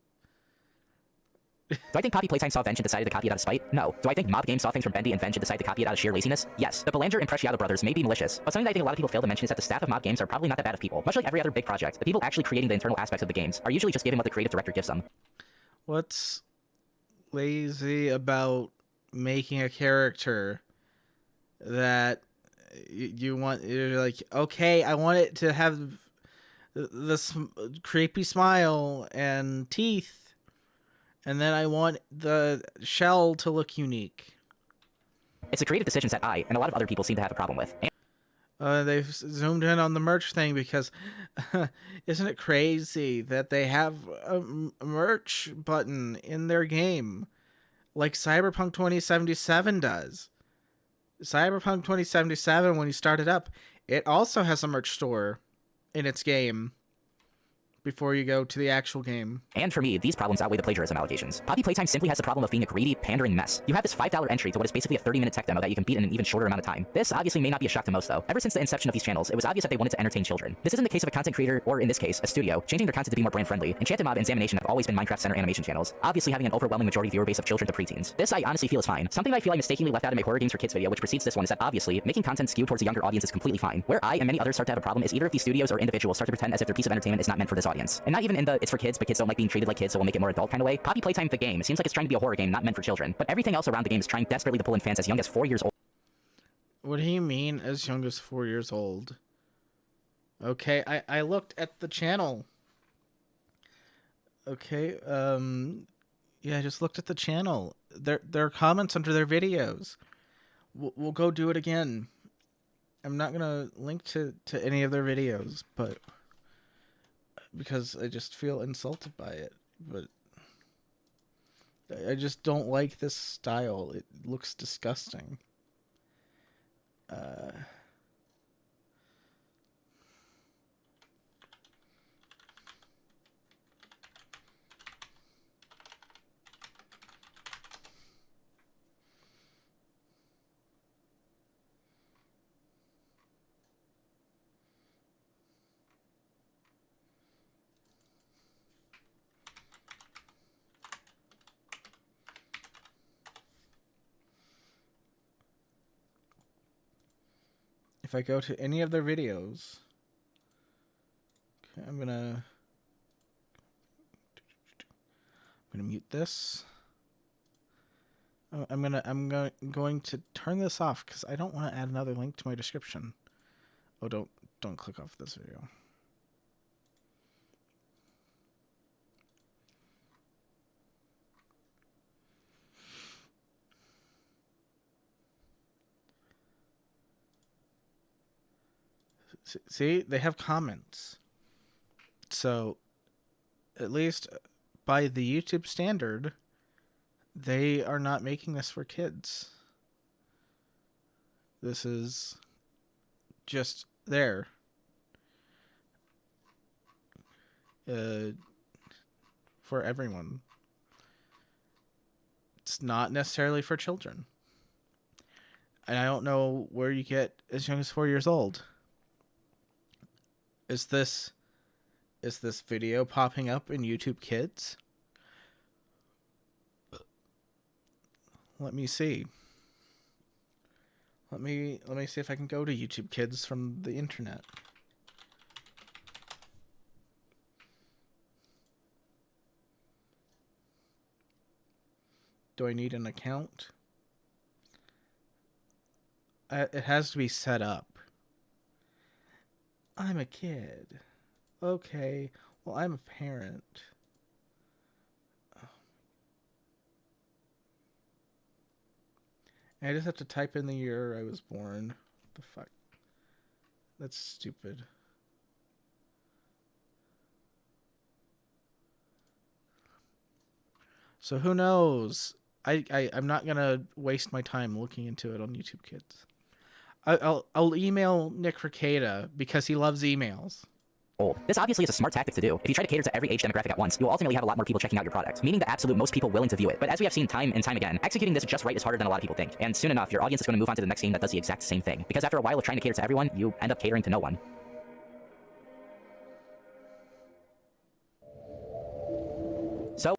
Do I think Poppy Playtime saw Venge and decided to copy it out of spite? No. Do I think Mob Games saw things from Bendy and Venge and decided to copy it out of sheer laziness? Yes. The Belanger and Preciado brothers may be malicious, but something that I think a lot of people fail to mention is that the staff of Mob Games are probably not that bad of people. Much like every other big project, the people actually creating the internal aspects of the games are usually just given what the creative director gives them. What's lazy about making a character that you're like, okay, I want it to have this creepy smile and teeth, and then I want the shell to look unique. It's a creative decision that I and a lot of other people seem to have a problem with. They've zoomed in on the merch thing because isn't it crazy that they have a merch button in their game like Cyberpunk 2077 does? Cyberpunk 2077, when you start it up, it also has a merch store in its game before you go to the actual game. And for me, these problems outweigh the plagiarism allegations. Poppy Playtime simply has the problem of being a greedy, pandering mess. You have this $5 entry to what is basically a 30-minute tech demo that you can beat in an even shorter amount of time. This obviously may not be a shock to most though. Ever since the inception of these channels, it was obvious that they wanted to entertain children. This isn't the case of a content creator, or in this case, a studio, changing their content to be more brand friendly. Enchanted Mob and Examination have always been Minecraft Center animation channels, obviously having an overwhelming majority viewer base of children to preteens. This I honestly feel is fine. Something that I feel I mistakenly left out of my horror games for kids video, which precedes this one, is that obviously, making content skewed towards a younger audience is completely fine. Where I and many others start to have a problem is either if these studios or individuals start to pretend as if their piece of entertainment is not meant for this audience. And not even in the it's for kids, but kids don't like being treated like kids, so we'll make it more adult kind of way. Poppy Playtime the game seems like it's trying to be a horror game not meant for children, but everything else around the game is trying desperately to pull in fans as young as 4 years old. What do you mean as young as 4 years old? Okay, I looked at the channel. Okay, yeah, I just looked at the channel. There are comments under their videos. We'll go do it again. I'm not gonna link to any of their videos, but because I just feel insulted by it. But I just don't like this style. It looks disgusting. If I go to any of their videos, okay, I'm gonna mute this. I'm going to turn this off because I don't want to add another link to my description. Oh, don't click off this video. See, they have comments. So, at least by the YouTube standard, they are not making this for kids. This is just there. For everyone. It's not necessarily for children. And I don't know where you get as young as 4 years old. Is this video popping up in YouTube Kids? Let me see. Let me see if I can go to YouTube Kids from the internet. Do I need an account? It has to be set up. I'm a kid. Okay. Well, I'm a parent. I just have to type in the year I was born. What the fuck? That's stupid. So who knows? I'm not gonna waste my time looking into it on YouTube Kids. I'll email Nick Ricada because he loves emails. This obviously is a smart tactic to do. If you try to cater to every age demographic at once, you'll ultimately have a lot more people checking out your product, meaning the absolute most people willing to view it. But as we have seen time and time again, executing this just right is harder than a lot of people think. And soon enough, your audience is going to move on to the next game that does the exact same thing. Because after a while of trying to cater to everyone, you end up catering to no one. So,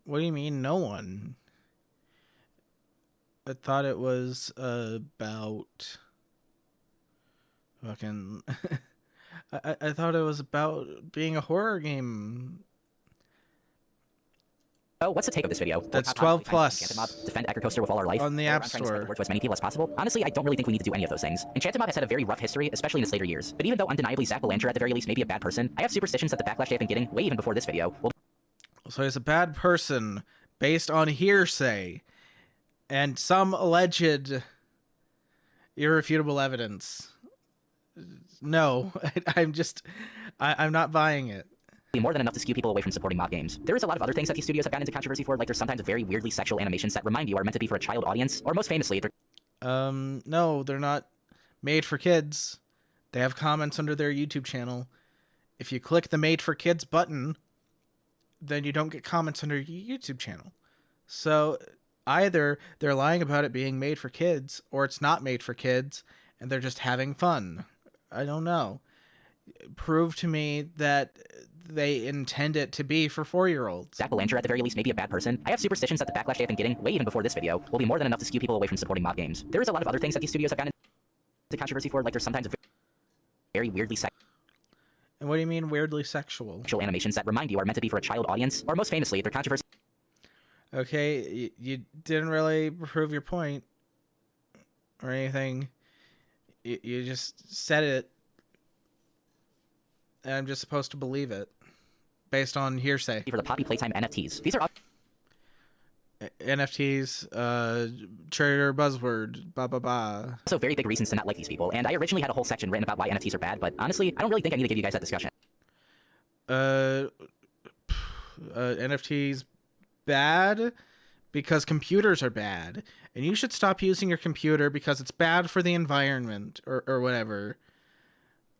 what do you mean, no one? I thought it was about fucking. I thought it was about being a horror game. Oh, what's the take of this video? That's 12 plus. Defend Agricoaster with all our life. On the App Store. Spread the word to as many people as possible. Honestly, I don't really think we need to do any of those things. Enchanted Mob has had a very rough history, especially in its later years. But even though undeniably Zach Belanger at the very least may be a bad person, I have superstitions that the backlash they've been getting, way even before this video, will... So he's a bad person based on hearsay and some alleged irrefutable evidence. No, I'm not buying it. More than enough to skew people away from supporting mob games. There is a lot of other things that these studios have gotten into controversy for, like there's sometimes very weirdly sexual animations that remind you are meant to be for a child audience, or most famously, they're... No, they're not made for kids. They have comments under their YouTube channel. If you click the Made for Kids button, then you don't get comments under your YouTube channel. So either they're lying about it being made for kids, or it's not made for kids, and they're just having fun. I don't know. Prove to me that they intend it to be for 4-year-olds. Zach Belanger at the very least may be a bad person. I have superstitions that the backlash they've been getting, way even before this video, will be more than enough to skew people away from supporting mob games. There is a lot of other things that these studios have gotten into controversy for, like there's sometimes very weirdly sexual... And what do you mean weirdly sexual? Animations that remind you are meant to be for a child audience, or most famously, they're controversy... Okay, you didn't really prove your point or anything. You just said it, and I'm just supposed to believe it based on hearsay. For the Poppy Playtime NFTs. These are NFTs, trader buzzword, blah, blah, blah. Also very big reasons to not like these people, and I originally had a whole section written about why NFTs are bad, but honestly, I don't really think I need to give you guys that discussion. NFTs bad because computers are bad, and you should stop using your computer because it's bad for the environment or whatever.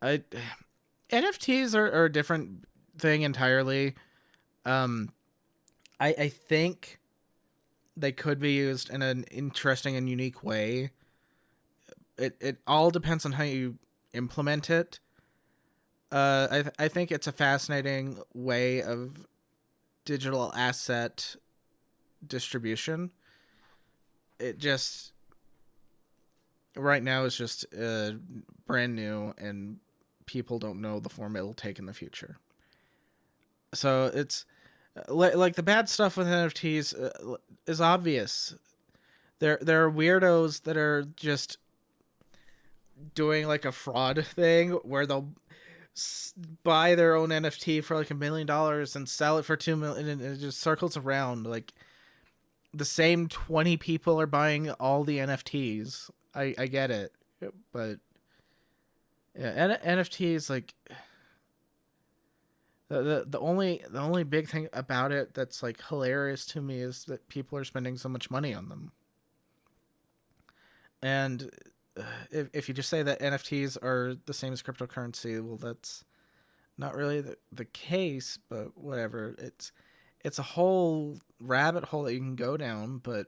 NFTs are a different thing entirely. I think they could be used in an interesting and unique way. It all depends on how you implement it. I think it's a fascinating way of digital asset distribution. It just right now is just brand new, and people don't know the form it'll take in the future. So it's like the bad stuff with NFTs is obvious. There are weirdos that are just doing like a fraud thing where they'll buy their own NFT for like $1 million and sell it for $2 million, and it just circles around. Like the same 20 people are buying all the NFTs. I get it, but yeah, NFTs, like the only big thing about it that's like hilarious to me is that people are spending so much money on them. And if you just say that NFTs are the same as cryptocurrency, well, that's not really the case, but whatever. It's a whole rabbit hole that you can go down, but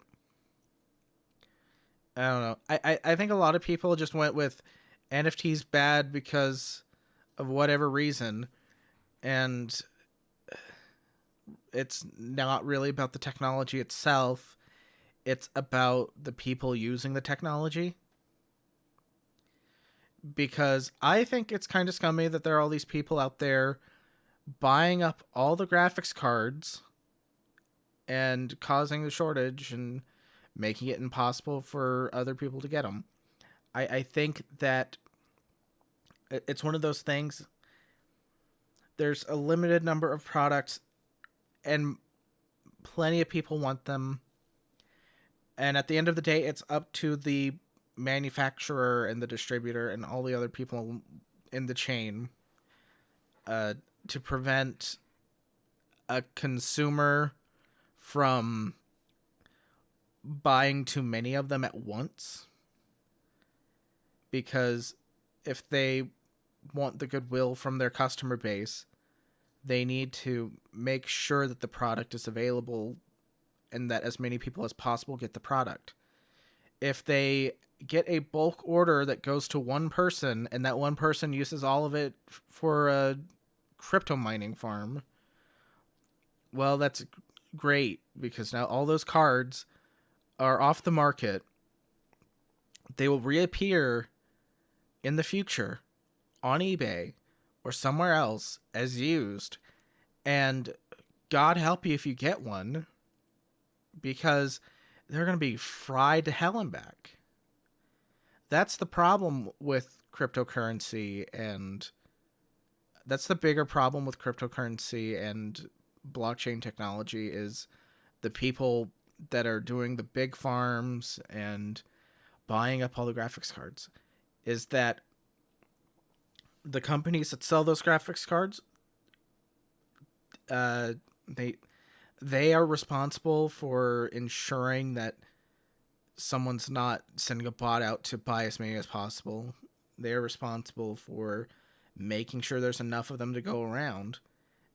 I don't know. I think a lot of people just went with NFTs bad because of whatever reason, and it's not really about the technology itself. It's about the people using the technology. Because I think it's kind of scummy that there are all these people out there buying up all the graphics cards and causing a shortage and making it impossible for other people to get them. I think that it's one of those things. There's a limited number of products and plenty of people want them. And at the end of the day, it's up to the manufacturer and the distributor and all the other people in the chain to prevent a consumer from buying too many of them at once. Because if they want the goodwill from their customer base, they need to make sure that the product is available and that as many people as possible get the product. If they get a bulk order that goes to one person and that one person uses all of it for a crypto mining farm, well, that's great, because now all those cards are off the market. They will reappear in the future on eBay or somewhere else as used, and God help you if you get one, because they're going to be fried to hell and back. That's the problem with cryptocurrency, and that's the bigger problem with cryptocurrency and blockchain technology, is the people that are doing the big farms and buying up all the graphics cards, is that the companies that sell those graphics cards, they are responsible for ensuring that someone's not sending a bot out to buy as many as possible. They are responsible for making sure there's enough of them to go around.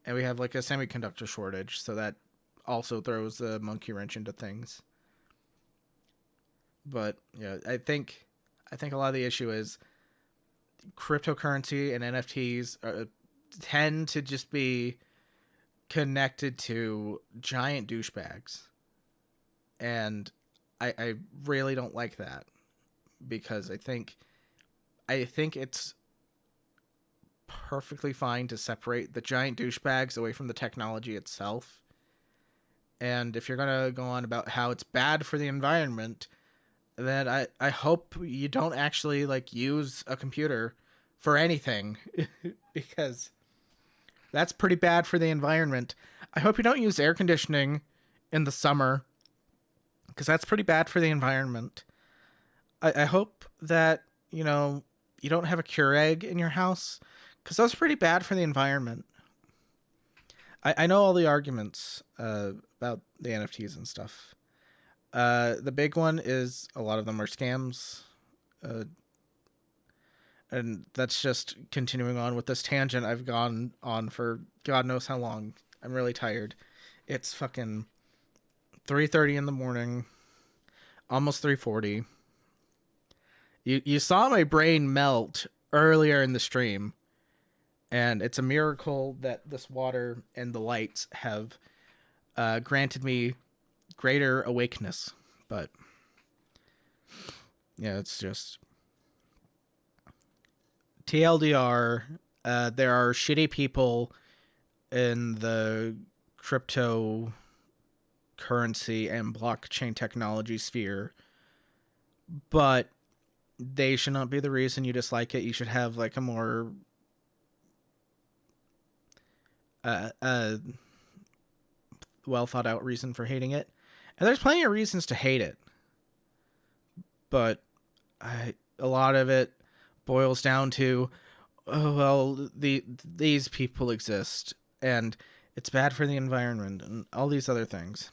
And we have like a semiconductor shortage, so that also throws a monkey wrench into things. But yeah, I think a lot of the issue is cryptocurrency and NFTs tend to just be connected to giant douchebags. And I really don't like that, because I think it's perfectly fine to separate the giant douchebags away from the technology itself. And if you're going to go on about how it's bad for the environment, then I hope you don't actually like use a computer for anything, because that's pretty bad for the environment. I hope you don't use air conditioning in the summer, because that's pretty bad for the environment. I hope that, you don't have a Keurig in your house, because that's pretty bad for the environment. I know all the arguments about the NFTs and stuff. The big one is a lot of them are scams. And that's just continuing on with this tangent I've gone on for God knows how long. I'm really tired. It's fucking 3:30 in the morning, almost 3:40. You saw my brain melt earlier in the stream, and it's a miracle that this water and the lights have granted me greater awakeness. But yeah, it's just TLDR. There are shitty people in the cryptocurrency and blockchain technology sphere, but they should not be the reason you dislike it. You should have like a more well thought out reason for hating it. And there's plenty of reasons to hate it, but a lot of it boils down to, oh, well, these people exist, and it's bad for the environment, and all these other things.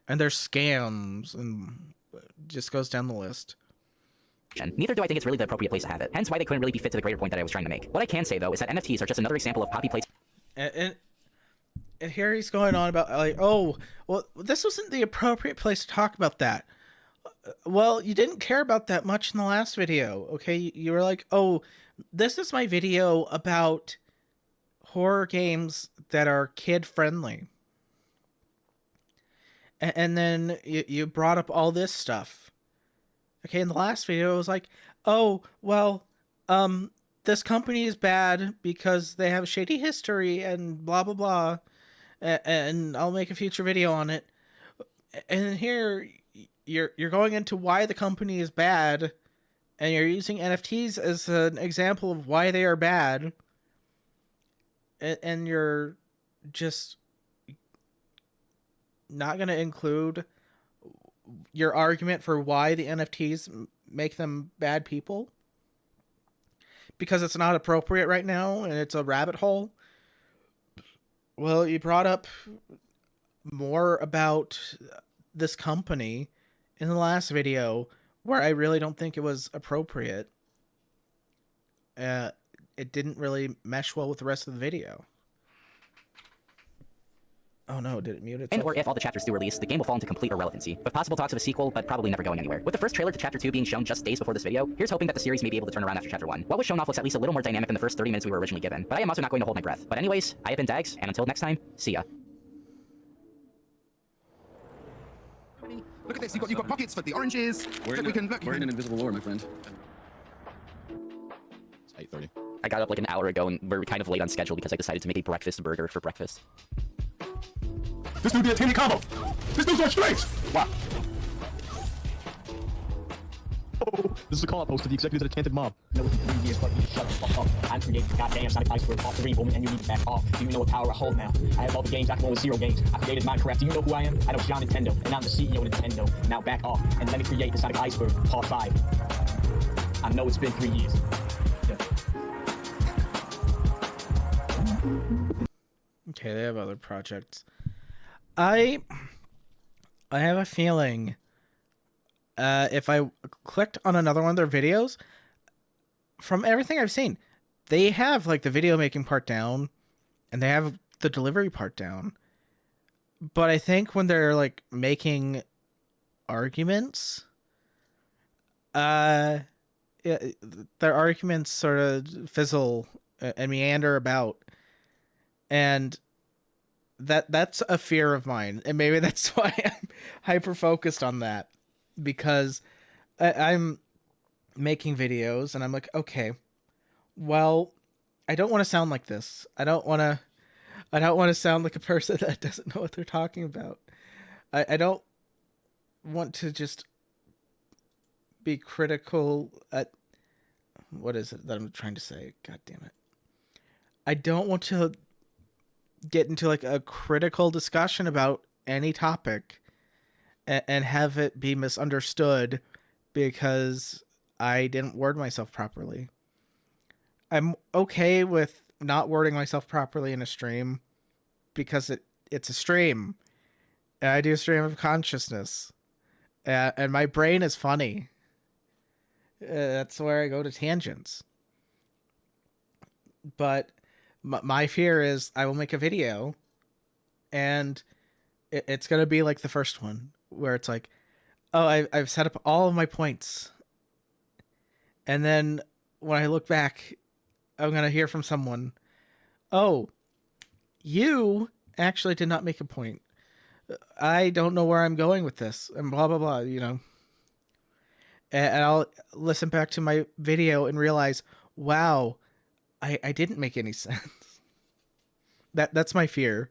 And there's scams, and just goes down the list. Neither do I think it's really the appropriate place to have it. Hence why they couldn't really be fit to the greater point that I was trying to make. What I can say, though, is that NFTs are just another example of copy paste. And here he's going on about, like, oh, well, this wasn't the appropriate place to talk about that. Well, you didn't care about that much in the last video, okay? You were like, oh, this is my video about horror games that are kid-friendly. And then you brought up all this stuff. Okay, in the last video, it was like, oh, well, this company is bad because they have a shady history and blah, blah, blah. And I'll make a future video on it. And here, you're going into why the company is bad, and you're using NFTs as an example of why they are bad. And you're just not going to include your argument for why the NFTs make them bad people, because it's not appropriate right now and it's a rabbit hole. Well, you brought up more about this company in the last video where I really don't think it was appropriate. It didn't really mesh well with the rest of the video. Oh no, did it mute itself? And or if all the chapters do release, the game will fall into complete irrelevancy, with possible talks of a sequel, but probably never going anywhere. With the first trailer to Chapter 2 being shown just days before this video, here's hoping that the series may be able to turn around after Chapter 1. What was shown off looks at least a little more dynamic than the first 30 minutes we were originally given, but I am also not going to hold my breath. But anyways, I have been Daggz, and until next time, see ya. Look at this, you've got pockets for the oranges. We're in an invisible war, my friend. It's 8:30. I got up like an hour ago, and we're kind of late on schedule because I decided to make a breakfast burger for breakfast. This dude did a tiny combo. This dude's on straight. Wow. This is a call post to the executives at a tainted mob. No, 3 years, but you shut the fuck up. I'm creating goddamn Sonic Iceberg off the woman, and you need to back off. Do you know what power I hold now? I have all the games, I can roll with 0 games. I created Minecraft. Do you know who I am? I know John Nintendo, and I'm the CEO of Nintendo. Now back off, and let me create the Sonic Iceberg, part 5. I know it's been 3 years. Okay, they have other projects. I have a feeling if I clicked on another one of their videos, from everything I've seen, they have like the video making part down and they have the delivery part down. But I think when they're like making arguments, their arguments sort of fizzle and meander about. And that's a fear of mine, and maybe that's why I'm hyper focused on that, because I'm making videos and I'm like, okay, well, I don't want to sound like this. I don't want to sound like a person that doesn't know what they're talking about. I don't want to just be critical at what is it that I'm trying to say? God damn it. I don't want to get into like a critical discussion about any topic and have it be misunderstood because I didn't word myself properly. I'm okay with not wording myself properly in a stream because it's a stream and I do a stream of consciousness and my brain is funny. That's where I go to tangents. But my fear is I will make a video and it's going to be like the first one where it's like, oh, I've set up all of my points. And then when I look back, I'm going to hear from someone, oh, you actually did not make a point. I don't know where I'm going with this and blah, blah, blah, you know. And I'll listen back to my video and realize, wow, I didn't make any sense. That's my fear.